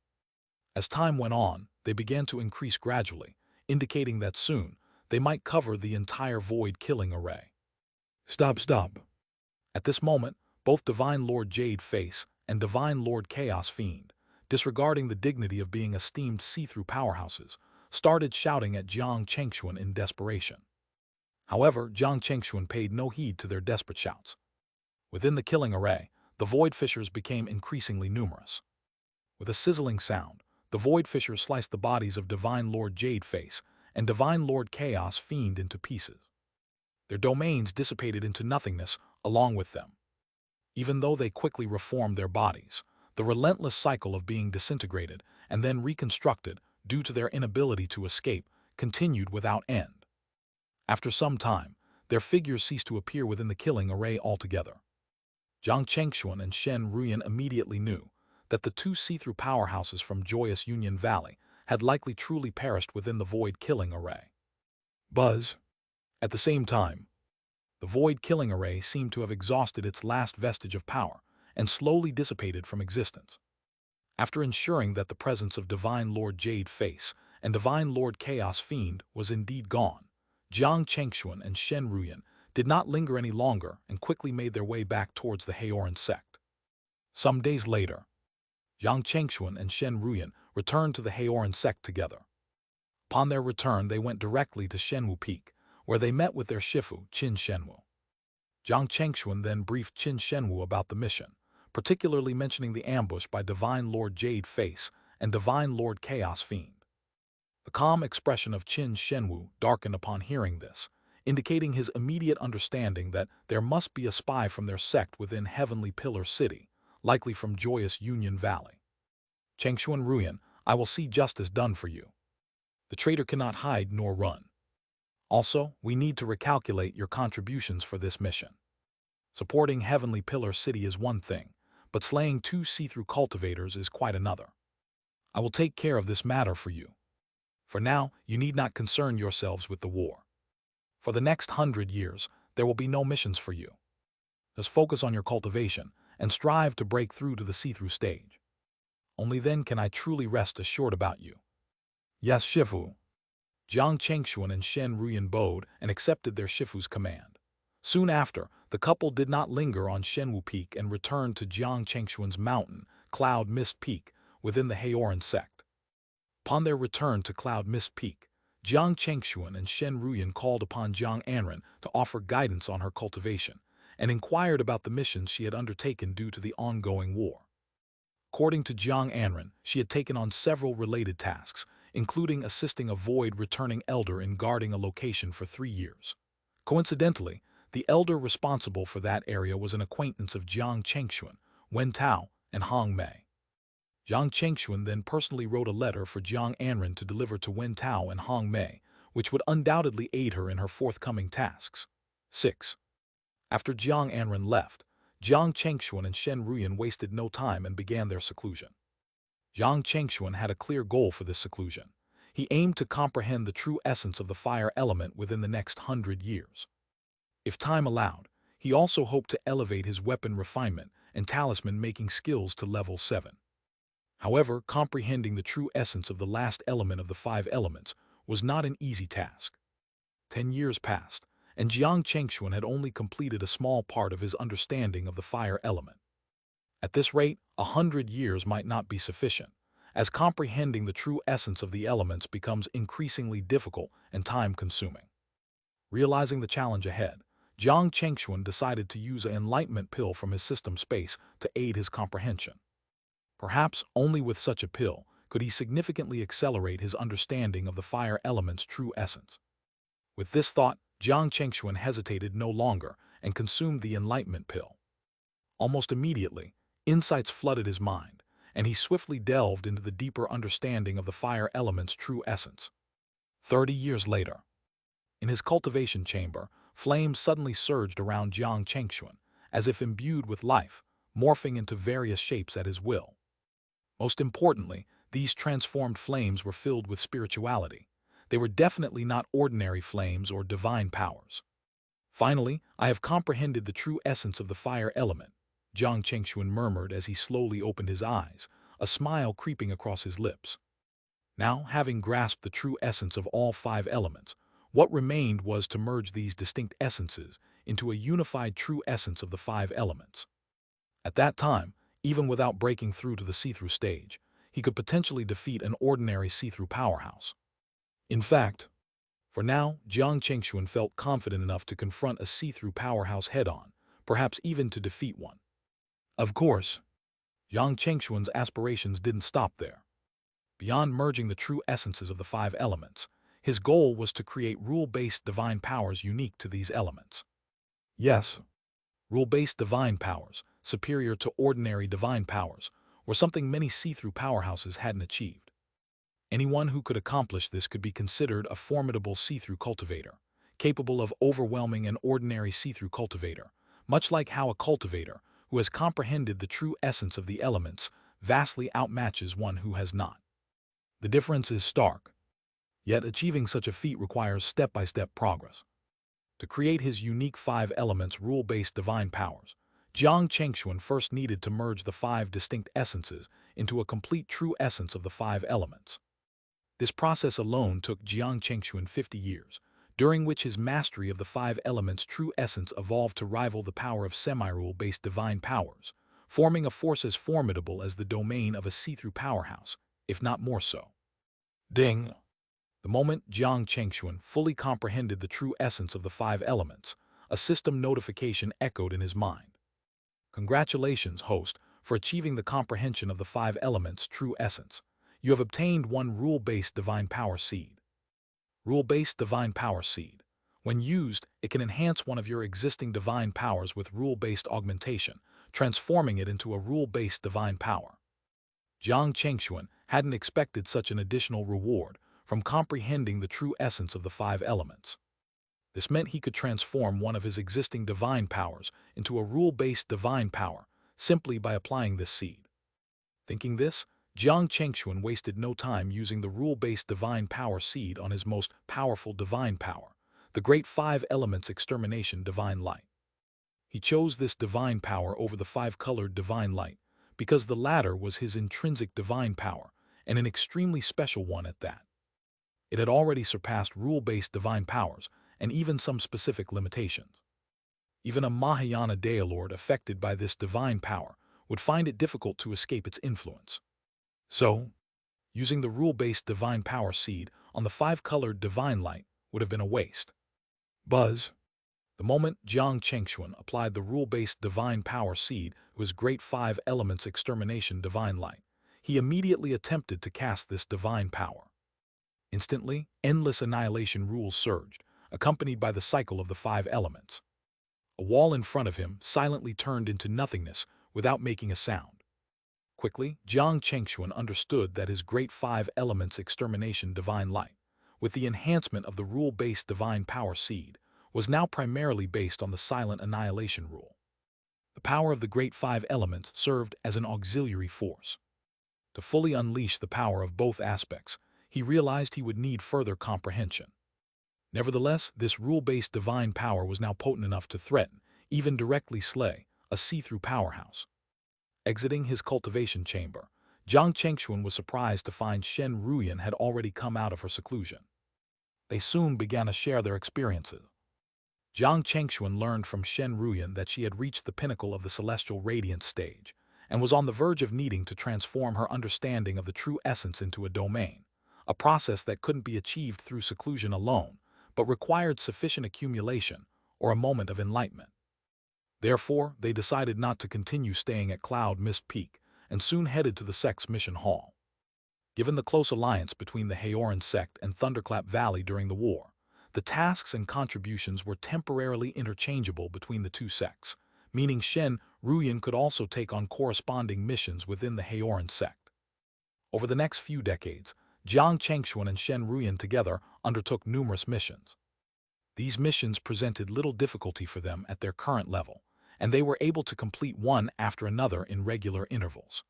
As time went on, they began to increase gradually, indicating that soon they might cover the entire void killing array. Stop. At this moment, both Divine Lord Jade Face and Divine Lord Chaos Fiend, disregarding the dignity of being esteemed see-through powerhouses, started shouting at Jiang Chengxuan in desperation. However, Jiang Chengxuan paid no heed to their desperate shouts. Within the killing array, the void fissures became increasingly numerous. With a sizzling sound, the void fissures sliced the bodies of Divine Lord Jade Face and Divine Lord Chaos Fiend into pieces. Their domains dissipated into nothingness along with them. Even though they quickly reformed their bodies, the relentless cycle of being disintegrated and then reconstructed due to their inability to escape continued without end. After some time, their figures ceased to appear within the killing array altogether. Jiang Chengxuan and Shen Ruyan immediately knew that the two see-through powerhouses from Joyous Union Valley had likely truly perished within the void killing array. Buzz. At the same time, the void killing array seemed to have exhausted its last vestige of power and slowly dissipated from existence. After ensuring that the presence of Divine Lord Jade Face and Divine Lord Chaos Fiend was indeed gone, Jiang Chengxuan and Shen Ruyan did not linger any longer and quickly made their way back towards the Heoran sect. Some days later, Jiang Chengxuan and Shen Ruyan returned to the Heoran sect together. Upon their return, they went directly to Shenwu Peak, where they met with their Shifu, Qin Shenwu. Jiang Chengxuan then briefed Qin Shenwu about the mission, particularly mentioning the ambush by Divine Lord Jade Face and Divine Lord Chaos Fiend. The calm expression of Qin Shenwu darkened upon hearing this, indicating his immediate understanding that there must be a spy from their sect within Heavenly Pillar City, likely from Joyous Union Valley. Chengxuan Ruyan, I will see justice done for you. The traitor cannot hide nor run. Also, we need to recalculate your contributions for this mission. Supporting Heavenly Pillar City is one thing, but slaying two see-through cultivators is quite another. I will take care of this matter for you. For now, you need not concern yourselves with the war. For the next 100 years, there will be no missions for you. Just focus on your cultivation and strive to break through to the see-through stage. Only then can I truly rest assured about you. Yes, Shifu. Jiang Chengxuan and Shen Ruyan bowed and accepted their Shifu's command. Soon after, the couple did not linger on Shenwu Peak and returned to Jiang Chengxuan's mountain, Cloud Mist Peak, within the Heoran sect. Upon their return to Cloud Mist Peak, Jiang Chengxuan and Shen Ruyan called upon Jiang Anren to offer guidance on her cultivation and inquired about the missions she had undertaken due to the ongoing war. According to Jiang Anren, she had taken on several related tasks, including assisting a void returning elder in guarding a location for 3 years. Coincidentally, the elder responsible for that area was an acquaintance of Jiang Chengxuan, Wen Tao, and Hong Mei. Jiang Chengxuan then personally wrote a letter for Jiang Anren to deliver to Wen Tao and Hong Mei, which would undoubtedly aid her in her forthcoming tasks. 6. After Jiang Anren left, Jiang Chengxuan and Shen Ruyan wasted no time and began their seclusion. Jiang Chengxuan had a clear goal for this seclusion. He aimed to comprehend the true essence of the fire element within the next 100 years. If time allowed, he also hoped to elevate his weapon refinement and talisman-making skills to level 7. However, comprehending the true essence of the last element of the 5 elements was not an easy task. 10 years passed, and Jiang Chengxuan had only completed a small part of his understanding of the fire element. At this rate, 100 years might not be sufficient, as comprehending the true essence of the elements becomes increasingly difficult and time-consuming. Realizing the challenge ahead, Jiang Chengxuan decided to use an enlightenment pill from his system space to aid his comprehension. Perhaps only with such a pill could he significantly accelerate his understanding of the fire element's true essence. With this thought, Jiang Chengxuan hesitated no longer and consumed the enlightenment pill. Almost immediately, insights flooded his mind, and he swiftly delved into the deeper understanding of the fire element's true essence. 30 years later, in his cultivation chamber, flames suddenly surged around Jiang Chengxuan, as if imbued with life, morphing into various shapes at his will. Most importantly, these transformed flames were filled with spirituality. They were definitely not ordinary flames or divine powers. Finally, I have comprehended the true essence of the fire element, Jiang Chengxuan murmured as he slowly opened his eyes, a smile creeping across his lips. Now, having grasped the true essence of all 5 elements, what remained was to merge these distinct essences into a unified true essence of the 5 elements. At that time, even without breaking through to the see-through stage, he could potentially defeat an ordinary see-through powerhouse. In fact, for now, Jiang Chengxuan felt confident enough to confront a see-through powerhouse head-on, perhaps even to defeat one. Of course, Yang Chengxuan's aspirations didn't stop there. Beyond merging the true essences of the five elements, his goal was to create rule-based divine powers unique to these elements. Yes, rule-based divine powers, superior to ordinary divine powers, were something many see-through powerhouses hadn't achieved. Anyone who could accomplish this could be considered a formidable see-through cultivator, capable of overwhelming an ordinary see-through cultivator, much like how a cultivator, who has comprehended the true essence of the elements, vastly outmatches one who has not. The difference is stark, yet achieving such a feat requires step-by-step progress. To create his unique five elements rule-based divine powers, Jiang Chengxuan first needed to merge the five distinct essences into a complete true essence of the five elements. This process alone took Jiang Chengxuan 50 years, during which his mastery of the five elements' true essence evolved to rival the power of semi-rule-based divine powers, forming a force as formidable as the domain of a see-through powerhouse, if not more so. Ding! The moment Jiang Chengxuan fully comprehended the true essence of the five elements, a system notification echoed in his mind. Congratulations, host, for achieving the comprehension of the five elements' true essence. You have obtained one rule-based divine power seed. Rule-based divine power seed. When used, it can enhance one of your existing divine powers with rule-based augmentation, transforming it into a rule-based divine power. Jiang Chengxuan hadn't expected such an additional reward from comprehending the true essence of the five elements. This meant he could transform one of his existing divine powers into a rule-based divine power simply by applying this seed. Thinking this, Jiang Chengxuan wasted no time using the rule-based divine power seed on his most powerful divine power, the great five elements extermination divine light. He chose this divine power over the five-colored divine light because the latter was his intrinsic divine power, and an extremely special one at that. It had already surpassed rule-based divine powers and even some specific limitations. Even a Mahayana Deilord affected by this divine power would find it difficult to escape its influence. So, using the rule-based divine power seed on the five-colored divine light would have been a waste. Buzz! The moment Jiang Chengxuan applied the rule-based divine power seed to his great five elements extermination divine light, he immediately attempted to cast this divine power. Instantly, endless annihilation rules surged, accompanied by the cycle of the five elements. A wall in front of him silently turned into nothingness without making a sound. Quickly, Jiang Chengxuan understood that his great five elements extermination divine light, with the enhancement of the rule-based divine power seed, was now primarily based on the silent annihilation rule. The power of the great five elements served as an auxiliary force. To fully unleash the power of both aspects, he realized he would need further comprehension. Nevertheless, this rule-based divine power was now potent enough to threaten, even directly slay, a see-through powerhouse. Exiting his cultivation chamber, Jiang Chengxuan was surprised to find Shen Ruyan had already come out of her seclusion. They soon began to share their experiences. Jiang Chengxuan learned from Shen Ruyan that she had reached the pinnacle of the celestial radiance stage and was on the verge of needing to transform her understanding of the true essence into a domain, a process that couldn't be achieved through seclusion alone, but required sufficient accumulation or a moment of enlightenment. Therefore, they decided not to continue staying at Cloud Mist Peak and soon headed to the sect's mission hall. Given the close alliance between the Haoran sect and Thunderclap Valley during the war, the tasks and contributions were temporarily interchangeable between the two sects, meaning Shen Ruyan could also take on corresponding missions within the Haoran sect. Over the next few decades, Jiang Chengxuan and Shen Ruyan together undertook numerous missions. These missions presented little difficulty for them at their current level, and they were able to complete one after another in regular intervals.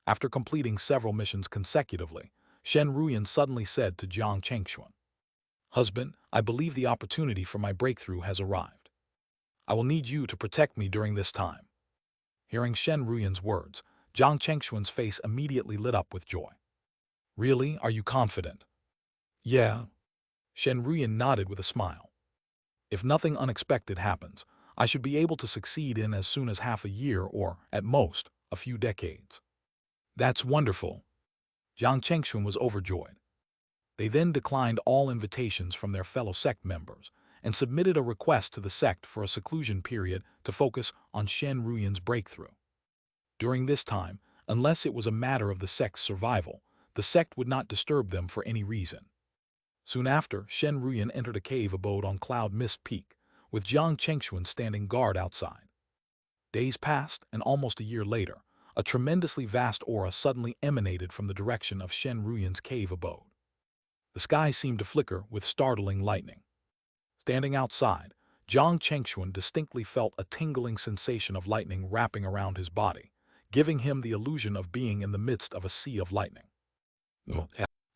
After completing several missions consecutively, Shen Ruyan suddenly said to Jiang Chengxuan, "Husband, I believe the opportunity for my breakthrough has arrived. I will need you to protect me during this time." Hearing Shen Ruyan's words, Jiang Chengxuan's face immediately lit up with joy. "Really, are you confident?" "Yeah." Shen Ruyan nodded with a smile. "If nothing unexpected happens, I should be able to succeed in as soon as half a year or, at most, a few decades." "That's wonderful." Jiang Chengxuan was overjoyed. They then declined all invitations from their fellow sect members and submitted a request to the sect for a seclusion period to focus on Shen Ruyan's breakthrough. During this time, unless it was a matter of the sect's survival, the sect would not disturb them for any reason. Soon after, Shen Ruyan entered a cave abode on Cloud Mist Peak, with Jiang Chengxuan standing guard outside. Days passed, and almost a year later, a tremendously vast aura suddenly emanated from the direction of Shen Ruyan's cave abode. The sky seemed to flicker with startling lightning. Standing outside, Jiang Chengxuan distinctly felt a tingling sensation of lightning wrapping around his body, giving him the illusion of being in the midst of a sea of lightning.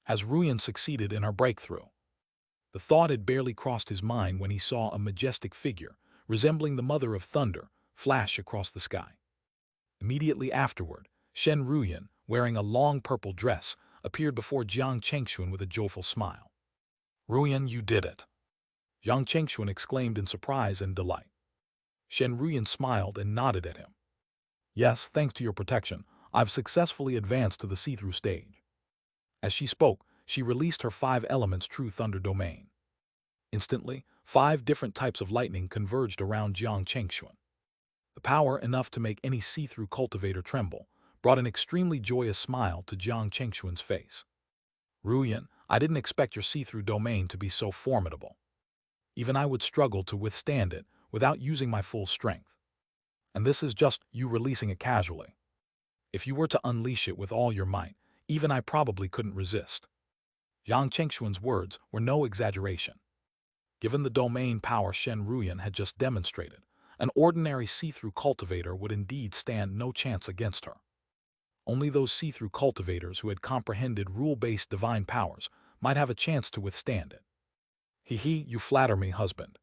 Has Ruyan succeeded in her breakthrough? The thought had barely crossed his mind when he saw a majestic figure, resembling the Mother of Thunder, flash across the sky. Immediately afterward, Shen Ruyan, wearing a long purple dress, appeared before Jiang Chengxuan with a joyful smile. "Ruyan, you did it!" Jiang Chengxuan exclaimed in surprise and delight. Shen Ruyan smiled and nodded at him. "Yes, thanks to your protection, I've successfully advanced to the see-through stage." As she spoke, she released her 5 elements true thunder domain. Instantly, 5 different types of lightning converged around Jiang Chengxuan. The power enough to make any see-through cultivator tremble brought an extremely joyous smile to Jiang Chengxuan's face. "Ruyan, I didn't expect your see-through domain to be so formidable. Even I would struggle to withstand it without using my full strength. And this is just you releasing it casually. If you were to unleash it with all your might, even I probably couldn't resist." Jiang Chengxuan's words were no exaggeration. Given the domain power Shen Ruyan had just demonstrated, an ordinary see-through cultivator would indeed stand no chance against her. Only those see-through cultivators who had comprehended rule-based divine powers might have a chance to withstand it. You flatter me, husband.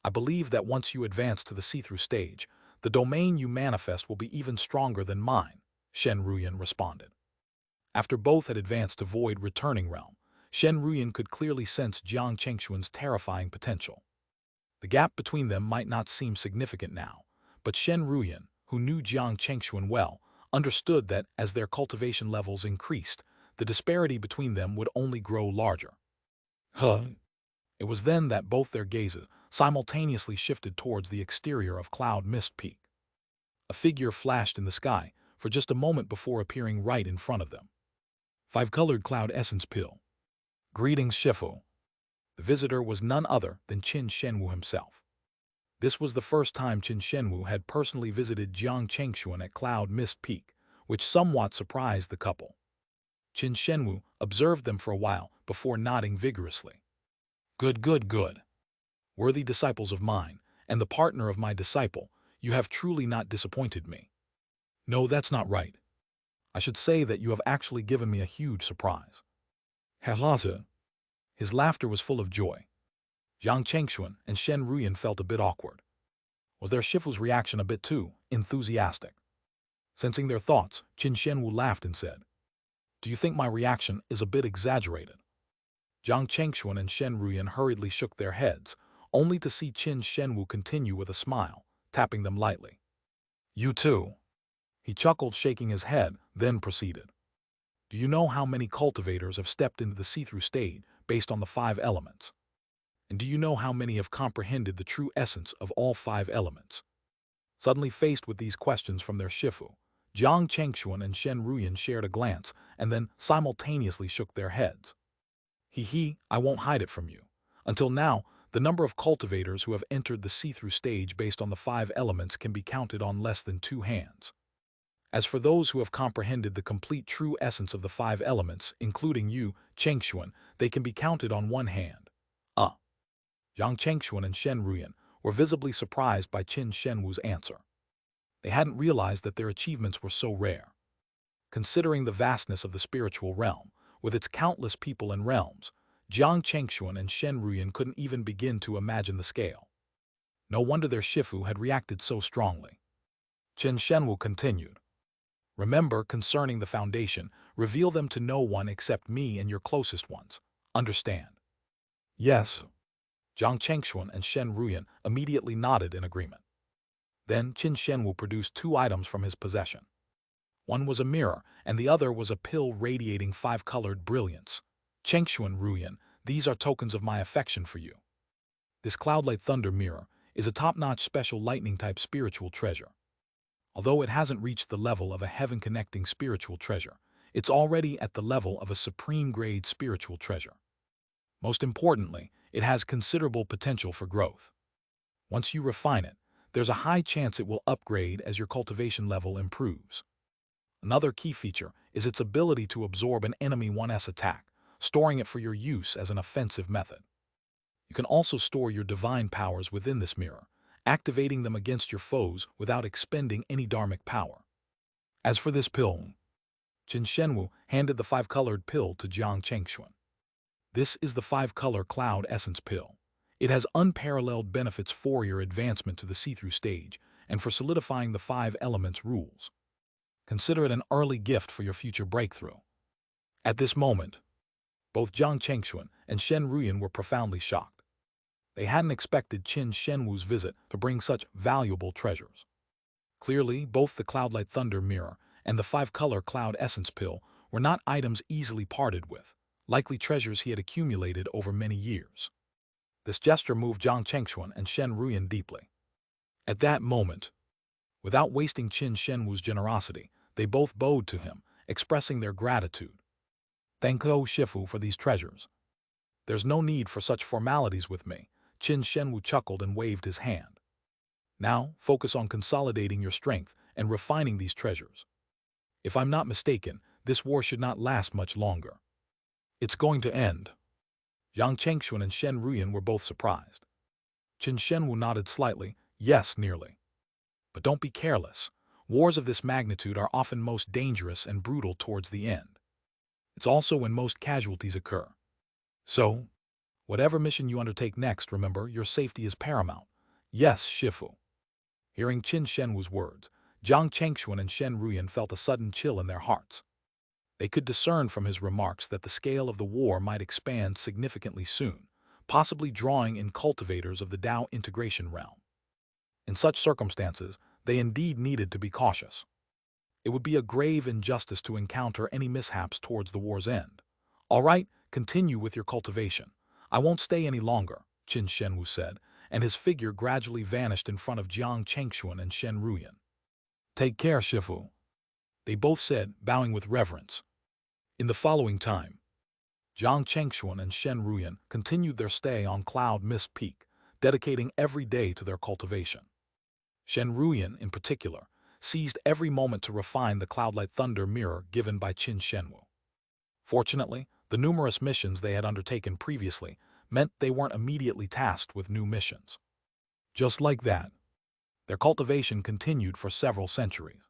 I believe that once you advance to the see-through stage, the domain you manifest will be even stronger than mine," Shen Ruyan responded. After both had advanced to Void Returning Realm, Shen Ruyan could clearly sense Jiang Chengxuan's terrifying potential. The gap between them might not seem significant now, but Shen Ruyan, who knew Jiang Chengxuan well, understood that as their cultivation levels increased, the disparity between them would only grow larger. It was then that both their gazes simultaneously shifted towards the exterior of Cloud Mist Peak. A figure flashed in the sky for just a moment before appearing right in front of them. 5-colored cloud essence pill. "Greetings, Shifu." The visitor was none other than Qin Shenwu himself. This was the first time Qin Shenwu had personally visited Jiang Chengxuan at Cloud Mist Peak, which somewhat surprised the couple. Qin Shenwu observed them for a while before nodding vigorously. Good. Worthy disciples of mine, and the partner of my disciple, you have truly not disappointed me." "No, that's not right. I should say that you have actually given me a huge surprise." His laughter was full of joy. Jiang Chengxuan and Shen Ruyan felt a bit awkward. Was their Shifu's reaction a bit too enthusiastic? Sensing their thoughts, Qin Shenwu laughed and said, "Do you think my reaction is a bit exaggerated?" Jiang Chengxuan and Shen Ruyan hurriedly shook their heads, only to see Qin Shenwu continue with a smile, tapping them lightly. "You too." He chuckled, shaking his head, then proceeded. "Do you know how many cultivators have stepped into the see-through stage based on the 5 elements? And do you know how many have comprehended the true essence of all 5 elements?" Suddenly faced with these questions from their Shifu, Jiang Chengxuan and Shen Ruyan shared a glance and then simultaneously shook their heads. I won't hide it from you. Until now, the number of cultivators who have entered the see-through stage based on the 5 elements can be counted on less than 2 hands. As for those who have comprehended the complete true essence of the 5 elements, including you, Chengxuan, they can be counted on 1 hand. Jiang Chengxuan and Shen Ruyan were visibly surprised by Qin Shenwu's answer. They hadn't realized that their achievements were so rare. Considering the vastness of the spiritual realm, with its countless people and realms, Jiang Chengxuan and Shen Ruyan couldn't even begin to imagine the scale. No wonder their Shifu had reacted so strongly. Qin Shenwu continued, "Remember, concerning the foundation, reveal them to no one except me and your closest ones. Understand?" "Yes." Jiang Chengxuan and Shen Ruyan immediately nodded in agreement. Then Qin Shenwu produced 2 items from his possession. One was a mirror, and the other was a pill radiating 5-colored brilliance. "Chengxuan, Ruyan, these are tokens of my affection for you." This cloud-light thunder mirror is a top-notch special lightning-type spiritual treasure. Although it hasn't reached the level of a heaven-connecting spiritual treasure, it's already at the level of a supreme-grade spiritual treasure. Most importantly, it has considerable potential for growth. Once you refine it, there's a high chance it will upgrade as your cultivation level improves. Another key feature is its ability to absorb an enemy 1's attack, storing it for your use as an offensive method. You can also store your divine powers within this mirror, activating them against your foes without expending any dharmic power. As for this pill, Qin Shenwu handed the 5-colored pill to Jiang Chengxuan. This is the 5-color cloud essence pill. It has unparalleled benefits for your advancement to the see-through stage and for solidifying the 5 elements rules. Consider it an early gift for your future breakthrough. At this moment, both Jiang Chengxuan and Shen Ruyan were profoundly shocked. They hadn't expected Qin Shenwu's visit to bring such valuable treasures. Clearly, both the Cloudlight Thunder Mirror and the 5-color Cloud Essence Pill were not items easily parted with, likely treasures he had accumulated over many years. This gesture moved Jiang Chengxuan and Shen Ruyan deeply. At that moment, without wasting Qin Shenwu's generosity, they both bowed to him, expressing their gratitude. Thank you, Shifu, for these treasures. There's no need for such formalities with me. Qin Shenwu chuckled and waved his hand. Now, focus on consolidating your strength and refining these treasures. If I'm not mistaken, this war should not last much longer. It's going to end. Jiang Chengxuan and Shen Ruyan were both surprised. Qin Shenwu nodded slightly, yes, nearly. But don't be careless. Wars of this magnitude are often most dangerous and brutal towards the end. It's also when most casualties occur. So, whatever mission you undertake next, remember, your safety is paramount. Yes, Shifu. Hearing Qin Shenwu's words, Jiang Chengxuan and Shen Ruyan felt a sudden chill in their hearts. They could discern from his remarks that the scale of the war might expand significantly soon, possibly drawing in cultivators of the Dao integration realm. In such circumstances, they indeed needed to be cautious. It would be a grave injustice to encounter any mishaps towards the war's end. All right, continue with your cultivation. I won't stay any longer, Qin Shenwu said, and his figure gradually vanished in front of Jiang Chengxuan and Shen Ruyan. Take care, Shifu, they both said, bowing with reverence. In the following time, Jiang Chengxuan and Shen Ruyan continued their stay on Cloud Mist Peak, dedicating every day to their cultivation. Shen Ruyan, in particular, seized every moment to refine the Cloudlight Thunder Mirror given by Qin Shenwu. Fortunately, the numerous missions they had undertaken previously meant they weren't immediately tasked with new missions. Just like that, their cultivation continued for several centuries.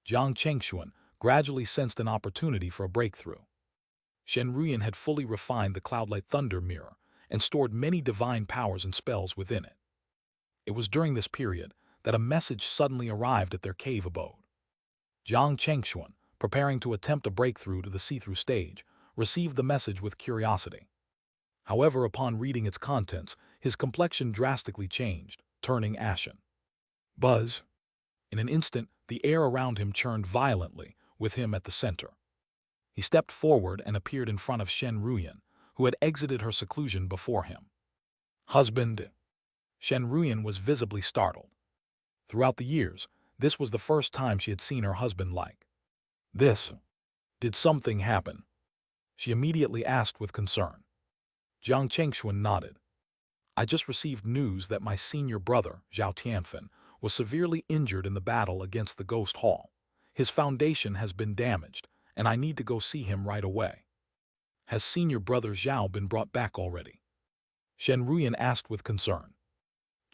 Jiang Chengxuan gradually sensed an opportunity for a breakthrough. Shen Ruyan had fully refined the Cloudlight Thunder Mirror and stored many divine powers and spells within it. It was during this period that a message suddenly arrived at their cave abode. Jiang Chengxuan, preparing to attempt a breakthrough to the see-through stage, received the message with curiosity. However, upon reading its contents, his complexion drastically changed, turning ashen. Buzz! In an instant, the air around him churned violently, with him at the center. He stepped forward and appeared in front of Shen Ruyan, who had exited her seclusion before him. Husband! Shen Ruyan was visibly startled. Throughout the years, this was the first time she had seen her husband like this. Did something happen? She immediately asked with concern. Jiang Chengxuan nodded. I just received news that my senior brother, Zhao Tianfen, was severely injured in the battle against the Ghost Hall. His foundation has been damaged, and I need to go see him right away. Has senior brother Zhao been brought back already? Shen Ruyan asked with concern.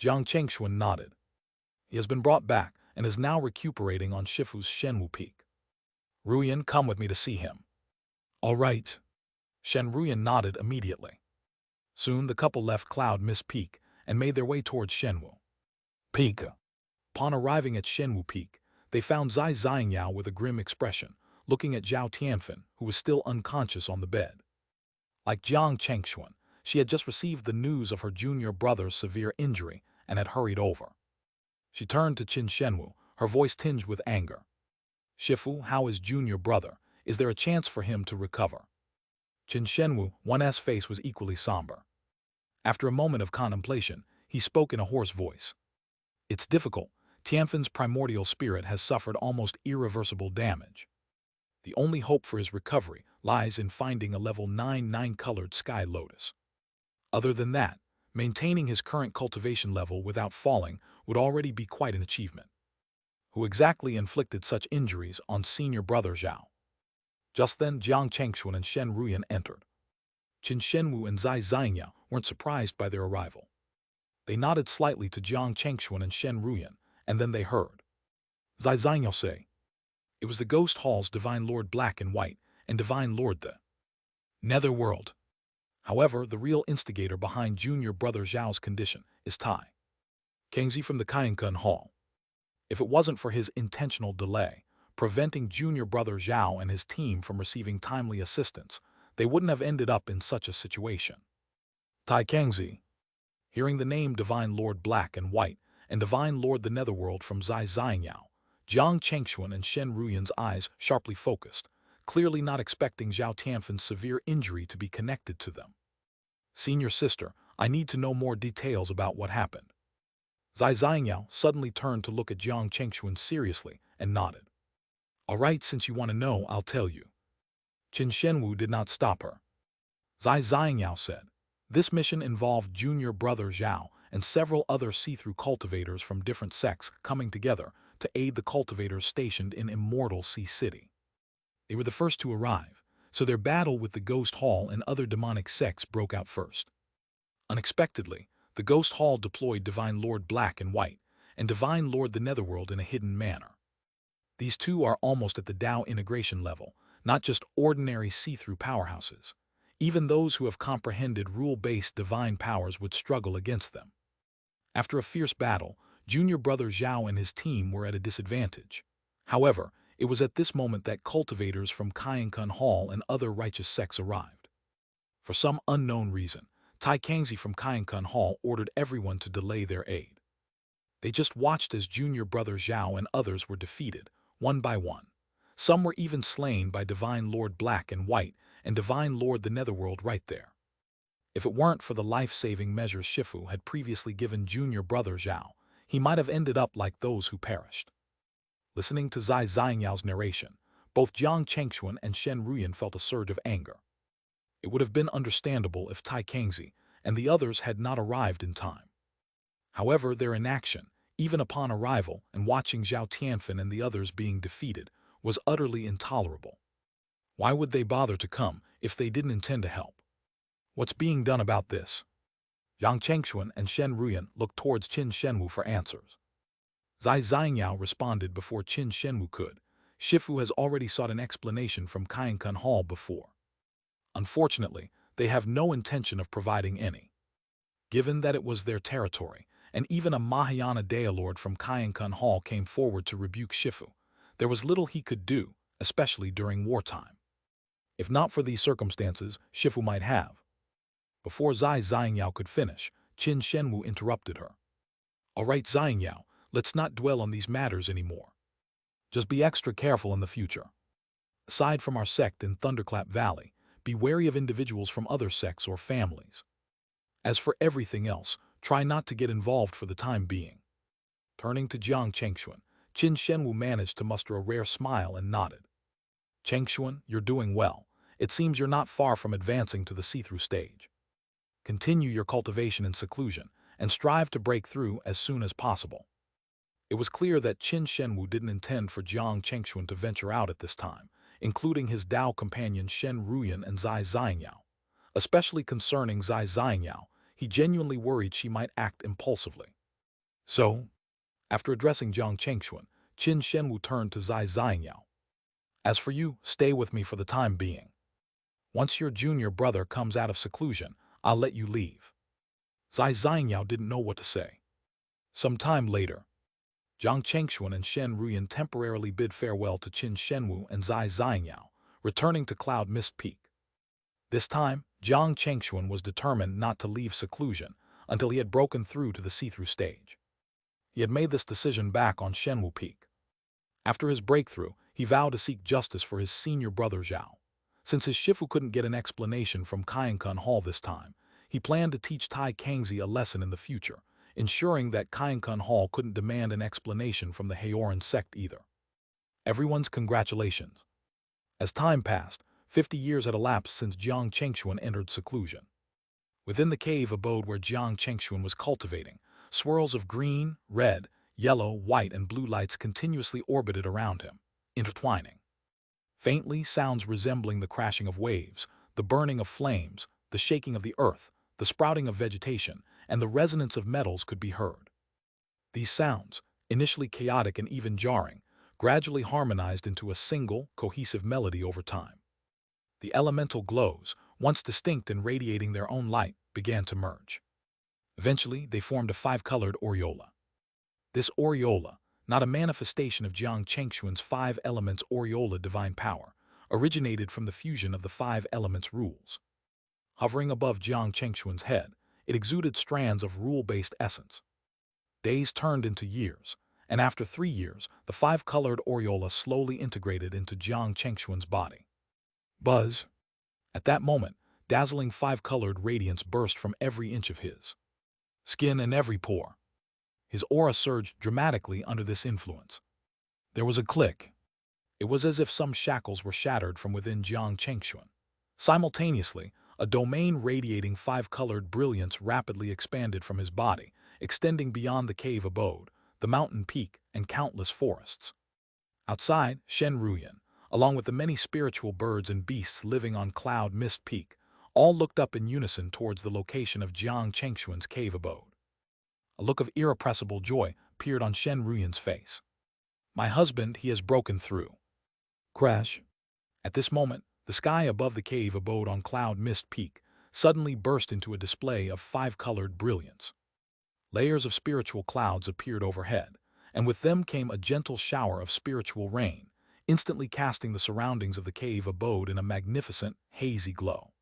Jiang Chengxuan nodded. He has been brought back and is now recuperating on Shifu's Shenwu Peak. Ruyan, come with me to see him. All right. Shen Ruyan nodded immediately. Soon the couple left Cloud Mist Peak and made their way towards Shenwu Peak. Upon arriving at Shenwu Peak, they found Zai Xiangyao with a grim expression, looking at Zhao Tianfen, who was still unconscious on the bed. Like Jiang Chengxuan, she had just received the news of her junior brother's severe injury and had hurried over. She turned to Qin Shenwu, her voice tinged with anger. Shifu, how is junior brother? Is there a chance for him to recover? Qin Shenwu, 1's face was equally somber. After a moment of contemplation, he spoke in a hoarse voice. It's difficult. Tianfan's primordial spirit has suffered almost irreversible damage. The only hope for his recovery lies in finding a level 9 9-colored sky lotus. Other than that, maintaining his current cultivation level without falling would already be quite an achievement. Who exactly inflicted such injuries on senior brother Zhao? Just then, Jiang Chengxuan and Shen Ruyan entered. Qin Shenwu and Zai Xiangyao weren't surprised by their arrival. They nodded slightly to Jiang Chengxuan and Shen Ruyan, and then they heard Zai Xiangyao say, "It was the Ghost Hall's Divine Lord Black and White, and Divine Lord the Netherworld." However, the real instigator behind junior brother Zhao's condition is Tai Kangzi from the Xianxia Hall. If it wasn't for his intentional delay, preventing junior brother Zhao and his team from receiving timely assistance, they wouldn't have ended up in such a situation. Tai Kangzi. Hearing the name Divine Lord Black and White and Divine Lord the Netherworld from Zai Xiangyao, Jiang Chengxuan and Shen Ruyan's eyes sharply focused, clearly not expecting Zhao Tianfan's severe injury to be connected to them. "Senior sister, I need to know more details about what happened." Zai Xiangyao suddenly turned to look at Jiang Chengxuan seriously and nodded. "All right, since you want to know, I'll tell you." Qin Shenwu did not stop her. Zai Xiangyao said, "This mission involved junior brother Zhao and several other see-through cultivators from different sects coming together to aid the cultivators stationed in Immortal Sea City. They were the first to arrive, so their battle with the Ghost Hall and other demonic sects broke out first. Unexpectedly, the Ghost Hall deployed Divine Lord Black and White and Divine Lord the Netherworld in a hidden manner. These two are almost at the Dao integration level, not just ordinary see-through powerhouses. Even those who have comprehended rule-based divine powers would struggle against them. After a fierce battle, junior brother Zhao and his team were at a disadvantage. However, it was at this moment that cultivators from Xianxia Hall and other righteous sects arrived. For some unknown reason, Tai Kangzi from Xianxia Hall ordered everyone to delay their aid. They just watched as junior brother Zhao and others were defeated, one by one. Some were even slain by Divine Lord Black and White and Divine Lord the Netherworld right there. If it weren't for the life-saving measures Shifu had previously given junior brother Zhao, he might have ended up like those who perished. Listening to Zai Xiangyao's narration, both Jiang Chengxuan and Shen Ruyan felt a surge of anger. It would have been understandable if Tai Kangzi and the others had not arrived in time. However, their inaction, even upon arrival and watching Zhao Tianfan and the others being defeated, was utterly intolerable. Why would they bother to come if they didn't intend to help? What's being done about this? Jiang Chengxuan and Shen Ruyan looked towards Qin Shenwu for answers. Zai Xiangyao responded before Qin Shenwu could. Shifu has already sought an explanation from Xianxia Hall before. Unfortunately, they have no intention of providing any. Given that it was their territory, and even a Mahayana Dailord from Xianxia Hall came forward to rebuke Shifu, there was little he could do, especially during wartime. If not for these circumstances, Shifu might have. Before Zai Xiangyao could finish, Qin Shenwu interrupted her. "All right, Xiangyao, let's not dwell on these matters anymore. Just be extra careful in the future. Aside from our sect in Thunderclap Valley, be wary of individuals from other sects or families. As for everything else, try not to get involved for the time being." Turning to Jiang Chengxuan, Qin Shenwu managed to muster a rare smile and nodded. "Chengxuan, you're doing well. It seems you're not far from advancing to the see-through stage. Continue your cultivation in seclusion, and strive to break through as soon as possible." It was clear that Qin Shenwu didn't intend for Jiang Chengxuan to venture out at this time, including his Dao companions Shen Ruyan and Zai Xiangyao. Especially concerning Zai Xiangyao, he genuinely worried she might act impulsively. So, after addressing Jiang Chengxuan, Qin Shenwu turned to Zai Xiangyao. "As for you, stay with me for the time being. Once your junior brother comes out of seclusion, I'll let you leave." Zai Xiangyao didn't know what to say. Some time later, Jiang Chengxuan and Shen Ruyan temporarily bid farewell to Qin Shenwu and Zai Xiangyao, returning to Cloud Mist Peak. This time, Jiang Chengxuan was determined not to leave seclusion until he had broken through to the see-through stage. He had made this decision back on Shenwu Peak. After his breakthrough, he vowed to seek justice for his senior brother Zhao. Since his Shifu couldn't get an explanation from Xianxia Hall this time, He planned to teach Tai Kangzi a lesson in the future, ensuring that Kainkun Hall couldn't demand an explanation from the Haoran sect either. Everyone's congratulations. As time passed, 50 years had elapsed since Jiang Chengxuan entered seclusion. Within the cave abode where Jiang Chengxuan was cultivating, swirls of green, red, yellow, white, and blue lights continuously orbited around him, intertwining. Faintly, sounds resembling the crashing of waves, the burning of flames, the shaking of the earth, the sprouting of vegetation, and the resonance of metals could be heard. These sounds, initially chaotic and even jarring, gradually harmonized into a single, cohesive melody over time. The elemental glows, once distinct and radiating their own light, began to merge. Eventually, they formed a five-colored aureola. This aureola, not a manifestation of Jiang Chengxuan's five elements aureola divine power, originated from the fusion of the five elements rules. Hovering above Jiang Chengxuan's head, it exuded strands of rule-based essence. Days turned into years, and after 3 years, the five-colored aureola slowly integrated into Jiang Chengxuan's body. Buzz! At that moment, dazzling five-colored radiance burst from every inch of his skin and every pore. His aura surged dramatically under this influence. There was a click. It was as if some shackles were shattered from within Jiang Chengxuan. Simultaneously, a domain radiating five-colored brilliance rapidly expanded from his body, extending beyond the cave abode, the mountain peak, and countless forests. Outside, Shen Ruyan, along with the many spiritual birds and beasts living on Cloud Mist Peak, all looked up in unison towards the location of Jiang Chengxuan's cave abode. A look of irrepressible joy appeared on Shen Ruyan's face. "My husband, he has broken through." Crash! At this moment, the sky above the cave abode on Cloud Mist Peak suddenly burst into a display of five-colored brilliance. Layers of spiritual clouds appeared overhead, and with them came a gentle shower of spiritual rain, instantly casting the surroundings of the cave abode in a magnificent, hazy glow.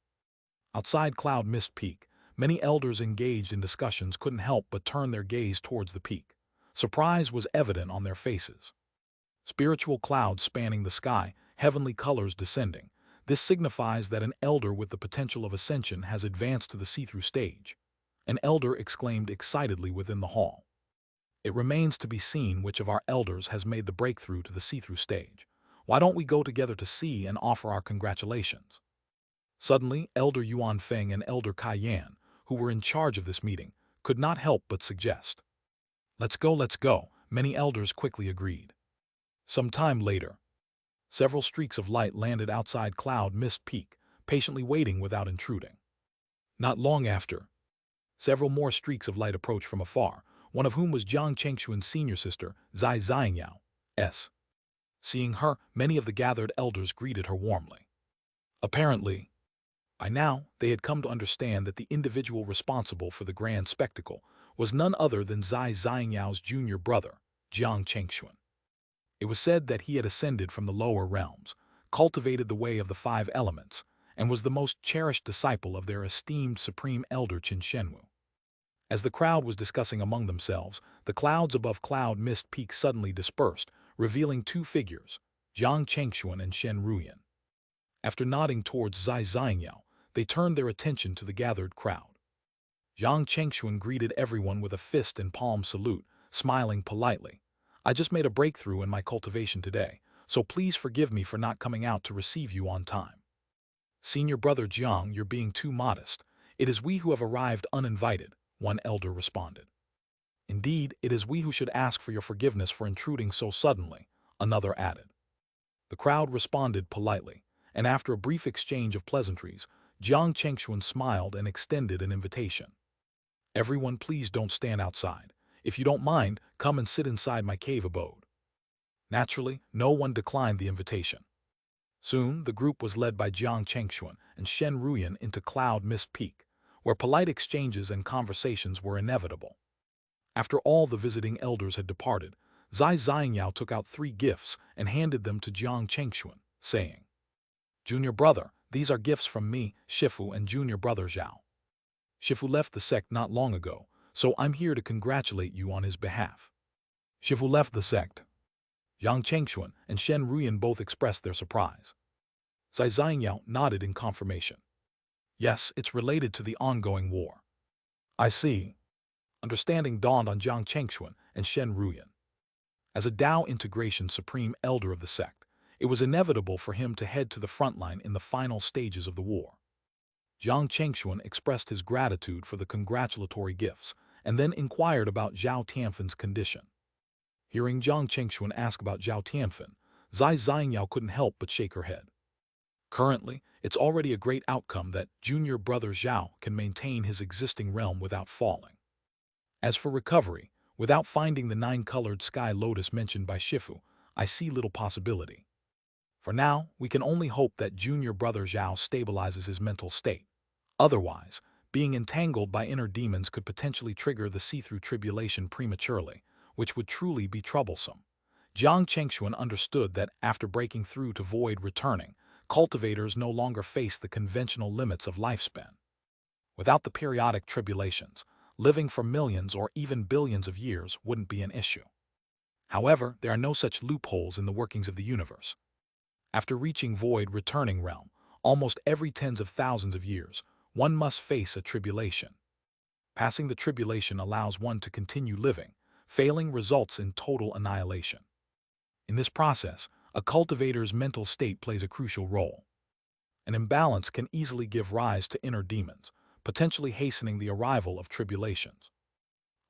Outside Cloud Mist Peak, many elders engaged in discussions couldn't help but turn their gaze towards the peak. Surprise was evident on their faces. Spiritual clouds spanning the sky, heavenly colors descending. This signifies that an elder with the potential of ascension has advanced to the see-through stage. An elder exclaimed excitedly within the hall. It remains to be seen which of our elders has made the breakthrough to the see-through stage. Why don't we go together to see and offer our congratulations? Suddenly, Elder Yuan Feng and Elder Kai Yan, who were in charge of this meeting, could not help but suggest. Let's go, many elders quickly agreed. Some time later, several streaks of light landed outside Cloud Mist Peak, patiently waiting without intruding. Not long after, several more streaks of light approached from afar, one of whom was Jiang Chengxuan's senior sister, Zai Xiangyao. Seeing her, many of the gathered elders greeted her warmly. Apparently, by now, they had come to understand that the individual responsible for the grand spectacle was none other than Zai Xiangyao's junior brother, Jiang Chengxuan. It was said that he had ascended from the lower realms, cultivated the way of the five elements, and was the most cherished disciple of their esteemed supreme elder Qin Shenwu. As the crowd was discussing among themselves, the clouds above Cloud Mist Peak suddenly dispersed, revealing two figures, Jiang Chengxuan and Shen Ruyan. After nodding towards Zai Xiangyao, they turned their attention to the gathered crowd. Jiang Chengxuan greeted everyone with a fist and palm salute, smiling politely. "I just made a breakthrough in my cultivation today, so please forgive me for not coming out to receive you on time." "Senior brother Jiang, you're being too modest. It is we who have arrived uninvited," one elder responded. "Indeed, it is we who should ask for your forgiveness for intruding so suddenly," another added. The crowd responded politely, and after a brief exchange of pleasantries, Jiang Chengxuan smiled and extended an invitation. "Everyone, please don't stand outside. If you don't mind, come and sit inside my cave abode." Naturally, no one declined the invitation. Soon, the group was led by Jiang Chengxuan and Shen Ruyan into Cloud Mist Peak, where polite exchanges and conversations were inevitable. After all the visiting elders had departed, Zai Xiangyao took out 3 gifts and handed them to Jiang Chengxuan, saying, "Junior brother, these are gifts from me, Shifu, and junior brother Zhao. Shifu left the sect not long ago, so I'm here to congratulate you on his behalf." Shifu left the sect. Jiang Chengxuan and Shen Ruyan both expressed their surprise. Zai Xiangyao nodded in confirmation. Yes, it's related to the ongoing war. I see. Understanding dawned on Jiang Chengxuan and Shen Ruyan. As a Dao integration supreme elder of the sect, it was inevitable for him to head to the front line in the final stages of the war. Jiang Chengxuan expressed his gratitude for the congratulatory gifts and then inquired about Zhao Tianfen's condition. Hearing Jiang Chengxuan ask about Zhao Tianfen, Zai Xiangyao couldn't help but shake her head. Currently, it's already a great outcome that junior brother Zhao can maintain his existing realm without falling. As for recovery, without finding the nine-colored sky lotus mentioned by Shifu, I see little possibility. For now, we can only hope that junior brother Zhao stabilizes his mental state. Otherwise, being entangled by inner demons could potentially trigger the see-through tribulation prematurely, which would truly be troublesome. Jiang Chengxuan understood that after breaking through to void returning, cultivators no longer face the conventional limits of lifespan. Without the periodic tribulations, living for millions or even billions of years wouldn't be an issue. However, there are no such loopholes in the workings of the universe. After reaching void returning realm, almost every tens of thousands of years, one must face a tribulation. Passing the tribulation allows one to continue living, failing results in total annihilation. In this process, a cultivator's mental state plays a crucial role. An imbalance can easily give rise to inner demons, potentially hastening the arrival of tribulations.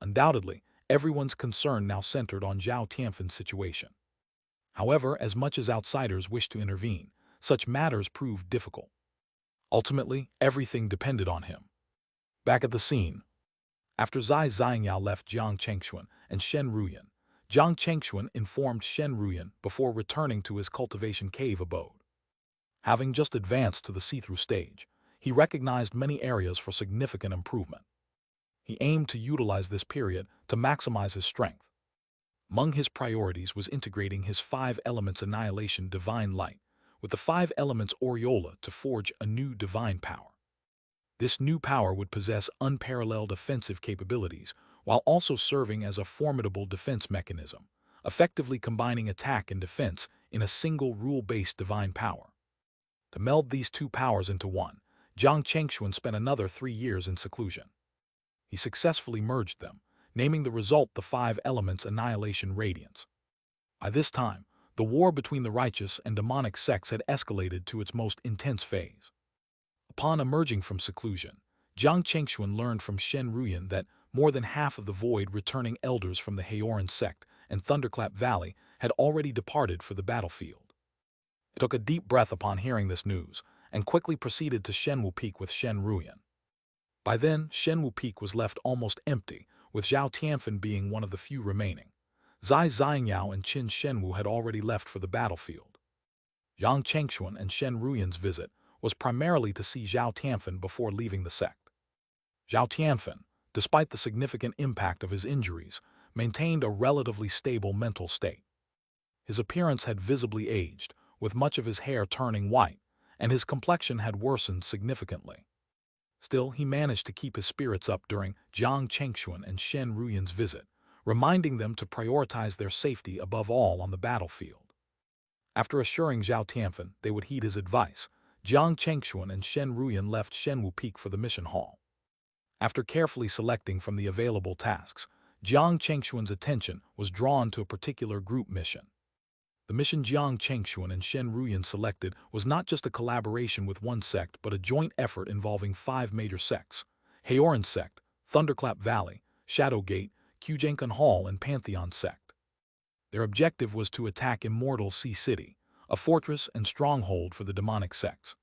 Undoubtedly, everyone's concern now centered on Zhao Tianfen's situation. However, as much as outsiders wished to intervene, such matters proved difficult. Ultimately, everything depended on him. Back at the scene, after Zai Xiangyao left Jiang Chengxuan and Shen Ruyan, Jiang Chengxuan informed Shen Ruyan before returning to his cultivation cave abode. Having just advanced to the see-through stage, he recognized many areas for significant improvement. He aimed to utilize this period to maximize his strength. Among his priorities was integrating his 5 elements annihilation divine light with the 5 elements aureola to forge a new divine power. This new power would possess unparalleled offensive capabilities while also serving as a formidable defense mechanism, effectively combining attack and defense in a single rule-based divine power. To meld these 2 powers into one, Jiang Chengxuan spent another 3 years in seclusion. He successfully merged them, naming the result the 5 elements annihilation radiance. By this time, the war between the righteous and demonic sects had escalated to its most intense phase. Upon emerging from seclusion, Jiang Chengxuan learned from Shen Ruyan that more than half of the void returning elders from the Heoran sect and Thunderclap Valley had already departed for the battlefield. He took a deep breath upon hearing this news and quickly proceeded to Shenwu Peak with Shen Ruyan. By then, Shenwu Peak was left almost empty, with Zhao Tianfen being one of the few remaining. Zai Xiangyao and Qin Shenwu had already left for the battlefield. Jiang Chengxuan and Shen Ruyan's visit was primarily to see Zhao Tianfen before leaving the sect. Zhao Tianfen, despite the significant impact of his injuries, maintained a relatively stable mental state. His appearance had visibly aged, with much of his hair turning white, and his complexion had worsened significantly. Still, he managed to keep his spirits up during Jiang Chengxuan and Shen Ruyan's visit, reminding them to prioritize their safety above all on the battlefield. After assuring Zhao Tianfen they would heed his advice, Jiang Chengxuan and Shen Ruyan left Shenwu Peak for the mission hall. After carefully selecting from the available tasks, Jiang Chengxuan's attention was drawn to a particular group mission. The mission Jiang Chengxuan and Shen Ruyan selected was not just a collaboration with one sect but a joint effort involving 5 major sects: Heoran sect, Thunderclap Valley, Shadowgate, Kujenkan Hall, and Pantheon sect. Their objective was to attack Immortal Sea City, a fortress and stronghold for the demonic sects.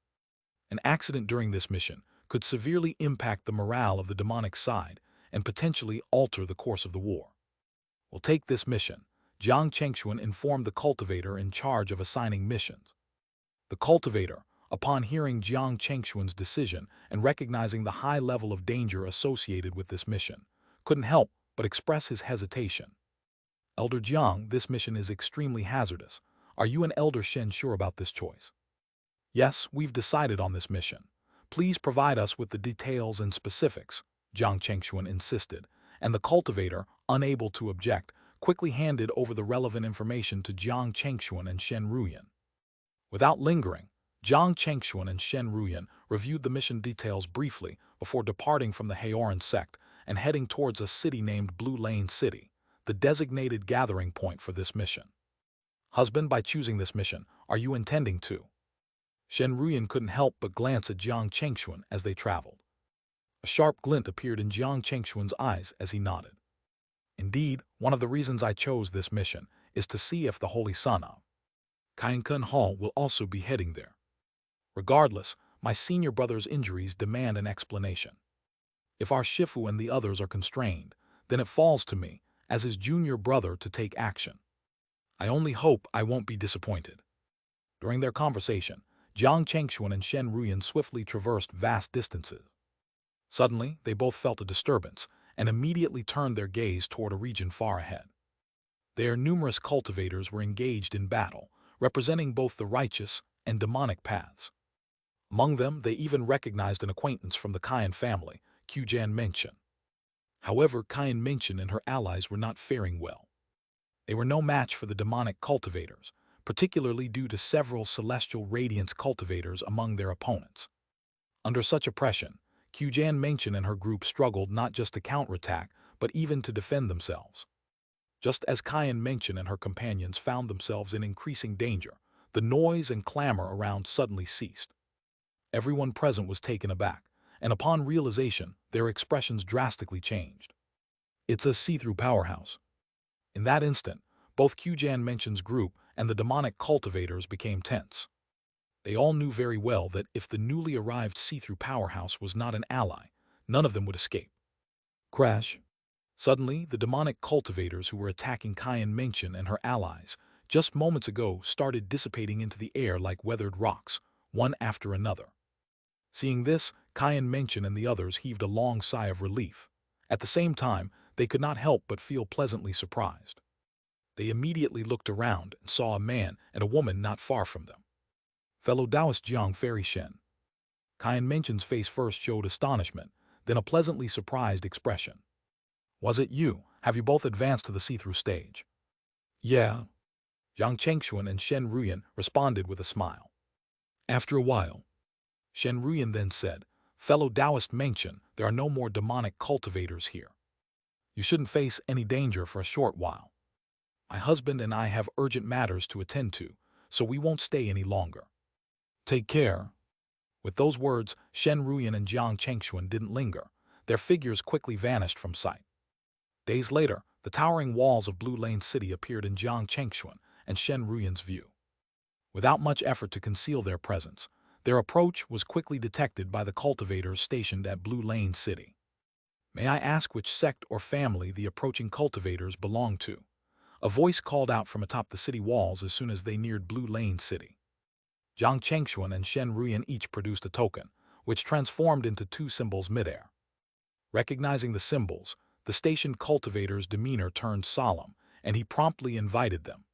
An accident during this mission could severely impact the morale of the demonic side and potentially alter the course of the war. We'll take this mission, Jiang Chengxuan informed the cultivator in charge of assigning missions. The cultivator, upon hearing Jiang Chengxuan's decision and recognizing the high level of danger associated with this mission, couldn't help but express his hesitation. Elder Jiang, this mission is extremely hazardous. Are you and Elder Shen sure about this choice? Yes, we've decided on this mission. Please provide us with the details and specifics, Jiang Chengxuan insisted, and the cultivator, unable to object, quickly handed over the relevant information to Jiang Chengxuan and Shen Ruyan. Without lingering, Jiang Chengxuan and Shen Ruyan reviewed the mission details briefly before departing from the Haoran sect and heading towards a city named Blue Lane City, the designated gathering point for this mission. Husband, by choosing this mission, are you intending to? Shen Ruyan couldn't help but glance at Jiang Chengxuan as they traveled. A sharp glint appeared in Jiang Chengxuan's eyes as he nodded. Indeed, one of the reasons I chose this mission is to see if the Holy Son of Kainkun Hall will also be heading there. Regardless, my senior brother's injuries demand an explanation. If our Shifu and the others are constrained, then it falls to me, as his junior brother, to take action. I only hope I won't be disappointed. During their conversation, Jiang Chengxuan and Shen Ruyan swiftly traversed vast distances. Suddenly, they both felt a disturbance and immediately turned their gaze toward a region far ahead. There, numerous cultivators were engaged in battle, representing both the righteous and demonic paths. Among them, they even recognized an acquaintance from the Qian family, Qian Menchen. However, Qian Menchen and her allies were not faring well. They were no match for the demonic cultivators, particularly due to several celestial radiance cultivators among their opponents. Under such oppression, Qian Menchen and her group struggled not just to counterattack, but even to defend themselves. Just as Qian Menchen and her companions found themselves in increasing danger, the noise and clamor around suddenly ceased. Everyone present was taken aback, and upon realization, their expressions drastically changed. It's a see-through powerhouse. In that instant, both Qian Menchen's group and the demonic cultivators became tense. They all knew very well that if the newly arrived see-through powerhouse was not an ally, none of them would escape. Crash! Suddenly, the demonic cultivators who were attacking Qian Menchen and her allies just moments ago started dissipating into the air like weathered rocks, one after another. Seeing this, Qian Menchen and the others heaved a long sigh of relief. At the same time, they could not help but feel pleasantly surprised. They immediately looked around and saw a man and a woman not far from them. Fellow Taoist Jiang Fairy Shen. Qian Menchen's face first showed astonishment, then a pleasantly surprised expression. Was it you? Have you both advanced to the see-through stage? Yeah. Jiang Chengxuan and Shen Ruyan responded with a smile. After a while, Shen Ruyan then said, Fellow Taoist Menchen, there are no more demonic cultivators here. You shouldn't face any danger for a short while. My husband and I have urgent matters to attend to, so we won't stay any longer. Take care. With those words, Shen Ruyan and Jiang Chengxuan didn't linger. Their figures quickly vanished from sight. Days later, the towering walls of Blue Lane City appeared in Jiang Chengxuan and Shen Ruyan's view. Without much effort to conceal their presence, their approach was quickly detected by the cultivators stationed at Blue Lane City. May I ask which sect or family the approaching cultivators belong to? A voice called out from atop the city walls as soon as they neared Blue Lane City. Jiang Chengxuan and Shen Ruyan each produced a token, which transformed into two symbols midair. Recognizing the symbols, the stationed cultivator's demeanor turned solemn, and he promptly invited them.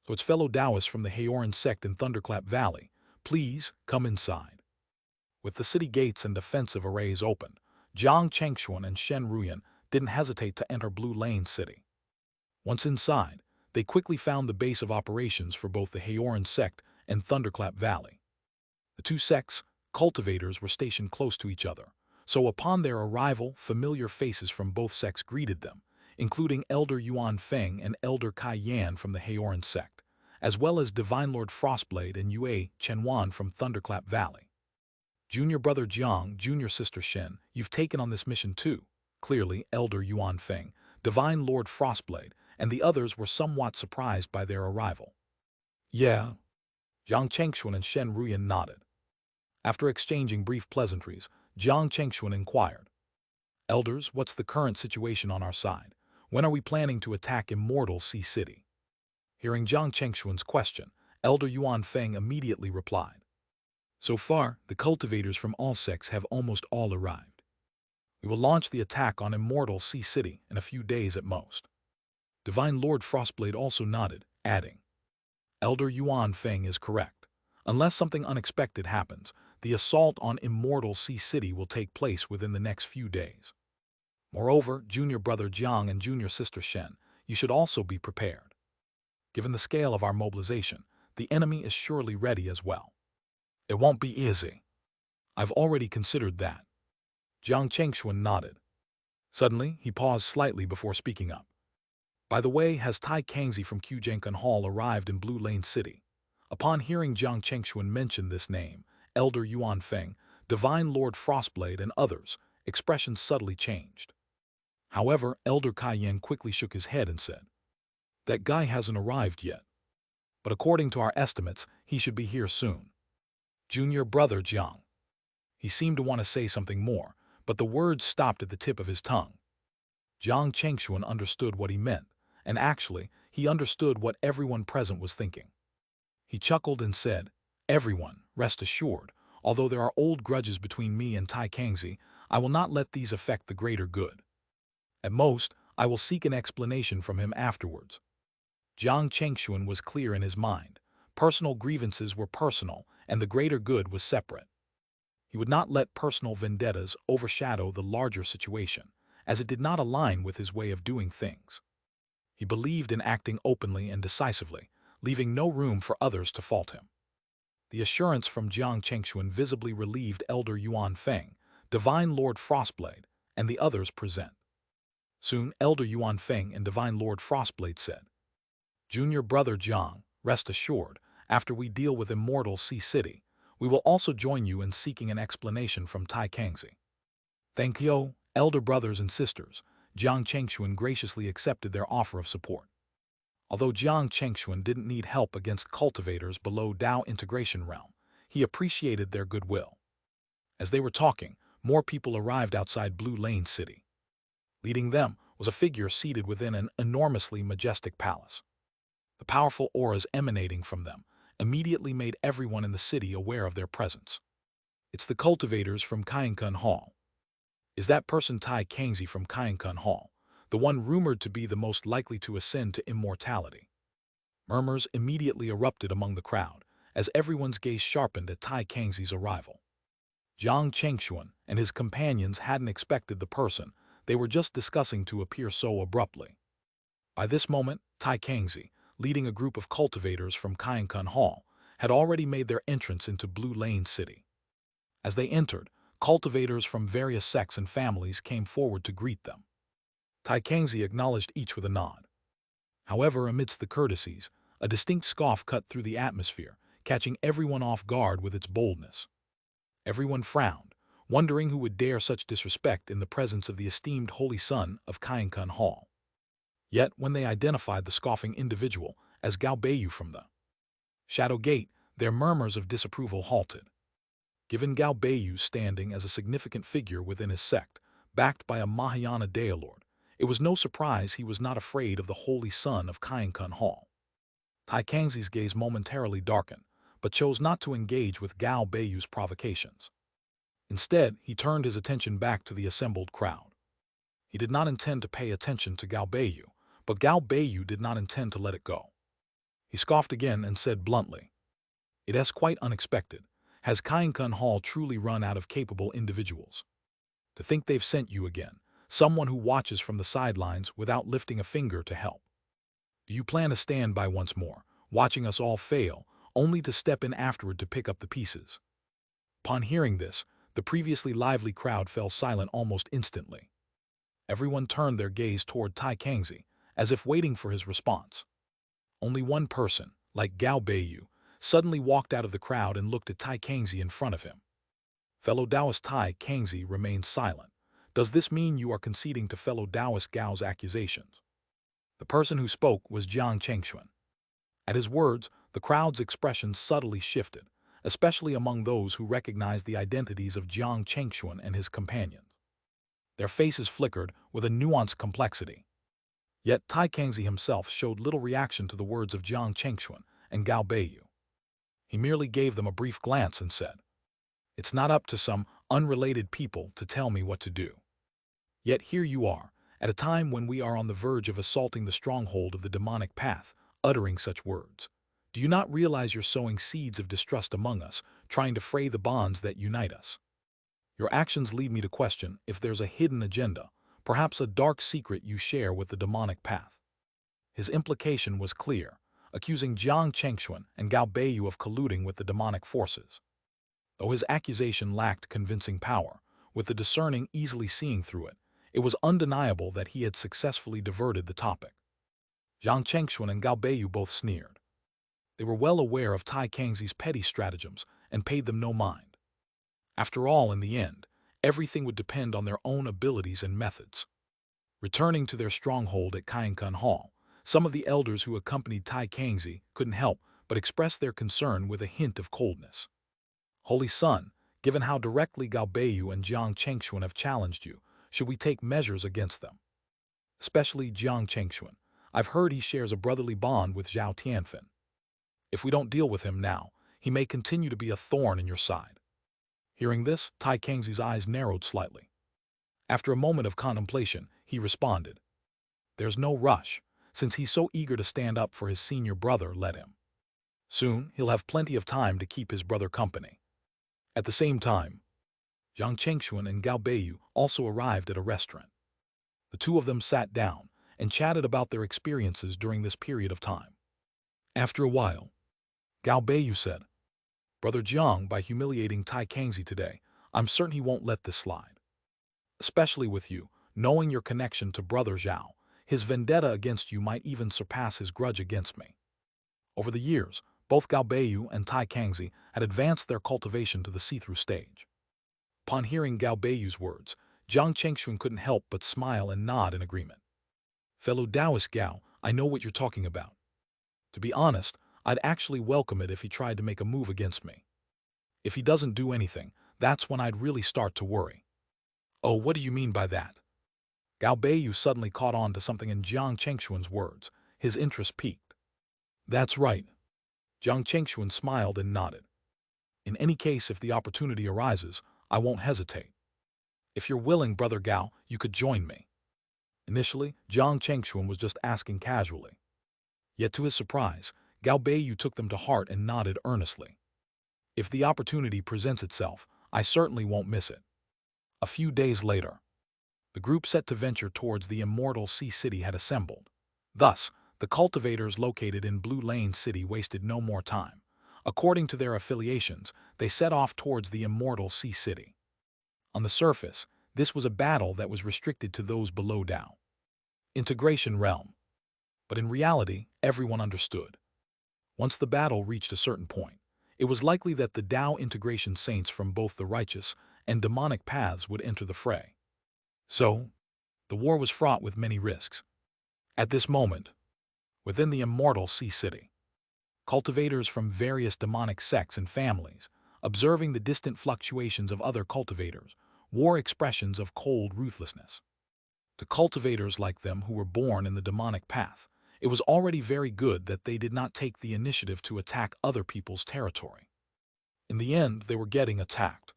So it's fellow Taoists from the Haoran sect in Thunderclap Valley, please come inside. With the city gates and defensive arrays opened, Jiang Chengxuan and Shen Ruyan didn't hesitate to enter Blue Lane City. Once inside, they quickly found the base of operations for both the Haoran sect and Thunderclap Valley. The two sects, cultivators, were stationed close to each other, so upon their arrival, familiar faces from both sects greeted them, including Elder Yuan Feng and Elder Kai Yan from the Haoran sect, as well as Divine Lord Frostblade and Yue Chenwan from Thunderclap Valley. Junior brother Jiang, junior sister Shen, you've taken on this mission too. Clearly, Elder Yuan Feng, Divine Lord Frostblade, and the others were somewhat surprised by their arrival. Yeah. Jiang Chengxuan and Shen Ruyan nodded. After exchanging brief pleasantries, Jiang Chengxuan inquired, Elders, what's the current situation on our side? When are we planning to attack Immortal Sea City? Hearing Jiang Chengxuan's question, Elder Yuan Feng immediately replied, So far, the cultivators from all sects have almost all arrived. We will launch the attack on Immortal Sea City in a few days at most. Divine Lord Frostblade also nodded, adding, Elder Yuan Feng is correct. Unless something unexpected happens, the assault on Immortal Sea City will take place within the next few days. Moreover, junior brother Jiang and junior sister Shen, you should also be prepared. Given the scale of our mobilization, the enemy is surely ready as well. It won't be easy. I've already considered that. Jiang Chengxuan nodded. Suddenly, he paused slightly before speaking up. By the way, has Tai Kangzi from Qjiangkan Hall arrived in Blue Lane City? Upon hearing Jiang Chengxuan mention this name, Elder Yuan Feng, Divine Lord Frostblade, and others, expressions subtly changed. However, Elder Cayenne quickly shook his head and said, "That guy hasn't arrived yet. But according to our estimates, he should be here soon." Junior brother Jiang. He seemed to want to say something more, but the words stopped at the tip of his tongue. Jiang Chengxuan understood what he meant, and actually, he understood what everyone present was thinking. He chuckled and said, "Everyone, rest assured, although there are old grudges between me and Tai Kangzi, I will not let these affect the greater good. At most, I will seek an explanation from him afterwards." Jiang Chengxuan was clear in his mind. Personal grievances were personal, and the greater good was separate. He would not let personal vendettas overshadow the larger situation, as it did not align with his way of doing things. He believed in acting openly and decisively, leaving no room for others to fault him. The assurance from Jiang Chengxuan visibly relieved Elder Yuan Feng, Divine Lord Frostblade, and the others present. Soon, Elder Yuan Feng and Divine Lord Frostblade said, "Junior brother Jiang, rest assured, after we deal with Immortal Sea City, we will also join you in seeking an explanation from Tai Kangzi." "Thank you, elder brothers and sisters." Jiang Chengxuan graciously accepted their offer of support. Although Jiang Chengxuan didn't need help against cultivators below Dao integration realm, he appreciated their goodwill. As they were talking, more people arrived outside Blue Lane City. Leading them was a figure seated within an enormously majestic palace. The powerful auras emanating from them immediately made everyone in the city aware of their presence. "It's the cultivators from Xianxia Hall. Is that person Tai Kangzi from Xianxia Hall, the one rumored to be the most likely to ascend to immortality?" Murmurs immediately erupted among the crowd, as everyone's gaze sharpened at Tai Kangzi's arrival. Jiang Chengxuan and his companions hadn't expected the person they were just discussing to appear so abruptly. By this moment, Tai Kangzi, leading a group of cultivators from Xianxia Hall, had already made their entrance into Blue Lane City. As they entered, cultivators from various sects and families came forward to greet them. Tai Kangzi acknowledged each with a nod. However, amidst the courtesies, a distinct scoff cut through the atmosphere, catching everyone off guard with its boldness. Everyone frowned, wondering who would dare such disrespect in the presence of the esteemed holy son of Xianxia Hall. Yet, when they identified the scoffing individual as Gao Beiyu from the Shadow Gate, their murmurs of disapproval halted. Given Gao Beiyu's standing as a significant figure within his sect, backed by a Mahayana Dailord, it was no surprise he was not afraid of the holy son of Xianxia Hall. Tai Kangzi's gaze momentarily darkened, but chose not to engage with Gao Beiyu's provocations. Instead, he turned his attention back to the assembled crowd. He did not intend to pay attention to Gao Beiyu, but Gao Beiyu did not intend to let it go. He scoffed again and said bluntly, "It is quite unexpected. Has Xianxia Hall truly run out of capable individuals? To think they've sent you again, someone who watches from the sidelines without lifting a finger to help. Do you plan to stand by once more, watching us all fail, only to step in afterward to pick up the pieces?" Upon hearing this, the previously lively crowd fell silent almost instantly. Everyone turned their gaze toward Tai Kangzi, as if waiting for his response. Only one person, like Gao Beiyu, suddenly walked out of the crowd and looked at Tai Kangzi in front of him. Fellow Taoist Tai Kangzi remained silent. "Does this mean you are conceding to fellow Taoist Gao's accusations?" The person who spoke was Jiang Chengxuan. At his words, the crowd's expression subtly shifted, especially among those who recognized the identities of Jiang Chengxuan and his companions. Their faces flickered with a nuanced complexity. Yet Tai Kangzi himself showed little reaction to the words of Jiang Chengxuan and Gao Beiyu. He merely gave them a brief glance and said, "It's not up to some unrelated people to tell me what to do. Yet here you are, at a time when we are on the verge of assaulting the stronghold of the demonic path, uttering such words. Do you not realize you're sowing seeds of distrust among us, trying to fray the bonds that unite us? Your actions lead me to question if there's a hidden agenda, perhaps a dark secret you share with the demonic path." His implication was clear, accusing Jiang Chengxuan and Gao Beiyu of colluding with the demonic forces. Though his accusation lacked convincing power, with the discerning easily seeing through it, it was undeniable that he had successfully diverted the topic. Jiang Chengxuan and Gao Beiyu both sneered. They were well aware of Tai Kangxi's petty stratagems and paid them no mind. After all, in the end, everything would depend on their own abilities and methods. Returning to their stronghold at Kainkun Hall, some of the elders who accompanied Tai Kangxi couldn't help but express their concern with a hint of coldness. Holy Son, given how directly Gao Beiyu and Jiang Chengxuan have challenged you, should we take measures against them? Especially Jiang Chengxuan. I've heard he shares a brotherly bond with Zhao Tianfen. If we don't deal with him now, he may continue to be a thorn in your side. Hearing this, Tai Kangxi's eyes narrowed slightly. After a moment of contemplation, he responded, "There's no rush. Since he's so eager to stand up for his senior brother, let him. Soon, he'll have plenty of time to keep his brother company." At the same time, Jiang Chengxuan and Gao Beiyu also arrived at a restaurant. The two of them sat down and chatted about their experiences during this period of time. After a while, Gao Beiyu said, "Brother Jiang, by humiliating Tai Kangxi today, I'm certain he won't let this slide. Especially with you, knowing your connection to Brother Zhao, his vendetta against you might even surpass his grudge against me." Over the years, both Gao Beiyu and Tai Kangxi had advanced their cultivation to the see-through stage. Upon hearing Gao Beiyu's words, Jiang Chengxuan couldn't help but smile and nod in agreement. "Fellow Taoist Gao, I know what you're talking about. To be honest, I'd actually welcome it if he tried to make a move against me. If he doesn't do anything, that's when I'd really start to worry." "Oh, what do you mean by that?" Gao Beiyu suddenly caught on to something in Jiang Chengxuan's words. His interest piqued. "That's right." Jiang Chengxuan smiled and nodded. "In any case, if the opportunity arises, I won't hesitate. If you're willing, Brother Gao, you could join me." Initially, Jiang Chengxuan was just asking casually. Yet to his surprise, Gao Beiyu took them to heart and nodded earnestly. "If the opportunity presents itself, I certainly won't miss it." A few days later, the group set to venture towards the immortal Sea City had assembled. Thus, the cultivators located in Blue Lane City wasted no more time. According to their affiliations, they set off towards the immortal Sea City. On the surface, this was a battle that was restricted to those below Tao integration realm. But in reality, everyone understood. Once the battle reached a certain point, it was likely that the Tao integration saints from both the righteous and demonic paths would enter the fray. So, the war was fraught with many risks. At this moment, within the immortal Sea City, cultivators from various demonic sects and families, observing the distant fluctuations of other cultivators, wore expressions of cold ruthlessness. To cultivators like them who were born in the demonic path, it was already very good that they did not take the initiative to attack other people's territory. In the end, they were getting attacked.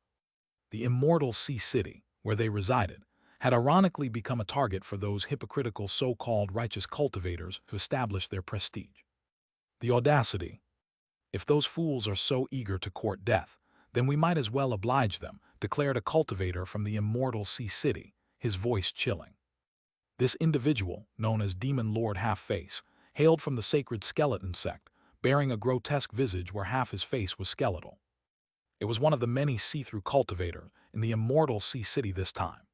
The immortal Sea City, where they resided, had ironically become a target for those hypocritical so-called righteous cultivators who established their prestige. The audacity. "If those fools are so eager to court death, then we might as well oblige them," declared a cultivator from the immortal Sea City, his voice chilling. This individual, known as Demon Lord Half-Face, hailed from the sacred skeleton sect, bearing a grotesque visage where half his face was skeletal. It was one of the many see-through cultivators in the immortal Sea City this time.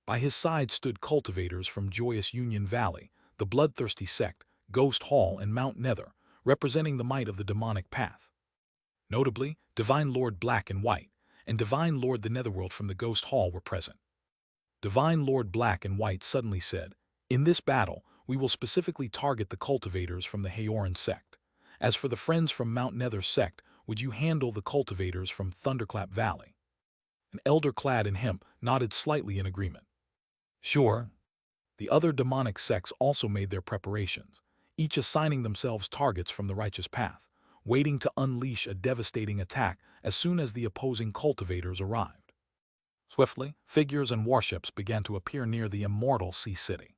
By his side stood cultivators from Joyous Union Valley, the bloodthirsty sect, Ghost Hall, and Mount Nether, representing the might of the demonic path. Notably, Divine Lord Black and White and Divine Lord the Netherworld from the Ghost Hall were present. Divine Lord Black and White suddenly said, "In this battle, we will specifically target the cultivators from the Haoran sect. As for the friends from Mount Nether sect, would you handle the cultivators from Thunderclap Valley?" An elder clad in hemp nodded slightly in agreement. "Sure." The other demonic sects also made their preparations, each assigning themselves targets from the righteous path, waiting to unleash a devastating attack as soon as the opposing cultivators arrived. Swiftly, figures and warships began to appear near the immortal Sea City.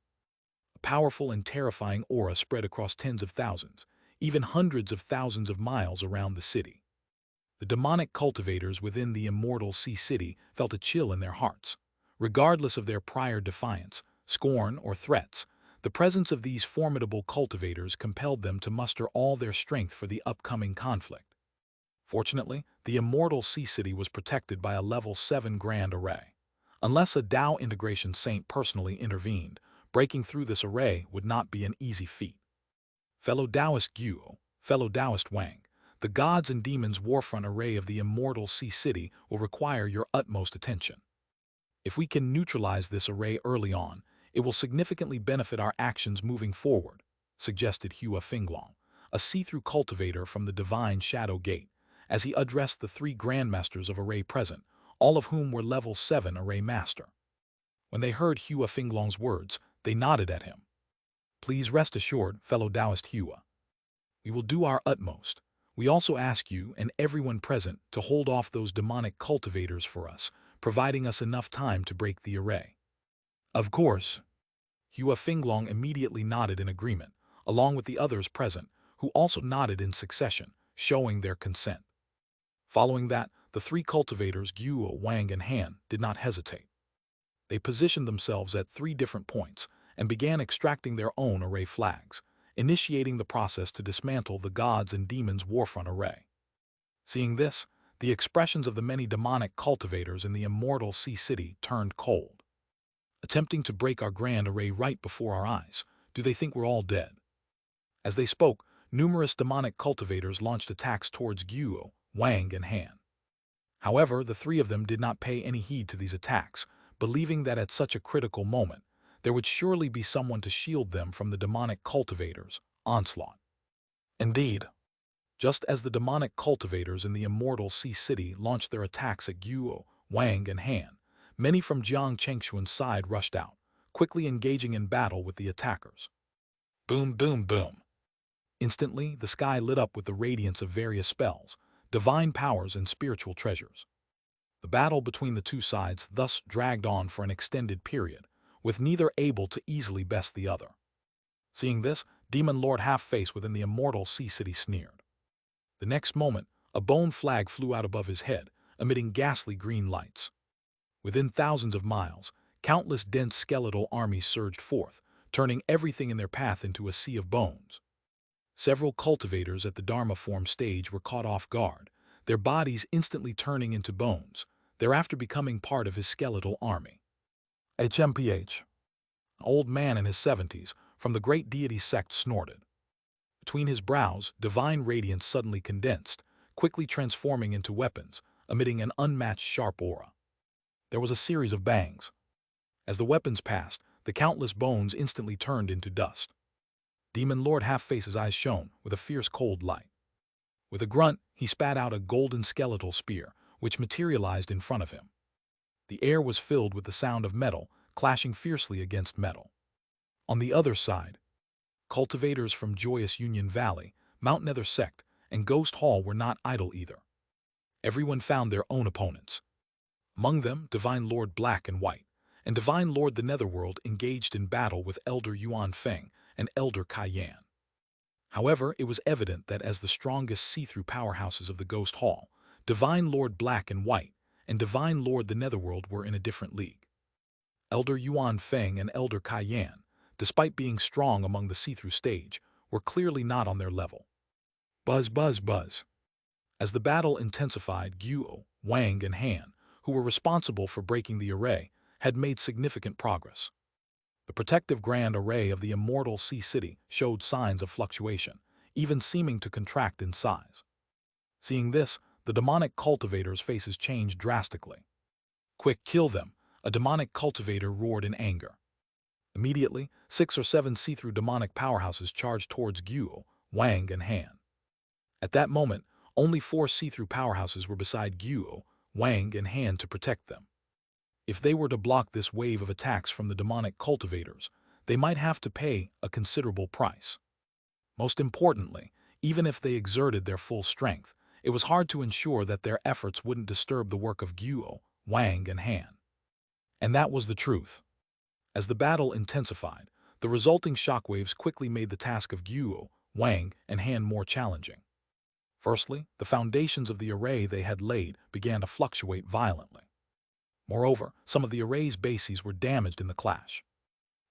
A powerful and terrifying aura spread across tens of thousands, even hundreds of thousands of miles around the city. The demonic cultivators within the immortal Sea City felt a chill in their hearts. Regardless of their prior defiance, scorn, or threats, the presence of these formidable cultivators compelled them to muster all their strength for the upcoming conflict. Fortunately, the immortal Sea City was protected by a level 7 grand array. Unless a Tao integration saint personally intervened, breaking through this array would not be an easy feat. Fellow Taoist Guo, fellow Taoist Wang, the gods and demons warfront array of the immortal Sea City will require your utmost attention. If we can neutralize this array early on, it will significantly benefit our actions moving forward, suggested Hua Finglong, a see-through cultivator from the Divine Shadow Gate, as he addressed the 3 grandmasters of array present, all of whom were level 7 array master. When they heard Hua Finglong's words, they nodded at him. Please rest assured, fellow Taoist Hua. We will do our utmost. We also ask you and everyone present to hold off those demonic cultivators for us, providing us enough time to break the array. Of course. Hua Finglong immediately nodded in agreement, along with the others present, who also nodded in succession, showing their consent. Following that, the 3 cultivators, Guo, Wang, and Han, did not hesitate. They positioned themselves at 3 different points and began extracting their own array flags, initiating the process to dismantle the gods and demons warfront array. Seeing this, the expressions of the many demonic cultivators in the immortal Sea City turned cold. Attempting to break our grand array right before our eyes, do they think we're all dead? As they spoke, numerous demonic cultivators launched attacks towards Guo, Wang, and Han. However, the 3 of them did not pay any heed to these attacks, believing that at such a critical moment, there would surely be someone to shield them from the demonic cultivators' onslaught. Indeed, just as the demonic cultivators in the immortal Sea City launched their attacks at Guo, Wang, and Han, many from Jiang Chengshuan's side rushed out, quickly engaging in battle with the attackers. Boom, boom, boom. Instantly, the sky lit up with the radiance of various spells, divine powers, and spiritual treasures. The battle between the 2 sides thus dragged on for an extended period, with neither able to easily best the other. Seeing this, Demon Lord Half-Face within the immortal Sea City sneered. The next moment, a bone flag flew out above his head, emitting ghastly green lights. Within thousands of miles, countless dense skeletal armies surged forth, turning everything in their path into a sea of bones. Several cultivators at the Dharma form stage were caught off guard, their bodies instantly turning into bones, thereafter becoming part of his skeletal army. HMPH. An old man in his 70s, from the great deity sect, snorted. Between his brows, divine radiance suddenly condensed, quickly transforming into weapons, emitting an unmatched sharp aura. There was a series of bangs. As the weapons passed, the countless bones instantly turned into dust. Demon Lord Half-Face's eyes shone with a fierce cold light. With a grunt, he spat out a golden skeletal spear, which materialized in front of him. The air was filled with the sound of metal clashing fiercely against metal. On the other side, cultivators from Joyous Union Valley, Mount Nether Sect, and Ghost Hall were not idle either. Everyone found their own opponents. Among them, Divine Lord Black and White, and Divine Lord the Netherworld engaged in battle with Elder Yuan Feng and Elder Kai Yan. However, it was evident that as the strongest see-through powerhouses of the Ghost Hall, Divine Lord Black and White and Divine Lord the Netherworld were in a different league. Elder Yuan Feng and Elder Kai Yan, despite being strong among the see-through stage, were clearly not on their level. Buzz, buzz, buzz. As the battle intensified, Guo, Wang, and Han, who were responsible for breaking the array, had made significant progress. The protective grand array of the immortal Sea City showed signs of fluctuation, even seeming to contract in size. Seeing this, the demonic cultivators' faces changed drastically. Quick, kill them! A demonic cultivator roared in anger. Immediately, 6 or 7 see-through demonic powerhouses charged towards Guo, Wang, and Han. At that moment, only 4 see-through powerhouses were beside Guo, Wang, and Han to protect them. If they were to block this wave of attacks from the demonic cultivators, they might have to pay a considerable price. Most importantly, even if they exerted their full strength, it was hard to ensure that their efforts wouldn't disturb the work of Guo, Wang, and Han. And that was the truth. As the battle intensified, the resulting shockwaves quickly made the task of Guo, Wang, and Han more challenging. Firstly, the foundations of the array they had laid began to fluctuate violently. Moreover, some of the array's bases were damaged in the clash.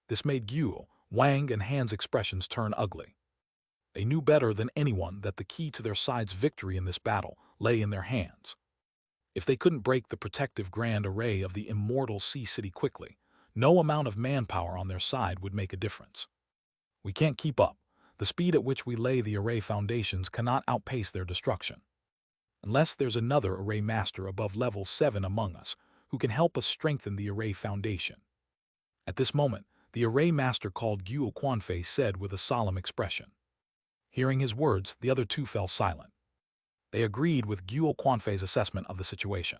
This made Guo, Wang, and Han's expressions turn ugly. They knew better than anyone that the key to their side's victory in this battle lay in their hands. If they couldn't break the protective grand array of the immortal sea city quickly, no amount of manpower on their side would make a difference. We can't keep up. The speed at which we lay the array foundations cannot outpace their destruction. Unless there's another array master above level 7 among us who can help us strengthen the array foundation. At this moment, the array master called Guo Quanfei said with a solemn expression. Hearing his words, the other two fell silent. They agreed with Guo Quanfei's assessment of the situation.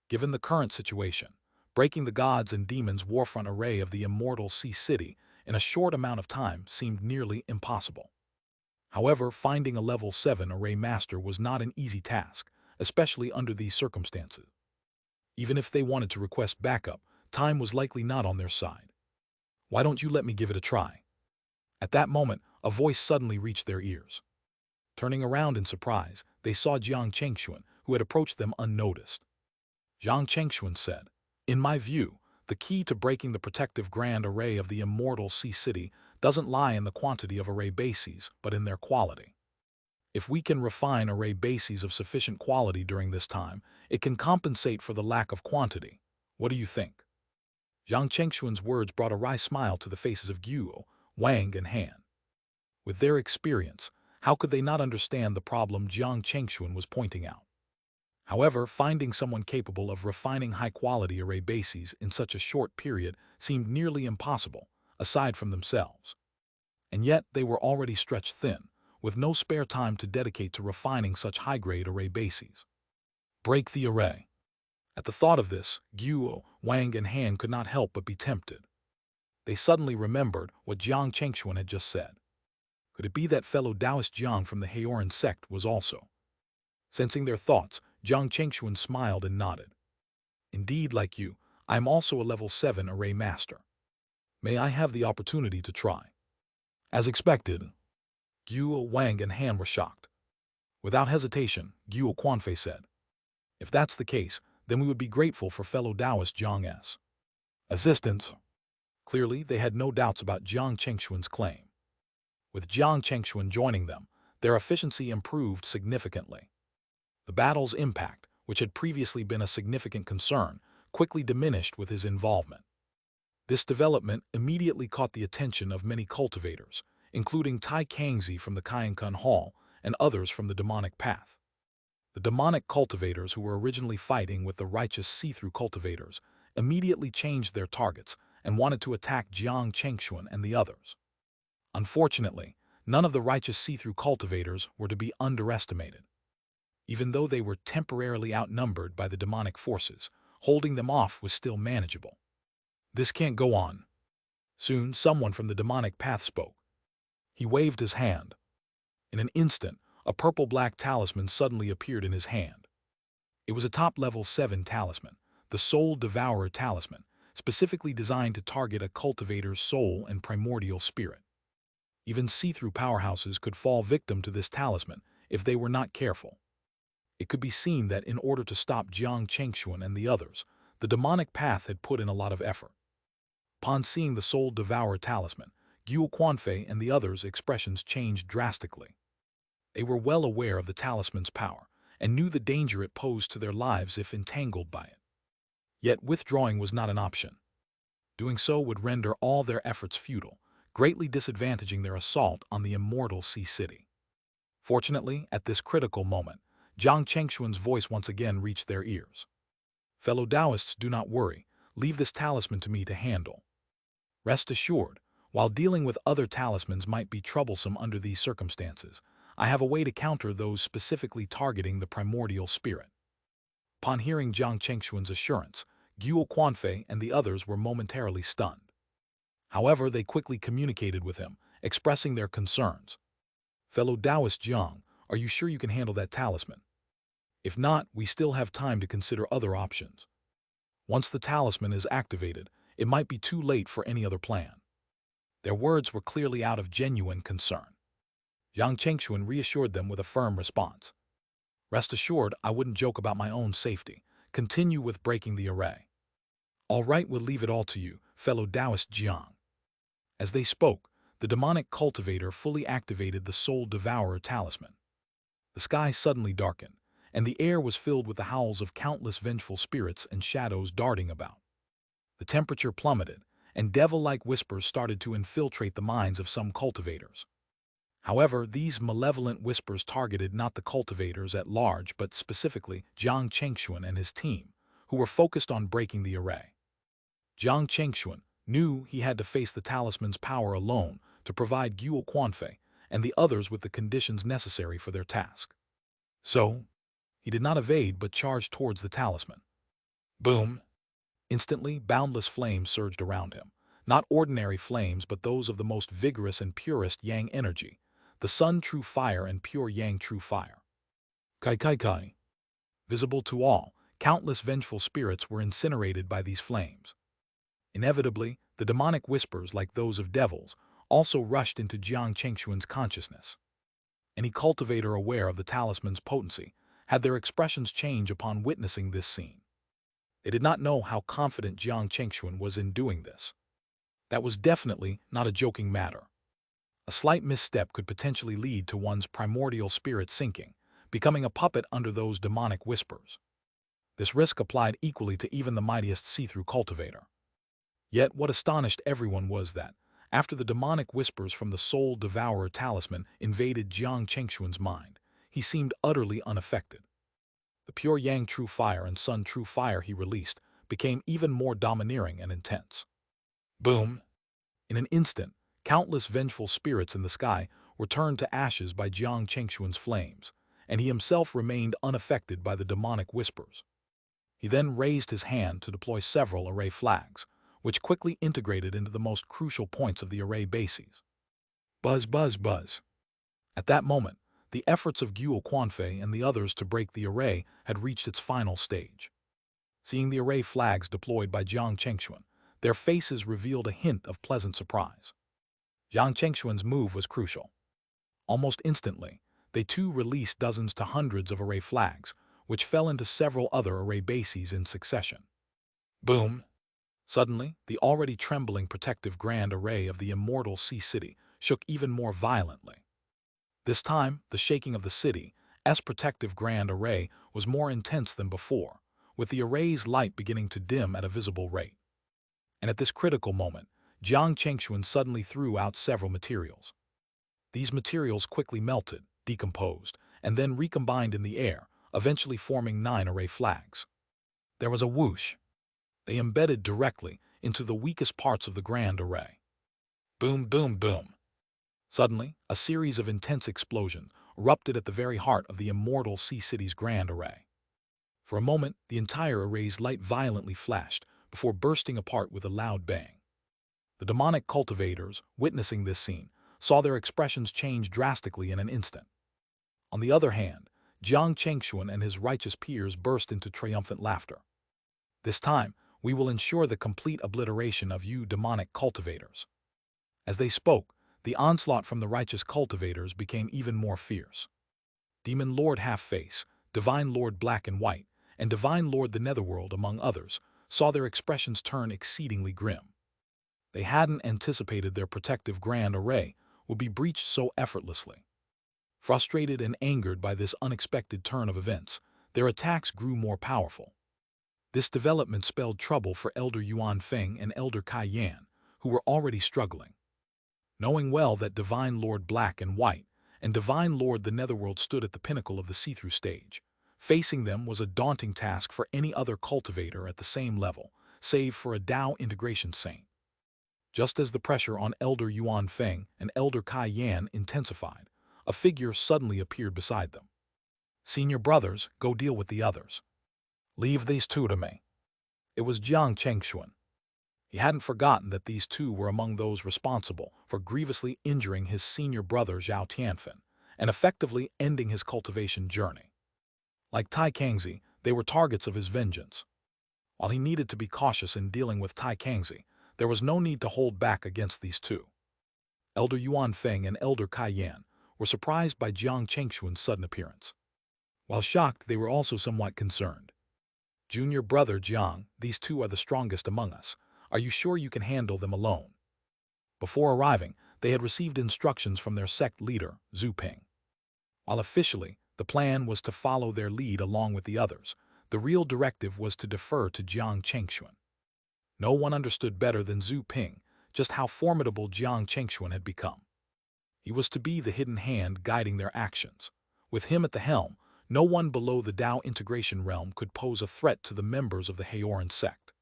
Given the current situation, breaking the gods and demons warfront array of the immortal sea city in a short amount of time seemed nearly impossible. However, finding a level 7 array master was not an easy task, especially under these circumstances. Even if they wanted to request backup, time was likely not on their side. Why don't you let me give it a try? At that moment, a voice suddenly reached their ears. Turning around in surprise, they saw Jiang Chengxuan, who had approached them unnoticed. Jiang Chengxuan said, "In my view, the key to breaking the protective grand array of the immortal sea city doesn't lie in the quantity of array bases, but in their quality. If we can refine array bases of sufficient quality during this time, it can compensate for the lack of quantity. What do you think?" Jiang Chengxuan's words brought a wry smile to the faces of Guo, Wang, and Han. With their experience, how could they not understand the problem Jiang Chengxuan was pointing out? However, finding someone capable of refining high-quality array bases in such a short period seemed nearly impossible, aside from themselves. And yet they were already stretched thin, with no spare time to dedicate to refining such high-grade array bases. Break the array. At the thought of this, Guo, Wang, and Han could not help but be tempted. They suddenly remembered what Jiang Chengxuan had just said. Could it be that fellow Taoist Jiang from the Heoran sect was also? Sensing their thoughts, Jiang Chengxuan smiled and nodded. Indeed, like you, I am also a level 7 array master. May I have the opportunity to try? As expected, Guo, Wang, and Han were shocked. Without hesitation, Guo Quanfei said, "If that's the case, then we would be grateful for fellow Taoist Jiang's assistance." Clearly, they had no doubts about Jiang Chengxuan's claim. With Jiang Chengxuan joining them, their efficiency improved significantly. The battle's impact, which had previously been a significant concern, quickly diminished with his involvement. This development immediately caught the attention of many cultivators, including Tai Kangzi from the Qiankun Hall and others from the demonic path. The demonic cultivators who were originally fighting with the righteous see-through cultivators immediately changed their targets and wanted to attack Jiang Chengxuan and the others. Unfortunately, none of the righteous see-through cultivators were to be underestimated. Even though they were temporarily outnumbered by the demonic forces, holding them off was still manageable. This can't go on. Soon, someone from the demonic path spoke. He waved his hand. In an instant, a purple-black talisman suddenly appeared in his hand. It was a top-level 7 talisman, the Soul Devourer talisman, specifically designed to target a cultivator's soul and primordial spirit. Even see-through powerhouses could fall victim to this talisman if they were not careful. It could be seen that in order to stop Jiang Chengxuan and the others, the demonic path had put in a lot of effort. Upon seeing the Soul Devourer talisman, Guo Quanfei and the others' expressions changed drastically. They were well aware of the talisman's power and knew the danger it posed to their lives if entangled by it. Yet withdrawing was not an option. Doing so would render all their efforts futile, greatly disadvantaging their assault on the immortal sea city. Fortunately, at this critical moment, Jiang Chengxuan's voice once again reached their ears. "Fellow Taoists, do not worry. Leave this talisman to me to handle. Rest assured, while dealing with other talismans might be troublesome under these circumstances, I have a way to counter those specifically targeting the primordial spirit." Upon hearing Jiang Chengxuan's assurance, Guo Quanfei and the others were momentarily stunned. However, they quickly communicated with him, expressing their concerns. "Fellow Taoist Jiang, are you sure you can handle that talisman? If not, we still have time to consider other options. Once the talisman is activated, it might be too late for any other plan." Their words were clearly out of genuine concern. Jiang Chengxuan reassured them with a firm response. "Rest assured, I wouldn't joke about my own safety. Continue with breaking the array." "All right, we'll leave it all to you, fellow Taoist Jiang." As they spoke, the demonic cultivator fully activated the soul devourer talisman. The sky suddenly darkened, and the air was filled with the howls of countless vengeful spirits and shadows darting about. The temperature plummeted, and devil-like whispers started to infiltrate the minds of some cultivators. However, these malevolent whispers targeted not the cultivators at large but specifically Jiang Chengxuan and his team, who were focused on breaking the array. Jiang Chengxuan knew he had to face the talisman's power alone to provide Guo Quanfei and the others with the conditions necessary for their task. So, he did not evade but charged towards the talisman. Boom! Instantly, boundless flames surged around him. Not ordinary flames but those of the most vigorous and purest yang energy, the sun true fire and pure yang true fire. Kai kai kai. Visible to all, countless vengeful spirits were incinerated by these flames. Inevitably, the demonic whispers, like those of devils, also rushed into Jiang Chengxuan's consciousness. Any cultivator aware of the talisman's potency had their expressions change upon witnessing this scene. They did not know how confident Jiang Chengxuan was in doing this. That was definitely not a joking matter. A slight misstep could potentially lead to one's primordial spirit sinking, becoming a puppet under those demonic whispers. This risk applied equally to even the mightiest see-through cultivator. Yet what astonished everyone was that, after the demonic whispers from the soul devourer talisman invaded Jiang Chengxuan's mind, he seemed utterly unaffected. The pure yang true fire and sun true fire he released became even more domineering and intense. Boom! In an instant, countless vengeful spirits in the sky were turned to ashes by Jiang Chengxuan's flames, and he himself remained unaffected by the demonic whispers. He then raised his hand to deploy several array flags, which quickly integrated into the most crucial points of the array bases. Buzz, buzz, buzz. At that moment, the efforts of Guo Quanfei and the others to break the array had reached its final stage. Seeing the array flags deployed by Jiang Chengxuan, their faces revealed a hint of pleasant surprise. Jiang Chengxuan's move was crucial. Almost instantly, they too released dozens to hundreds of array flags, which fell into several other array bases in succession. Boom! Suddenly, the already trembling protective grand array of the immortal Sea City shook even more violently. This time, the shaking of the city's protective grand array was more intense than before, with the array's light beginning to dim at a visible rate. And at this critical moment, Jiang Chengxuan suddenly threw out several materials. These materials quickly melted, decomposed, and then recombined in the air, eventually forming 9 array flags. There was a whoosh. They embedded directly into the weakest parts of the grand array. Boom, boom, boom. Suddenly, a series of intense explosions erupted at the very heart of the immortal Sea City's grand array. For a moment, the entire array's light violently flashed before bursting apart with a loud bang. The demonic cultivators, witnessing this scene, saw their expressions change drastically in an instant. On the other hand, Jiang Chengxuan and his righteous peers burst into triumphant laughter. This time, we will ensure the complete obliteration of you demonic cultivators. As they spoke, the onslaught from the righteous cultivators became even more fierce. Demon Lord Half-Face, Divine Lord Black and White, and Divine Lord the Netherworld, among others, saw their expressions turn exceedingly grim. They hadn't anticipated their protective grand array would be breached so effortlessly. Frustrated and angered by this unexpected turn of events, their attacks grew more powerful. This development spelled trouble for Elder Yuan Feng and Elder Kai Yan, who were already struggling. Knowing well that Divine Lord Black and White and Divine Lord the Netherworld stood at the pinnacle of the see-through stage, facing them was a daunting task for any other cultivator at the same level, save for a Dao integration saint. Just as the pressure on Elder Yuan Feng and Elder Kai Yan intensified, a figure suddenly appeared beside them. "Senior brothers, go deal with the others. Leave these two to me." It was Jiang Chengxuan. He hadn't forgotten that these two were among those responsible for grievously injuring his senior brother Zhao Tianfen and effectively ending his cultivation journey. Like Tai Kangzi, they were targets of his vengeance. While he needed to be cautious in dealing with Tai Kangzi, there was no need to hold back against these two. Elder Yuan Feng and Elder Kai Yan were surprised by Jiang Chengxuan's sudden appearance. While shocked, they were also somewhat concerned. "Junior brother Jiang, these two are the strongest among us. Are you sure you can handle them alone?" Before arriving, they had received instructions from their sect leader, Zhu Ping. While officially, the plan was to follow their lead along with the others, the real directive was to defer to Jiang Chengxuan. No one understood better than Zhu Ping just how formidable Jiang Chengxuan had become. He was to be the hidden hand guiding their actions. With him at the helm, no one below the Dao integration realm could pose a threat to the members of the Heoran sect.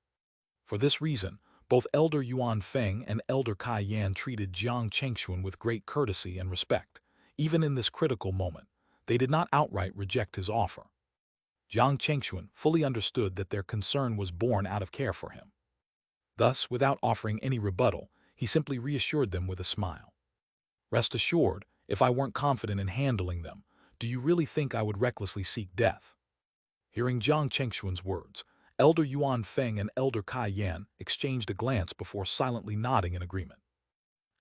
For this reason, both Elder Yuan Feng and Elder Kai Yan treated Jiang Chengxuan with great courtesy and respect. Even in this critical moment, they did not outright reject his offer. Jiang Chengxuan fully understood that their concern was born out of care for him. Thus, without offering any rebuttal, he simply reassured them with a smile. Rest assured, if I weren't confident in handling them, do you really think I would recklessly seek death? Hearing Jiang Chengxuan's words, Elder Yuan Feng and Elder Kai Yan exchanged a glance before silently nodding in agreement.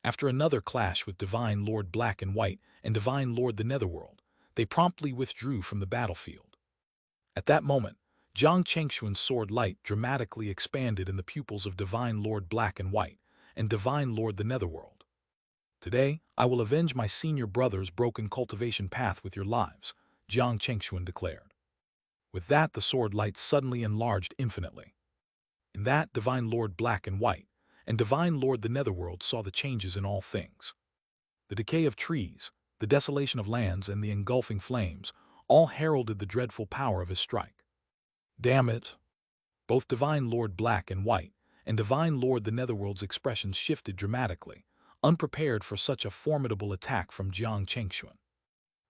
After another clash with Divine Lord Black and White and Divine Lord the Netherworld, they promptly withdrew from the battlefield. At that moment, Jiang Chengxuan's sword light dramatically expanded in the pupils of Divine Lord Black and White and Divine Lord the Netherworld. Today, I will avenge my senior brother's broken cultivation path with your lives, Jiang Chengxuan declared. With that, the sword light suddenly enlarged infinitely. In that, Divine Lord Black and White and Divine Lord the Netherworld saw the changes in all things. The decay of trees, the desolation of lands, and the engulfing flames all heralded the dreadful power of his strike. Damn it! Both Divine Lord Black and White and Divine Lord the Netherworld's expressions shifted dramatically, unprepared for such a formidable attack from Jiang Chengxuan.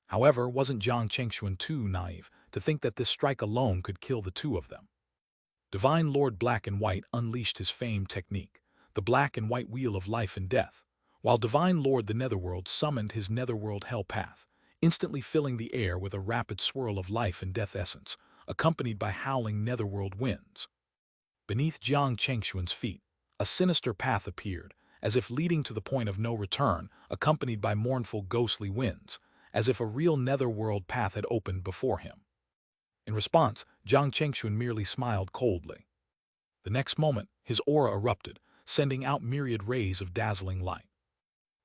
However, wasn't Jiang Chengxuan too naive to think that this strike alone could kill the two of them? Divine Lord Black and White unleashed his famed technique, the Black and White Wheel of Life and Death, while Divine Lord the Netherworld summoned his Netherworld Hell Path, instantly filling the air with a rapid swirl of life and death essence, accompanied by howling netherworld winds. Beneath Jiang Chengxuan's feet, a sinister path appeared, as if leading to the point of no return, accompanied by mournful ghostly winds, as if a real netherworld path had opened before him. In response, Jiang Chengxuan merely smiled coldly. The next moment, his aura erupted, sending out myriad rays of dazzling light.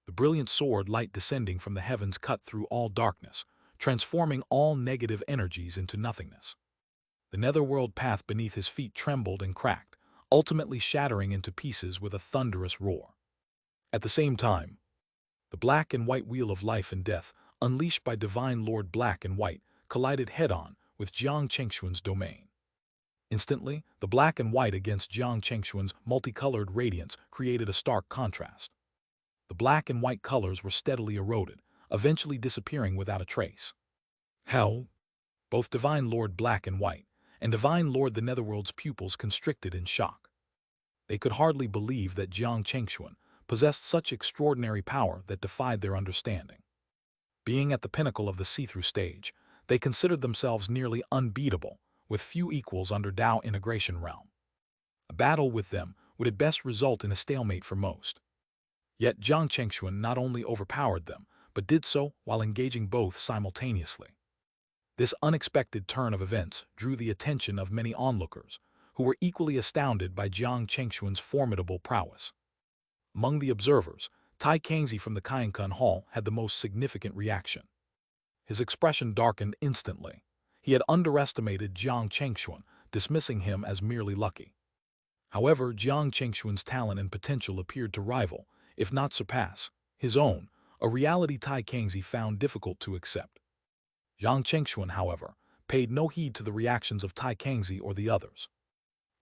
The brilliant sword light descending from the heavens cut through all darkness, transforming all negative energies into nothingness. The netherworld path beneath his feet trembled and cracked, ultimately shattering into pieces with a thunderous roar. At the same time, the Black and White Wheel of Life and Death, unleashed by Divine Lord Black and White, collided head-on with Jiang Chengxuan's domain. Instantly, the black and white against Jiang Chengxuan's multicolored radiance created a stark contrast. The black and white colors were steadily eroded, eventually disappearing without a trace. Hell! Both Divine Lord Black and White and Divine Lord the Netherworld's pupils constricted in shock. They could hardly believe that Jiang Chengxuan possessed such extraordinary power that defied their understanding. Being at the pinnacle of the see-through stage, they considered themselves nearly unbeatable, with few equals under Dao integration realm. A battle with them would at best result in a stalemate for most. Yet Jiang Chengxuan not only overpowered them, but did so while engaging both simultaneously. This unexpected turn of events drew the attention of many onlookers, who were equally astounded by Jiang Chengxuan's formidable prowess. Among the observers, Tai Kangzi from the Qiankun Hall had the most significant reaction. His expression darkened instantly. He had underestimated Jiang Chengxuan, dismissing him as merely lucky. However, Jiang Chengxuan's talent and potential appeared to rival, if not surpass, his own, a reality Tai Kangzi found difficult to accept. Jiang Chengxuan, however, paid no heed to the reactions of Tai Kangzi or the others.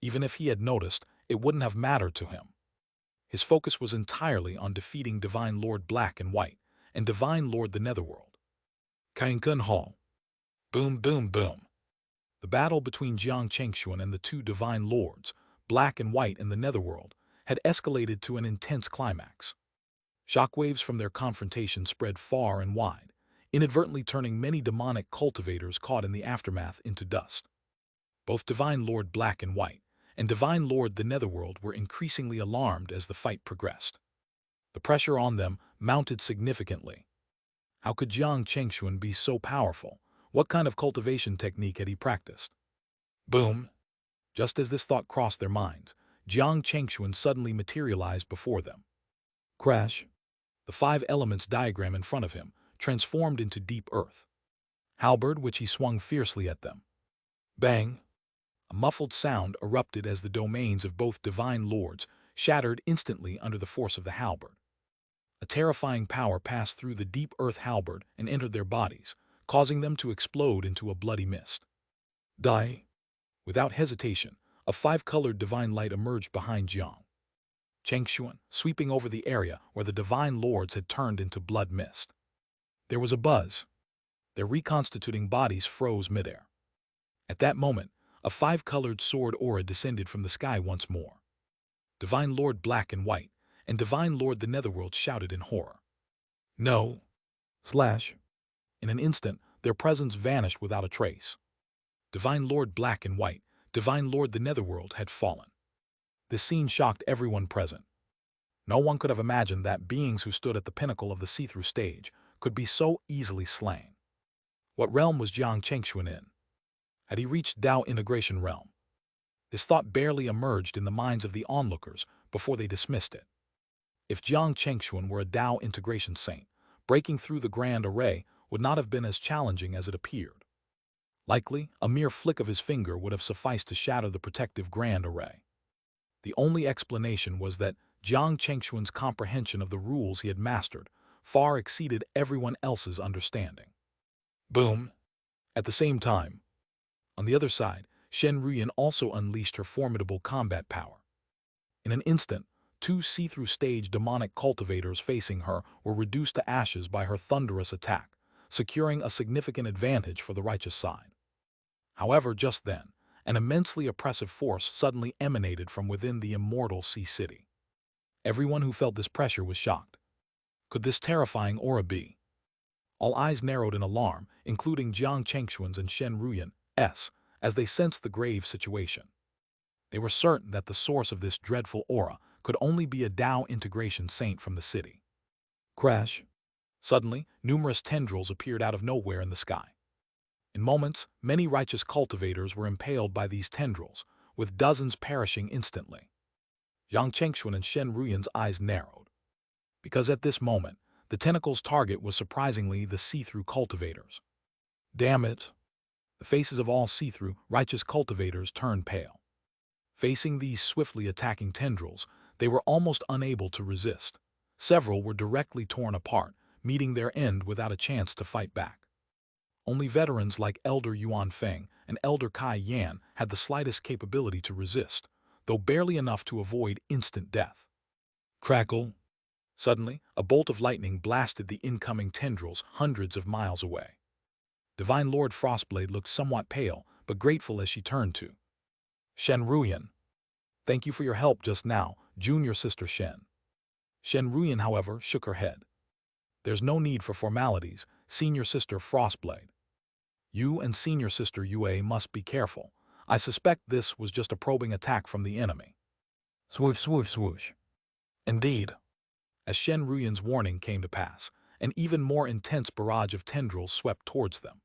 Even if he had noticed, it wouldn't have mattered to him. His focus was entirely on defeating Divine Lord Black and White and Divine Lord the Netherworld. Qiankun Hall. Boom, boom, boom. The battle between Jiang Chengxuan and the two Divine Lords, Black and White in the Netherworld, had escalated to an intense climax. Shockwaves from their confrontation spread far and wide, inadvertently turning many demonic cultivators caught in the aftermath into dust. Both Divine Lord Black and White and Divine Lord the Netherworld were increasingly alarmed as the fight progressed. The pressure on them mounted significantly. How could Jiang Chengxuan be so powerful? What kind of cultivation technique had he practiced? Boom! Just as this thought crossed their minds, Jiang Chengxuan suddenly materialized before them. Crash! The 5 elements diagram in front of him transformed into deep earth. Halberd, which he swung fiercely at them. Bang! A muffled sound erupted as the domains of both divine lords shattered instantly under the force of the halberd. A terrifying power passed through the deep earth halberd and entered their bodies, causing them to explode into a bloody mist. Die! Without hesitation, a 5-colored divine light emerged behind Jiang Chengxuan, sweeping over the area where the divine lords had turned into blood mist. There was a buzz. Their reconstituting bodies froze midair. At that moment, a 5-colored sword aura descended from the sky once more. Divine Lord Black and White, and Divine Lord the Netherworld shouted in horror. No! Slash! In an instant, their presence vanished without a trace. Divine Lord Black and White, Divine Lord the Netherworld had fallen. This scene shocked everyone present. No one could have imagined that beings who stood at the pinnacle of the see-through stage could be so easily slain. What realm was Jiang Chengxuan in? Had he reached Dao Integration Realm? This thought barely emerged in the minds of the onlookers before they dismissed it. If Jiang Chengxuan were a Dao Integration Saint, breaking through the Grand Array would not have been as challenging as it appeared. Likely, a mere flick of his finger would have sufficed to shatter the protective Grand Array. The only explanation was that Jiang Chengxuan's comprehension of the rules he had mastered far exceeded everyone else's understanding. Boom! At the same time, on the other side, Shen Ruyan also unleashed her formidable combat power. In an instant, 2 see-through stage demonic cultivators facing her were reduced to ashes by her thunderous attack, securing a significant advantage for the righteous side. However, just then, an immensely oppressive force suddenly emanated from within the immortal Sea City. Everyone who felt this pressure was shocked. Could this terrifying aura be? All eyes narrowed in alarm, including Jiang Chengxuan's and Shen Ruyan's, as they sensed the grave situation. They were certain that the source of this dreadful aura could only be a Dao Integration Saint from the city. Crash! Suddenly, numerous tendrils appeared out of nowhere in the sky. In moments, many righteous cultivators were impaled by these tendrils, with dozens perishing instantly. Jiang Chengxuan and Shen Ruyan's eyes narrowed. Because at this moment, the tentacle's target was surprisingly the see-through cultivators. Damn it! The faces of all see-through, righteous cultivators turned pale. Facing these swiftly attacking tendrils, they were almost unable to resist. Several were directly torn apart, meeting their end without a chance to fight back. Only veterans like Elder Yuan Feng and Elder Kai Yan had the slightest capability to resist, though barely enough to avoid instant death. Crackle! Suddenly, a bolt of lightning blasted the incoming tendrils hundreds of miles away. Divine Lord Frostblade looked somewhat pale, but grateful as she turned to Shen Ruyan. Thank you for your help just now, junior sister Shen. Shen Ruyan, however, shook her head. There's no need for formalities, senior sister Frostblade. You and senior sister Yue must be careful. I suspect this was just a probing attack from the enemy. Swoosh, swoosh, swoosh. Indeed. As Shen Ruyan's warning came to pass, an even more intense barrage of tendrils swept towards them.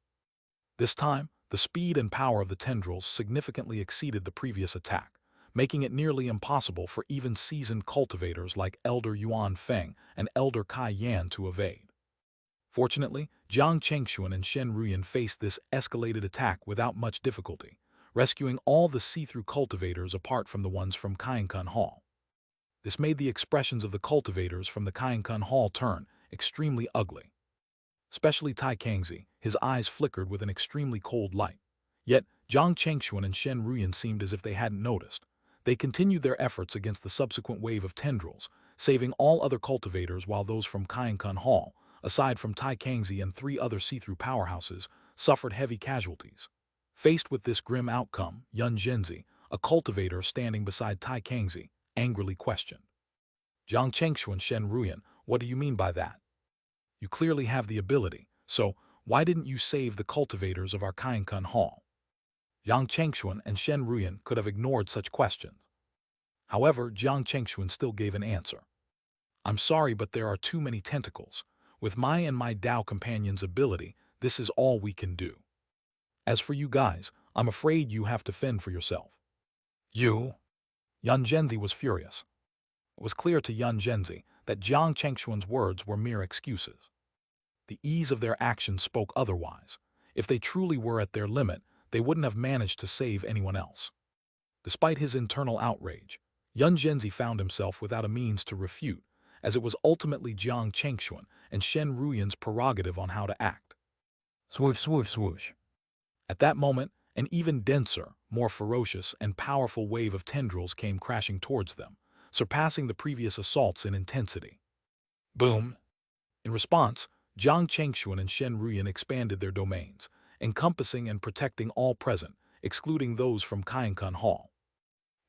This time, the speed and power of the tendrils significantly exceeded the previous attack, making it nearly impossible for even seasoned cultivators like Elder Yuan Feng and Elder Kai Yan to evade. Fortunately, Jiang Chengxuan and Shen Ruyan faced this escalated attack without much difficulty, rescuing all the see-through cultivators apart from the ones from Xianxia Hall. This made the expressions of the cultivators from the Xianxia Hall turn extremely ugly. Especially Tai Kangzi, his eyes flickered with an extremely cold light. Yet, Jiang Chengxuan and Shen Ruyan seemed as if they hadn't noticed. They continued their efforts against the subsequent wave of tendrils, saving all other cultivators while those from Xianxia Hall, aside from Tai Kangzi and 3 other see-through powerhouses, suffered heavy casualties. Faced with this grim outcome, Yun Zhenzi, a cultivator standing beside Tai Kangzi, angrily questioned. Jiang Chengxuan, Shen Ruyan, what do you mean by that? You clearly have the ability, so why didn't you save the cultivators of our Xianxia Hall? Jiang Chengxuan and Shen Ruyan could have ignored such questions. However, Jiang Chengxuan still gave an answer. I'm sorry, but there are too many tentacles. With my and my Dao companion's ability, this is all we can do. As for you guys, I'm afraid you have to fend for yourself. You? Yun Zhenzi was furious. It was clear to Yun Zhenzi that Jiang Chengxuan's words were mere excuses. The ease of their actions spoke otherwise. If they truly were at their limit, they wouldn't have managed to save anyone else. Despite his internal outrage, Yun Zhenzi found himself without a means to refute, as it was ultimately Jiang Chengxuan and Shen Ruyan's prerogative on how to act. Swoosh, swoosh, swoosh. At that moment, an even denser, more ferocious, and powerful wave of tendrils came crashing towards them, surpassing the previous assaults in intensity. Boom! In response, Jiang Chengxuan and Shen Ruyan expanded their domains, encompassing and protecting all present, excluding those from Xianxia Hall.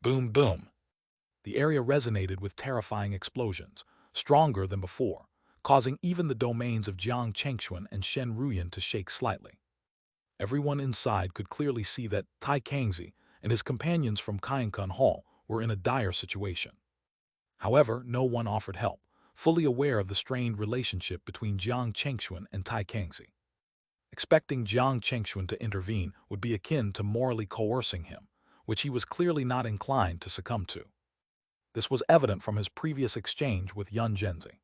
Boom, boom! The area resonated with terrifying explosions, stronger than before, causing even the domains of Jiang Chengxuan and Shen Ruyan to shake slightly. Everyone inside could clearly see that Tai Kangzi and his companions from Xianxia Hall were in a dire situation. However, no one offered help, fully aware of the strained relationship between Jiang Chengxuan and Tai Kangzi. Expecting Jiang Chengxuan to intervene would be akin to morally coercing him, which he was clearly not inclined to succumb to. This was evident from his previous exchange with Yun Zhenzi.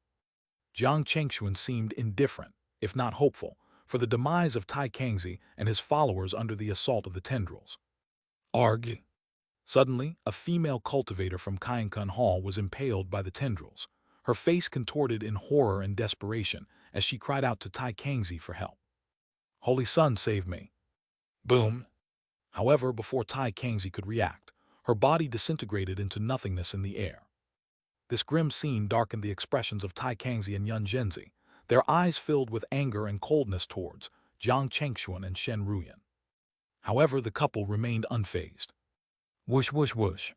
Jiang Chengxuan seemed indifferent, if not hopeful, for the demise of Tai Kangzi and his followers under the assault of the tendrils. Arg! Suddenly, a female cultivator from Xianxia Hall was impaled by the tendrils, her face contorted in horror and desperation as she cried out to Tai Kangzi for help. Holy Sun, save me! Boom! However, before Tai Kangzi could react, her body disintegrated into nothingness in the air. This grim scene darkened the expressions of Tai Kangzi and Yun Zhenzi, their eyes filled with anger and coldness towards Jiang Chengxuan and Shen Ruyan. However, the couple remained unfazed. Whoosh, whoosh, whoosh.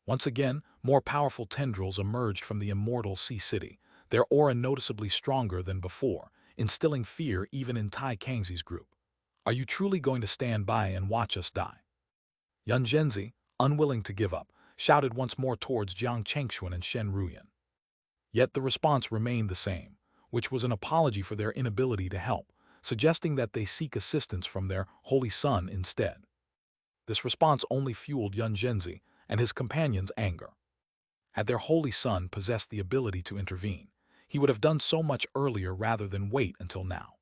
Once again, more powerful tendrils emerged from the immortal sea city, their aura noticeably stronger than before, instilling fear even in Tai Kangzi's group. Are you truly going to stand by and watch us die? Yun Zhenzi, unwilling to give up, shouted once more towards Jiang Chengxuan and Shen Ruyan. Yet the response remained the same, which was an apology for their inability to help, suggesting that they seek assistance from their Holy Sun instead. This response only fueled Yun Zhenzi and his companions' anger. Had their Holy Sun possessed the ability to intervene, he would have done so much earlier rather than wait until now.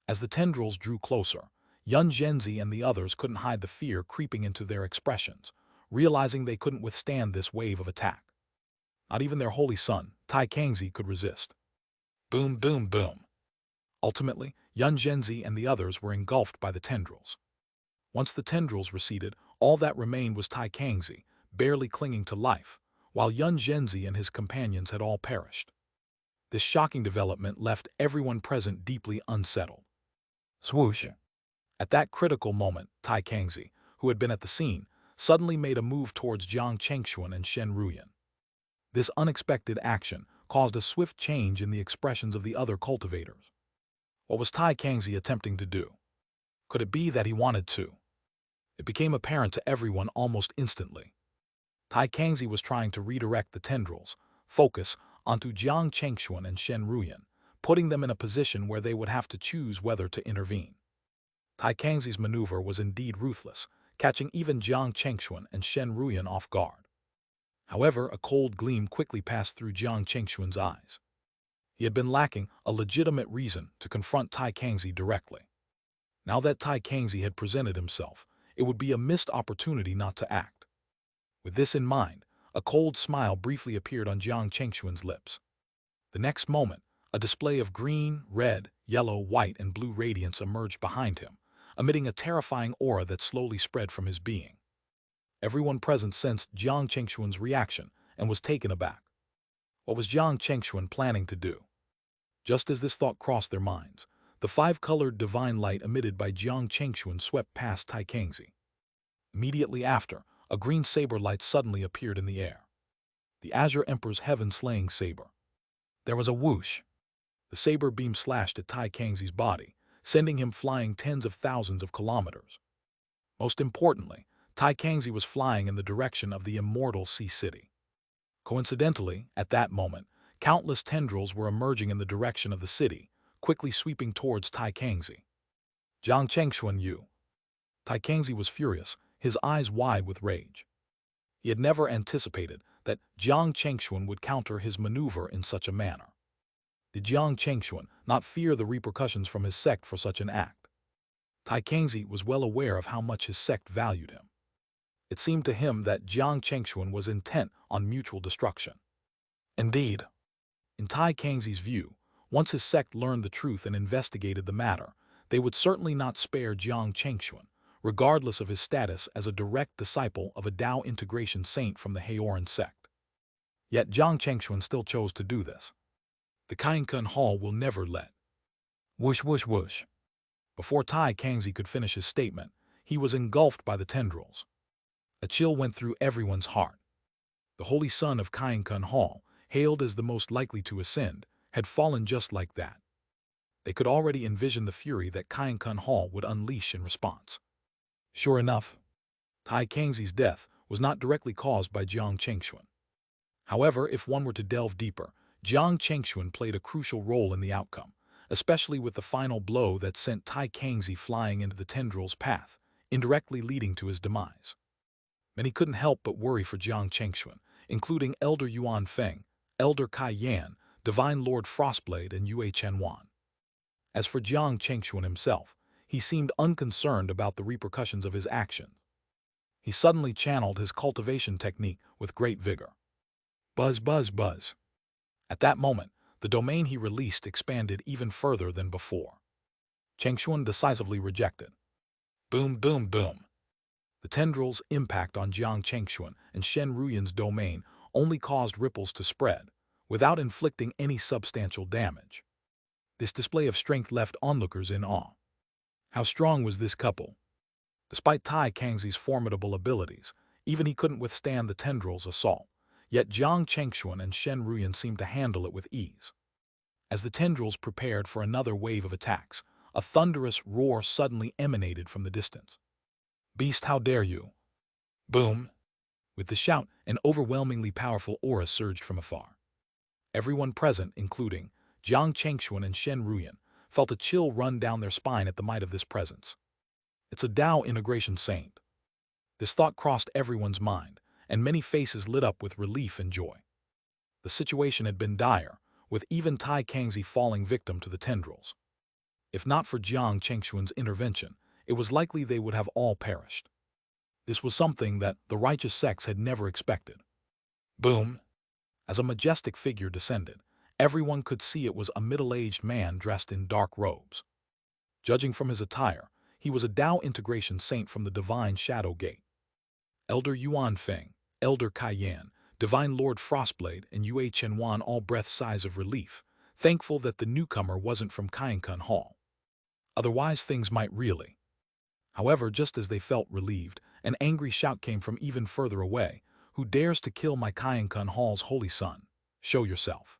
As the tendrils drew closer, Yun Zhenzi and the others couldn't hide the fear creeping into their expressions, realizing they couldn't withstand this wave of attack. Not even their Holy Sun, Tai Kangzi, could resist. Boom, boom, boom. Ultimately, Yun Zhenzi and the others were engulfed by the tendrils. Once the tendrils receded, all that remained was Tai Kangzi, barely clinging to life, while Yun Zhenzi and his companions had all perished. This shocking development left everyone present deeply unsettled. Swoosh! At that critical moment, Tai Kangzi, who had been at the scene, suddenly made a move towards Jiang Chengxuan and Shen Ruyan. This unexpected action caused a swift change in the expressions of the other cultivators. What was Tai Kangzi attempting to do? Could it be that he wanted to? It became apparent to everyone almost instantly. Tai Kangzi was trying to redirect the tendrils, focus onto Jiang Chengxuan and Shen Ruyan, putting them in a position where they would have to choose whether to intervene. Tai Kangzi's maneuver was indeed ruthless, catching even Jiang Chengxuan and Shen Ruyan off guard. However, a cold gleam quickly passed through Jiang Chengxuan's eyes. He had been lacking a legitimate reason to confront Tai Kangzi directly. Now that Tai Kangzi had presented himself, it would be a missed opportunity not to act. With this in mind, a cold smile briefly appeared on Jiang Chengxuan's lips. The next moment, a display of green, red, yellow, white, and blue radiance emerged behind him, emitting a terrifying aura that slowly spread from his being. Everyone present sensed Jiang Chengxuan's reaction and was taken aback. What was Jiang Chengxuan planning to do? Just as this thought crossed their minds, the five-colored divine light emitted by Jiang Chengxuan swept past Tai Kangzi. Immediately after, a green saber light suddenly appeared in the air. The Azure Emperor's heaven-slaying saber. There was a whoosh. The saber beam slashed at Tai Kangzi's body, sending him flying tens of thousands of kilometers. Most importantly, Tai Kangzi was flying in the direction of the immortal sea city. Coincidentally, at that moment, countless tendrils were emerging in the direction of the city, quickly sweeping towards Tai Kangzi. Jiang Chengxuan Yu. Tai Kangzi was furious, his eyes wide with rage. He had never anticipated that Jiang Chengxuan would counter his maneuver in such a manner. Did Jiang Chengxuan not fear the repercussions from his sect for such an act? Tai Kangzi was well aware of how much his sect valued him. It seemed to him that Jiang Chengxuan was intent on mutual destruction. Indeed, in Tai Kangzi's view, once his sect learned the truth and investigated the matter, they would certainly not spare Jiang Chengxuan, regardless of his status as a direct disciple of a Tao integration saint from the Haoran sect. Yet Jiang Chengxuan still chose to do this. The Kainkun Hall will never let. Whoosh whoosh whoosh. Before Tai Kangzi could finish his statement, he was engulfed by the tendrils. A chill went through everyone's heart. The holy son of Kainkun Hall, hailed as the most likely to ascend, had fallen just like that. They could already envision the fury that Kainkun Hall would unleash in response. Sure enough, Tai Kangzi's death was not directly caused by Jiang Chengxuan. However, if one were to delve deeper, Jiang Chengxuan played a crucial role in the outcome, especially with the final blow that sent Tai Kangzi flying into the tendrils' path, indirectly leading to his demise. Many couldn't help but worry for Jiang Chengxuan, including Elder Yuan Feng, Elder Kai Yan, Divine Lord Frostblade, and Yue Chenwan. As for Jiang Chengxuan himself, he seemed unconcerned about the repercussions of his actions. He suddenly channeled his cultivation technique with great vigor. Buzz, buzz, buzz. At that moment, the domain he released expanded even further than before. Chengxuan decisively rejected. Boom, boom, boom. The tendrils' impact on Jiang Chengxuan and Shen Ruyan's domain only caused ripples to spread, without inflicting any substantial damage. This display of strength left onlookers in awe. How strong was this couple? Despite Tai Kangzi's formidable abilities, even he couldn't withstand the tendrils' assault, yet Jiang Chengxuan and Shen Ruyan seemed to handle it with ease. As the tendrils prepared for another wave of attacks, a thunderous roar suddenly emanated from the distance. Beast, how dare you! Boom! With the shout, an overwhelmingly powerful aura surged from afar. Everyone present, including Jiang Chengxuan and Shen Ruyan, felt a chill run down their spine at the might of this presence. It's a Tao integration saint. This thought crossed everyone's mind, and many faces lit up with relief and joy. The situation had been dire, with even Tai Kangzi falling victim to the tendrils. If not for Jiang Chengxuan's intervention, it was likely they would have all perished. This was something that the righteous sects had never expected. Boom! As a majestic figure descended, everyone could see it was a middle-aged man dressed in dark robes. Judging from his attire, he was a Tao integration saint from the Divine Shadow Gate. Elder Yuan Feng, Elder Kai Yan, Divine Lord Frostblade, and Yue Chenwan all breathed sighs of relief, thankful that the newcomer wasn't from Kainkun Hall. Otherwise, things might really. However, just as they felt relieved, an angry shout came from even further away. Who dares to kill my Kainkun Hall's holy son? Show yourself.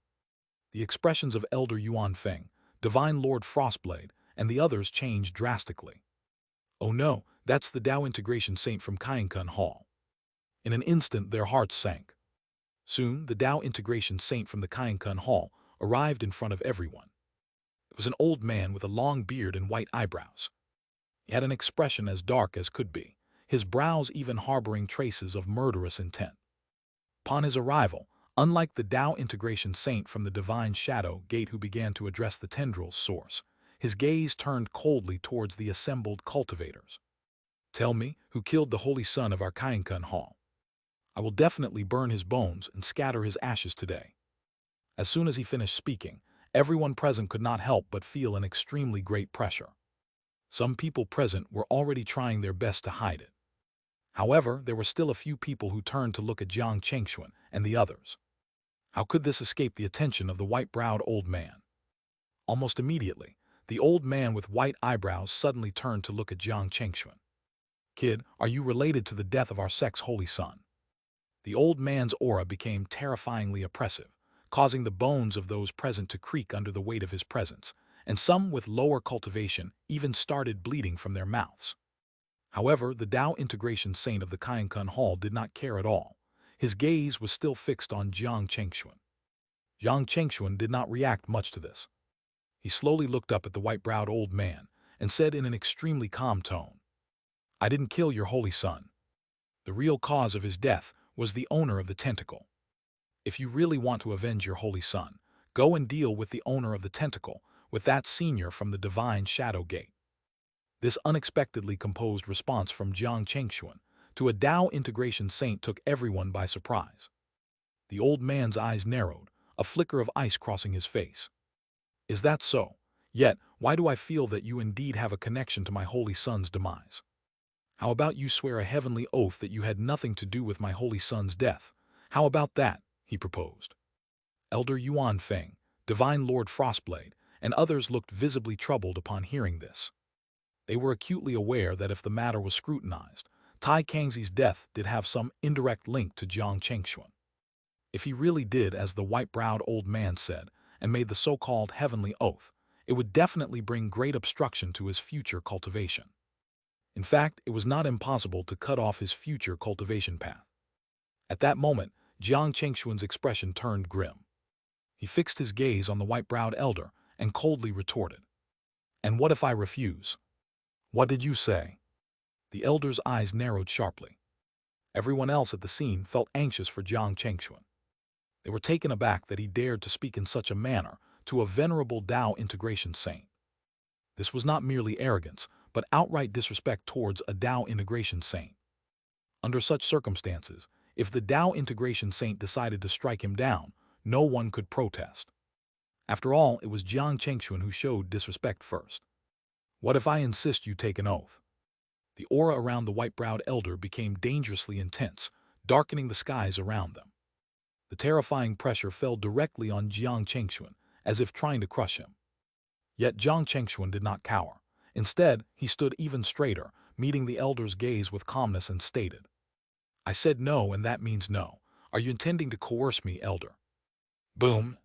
The expressions of Elder Yuan Feng, Divine Lord Frostblade, and the others changed drastically. Oh no, that's the Tao integration saint from Kainkun Hall. In an instant, their hearts sank. Soon, the Tao integration saint from the Kainkun Hall arrived in front of everyone. It was an old man with a long beard and white eyebrows. He had an expression as dark as could be, his brows even harboring traces of murderous intent. Upon his arrival, unlike the Tao integration saint from the Divine Shadow Gate who began to address the tendrils' source, his gaze turned coldly towards the assembled cultivators. Tell me, who killed the holy son of our Kainkun Hall? I will definitely burn his bones and scatter his ashes today. As soon as he finished speaking, everyone present could not help but feel an extremely great pressure. Some people present were already trying their best to hide it. However, there were still a few people who turned to look at Jiang Chengxuan and the others. How could this escape the attention of the white-browed old man? Almost immediately, the old man with white eyebrows suddenly turned to look at Jiang Chengxuan. Kid, are you related to the death of our sect's holy son? The old man's aura became terrifyingly oppressive, causing the bones of those present to creak under the weight of his presence, and some with lower cultivation even started bleeding from their mouths. However, the Tao integration saint of the Kainkun Hall did not care at all. His gaze was still fixed on Jiang Chengxuan. Jiang Chengxuan did not react much to this. He slowly looked up at the white-browed old man and said in an extremely calm tone, I didn't kill your holy son. The real cause of his death was the owner of the tentacle. If you really want to avenge your holy son, go and deal with the owner of the tentacle, with that senior from the divine shadow gate. This unexpectedly composed response from Jiang Chengxuan to a Tao integration saint took everyone by surprise. The old man's eyes narrowed, a flicker of ice crossing his face. Is that so? Yet, why do I feel that you indeed have a connection to my holy son's demise? How about you swear a heavenly oath that you had nothing to do with my holy son's death? How about that? He proposed. Elder Yuan Feng, Divine Lord Frostblade, and others looked visibly troubled upon hearing this. They were acutely aware that if the matter was scrutinized, Tai Kangxi's death did have some indirect link to Jiang Chengxuan. If he really did as the white-browed old man said and made the so-called heavenly oath, it would definitely bring great obstruction to his future cultivation. In fact, it was not impossible to cut off his future cultivation path. At that moment, Jiang Chengxuan's expression turned grim. He fixed his gaze on the white-browed elder and coldly retorted, "And what if I refuse?" "What did you say?" The elder's eyes narrowed sharply. Everyone else at the scene felt anxious for Jiang Chengxuan. They were taken aback that he dared to speak in such a manner to a venerable Tao integration saint. This was not merely arrogance, but outright disrespect towards a Tao integration saint. Under such circumstances, if the Tao integration saint decided to strike him down, no one could protest. After all, it was Jiang Chengxuan who showed disrespect first. "What if I insist you take an oath?" The aura around the white-browed elder became dangerously intense, darkening the skies around them. The terrifying pressure fell directly on Jiang Chengxuan, as if trying to crush him. Yet Jiang Chengxuan did not cower. Instead, he stood even straighter, meeting the elder's gaze with calmness and stated, "I said no, and that means no. Are you intending to coerce me, elder?" Boom!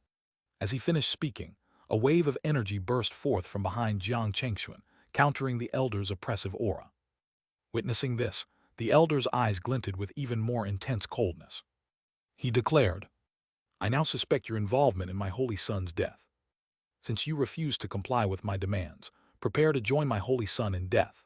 As he finished speaking, a wave of energy burst forth from behind Jiang Chengxuan, countering the elder's oppressive aura. Witnessing this, the elder's eyes glinted with even more intense coldness. He declared, "I now suspect your involvement in my holy son's death. Since you refuse to comply with my demands, prepare to join my holy son in death."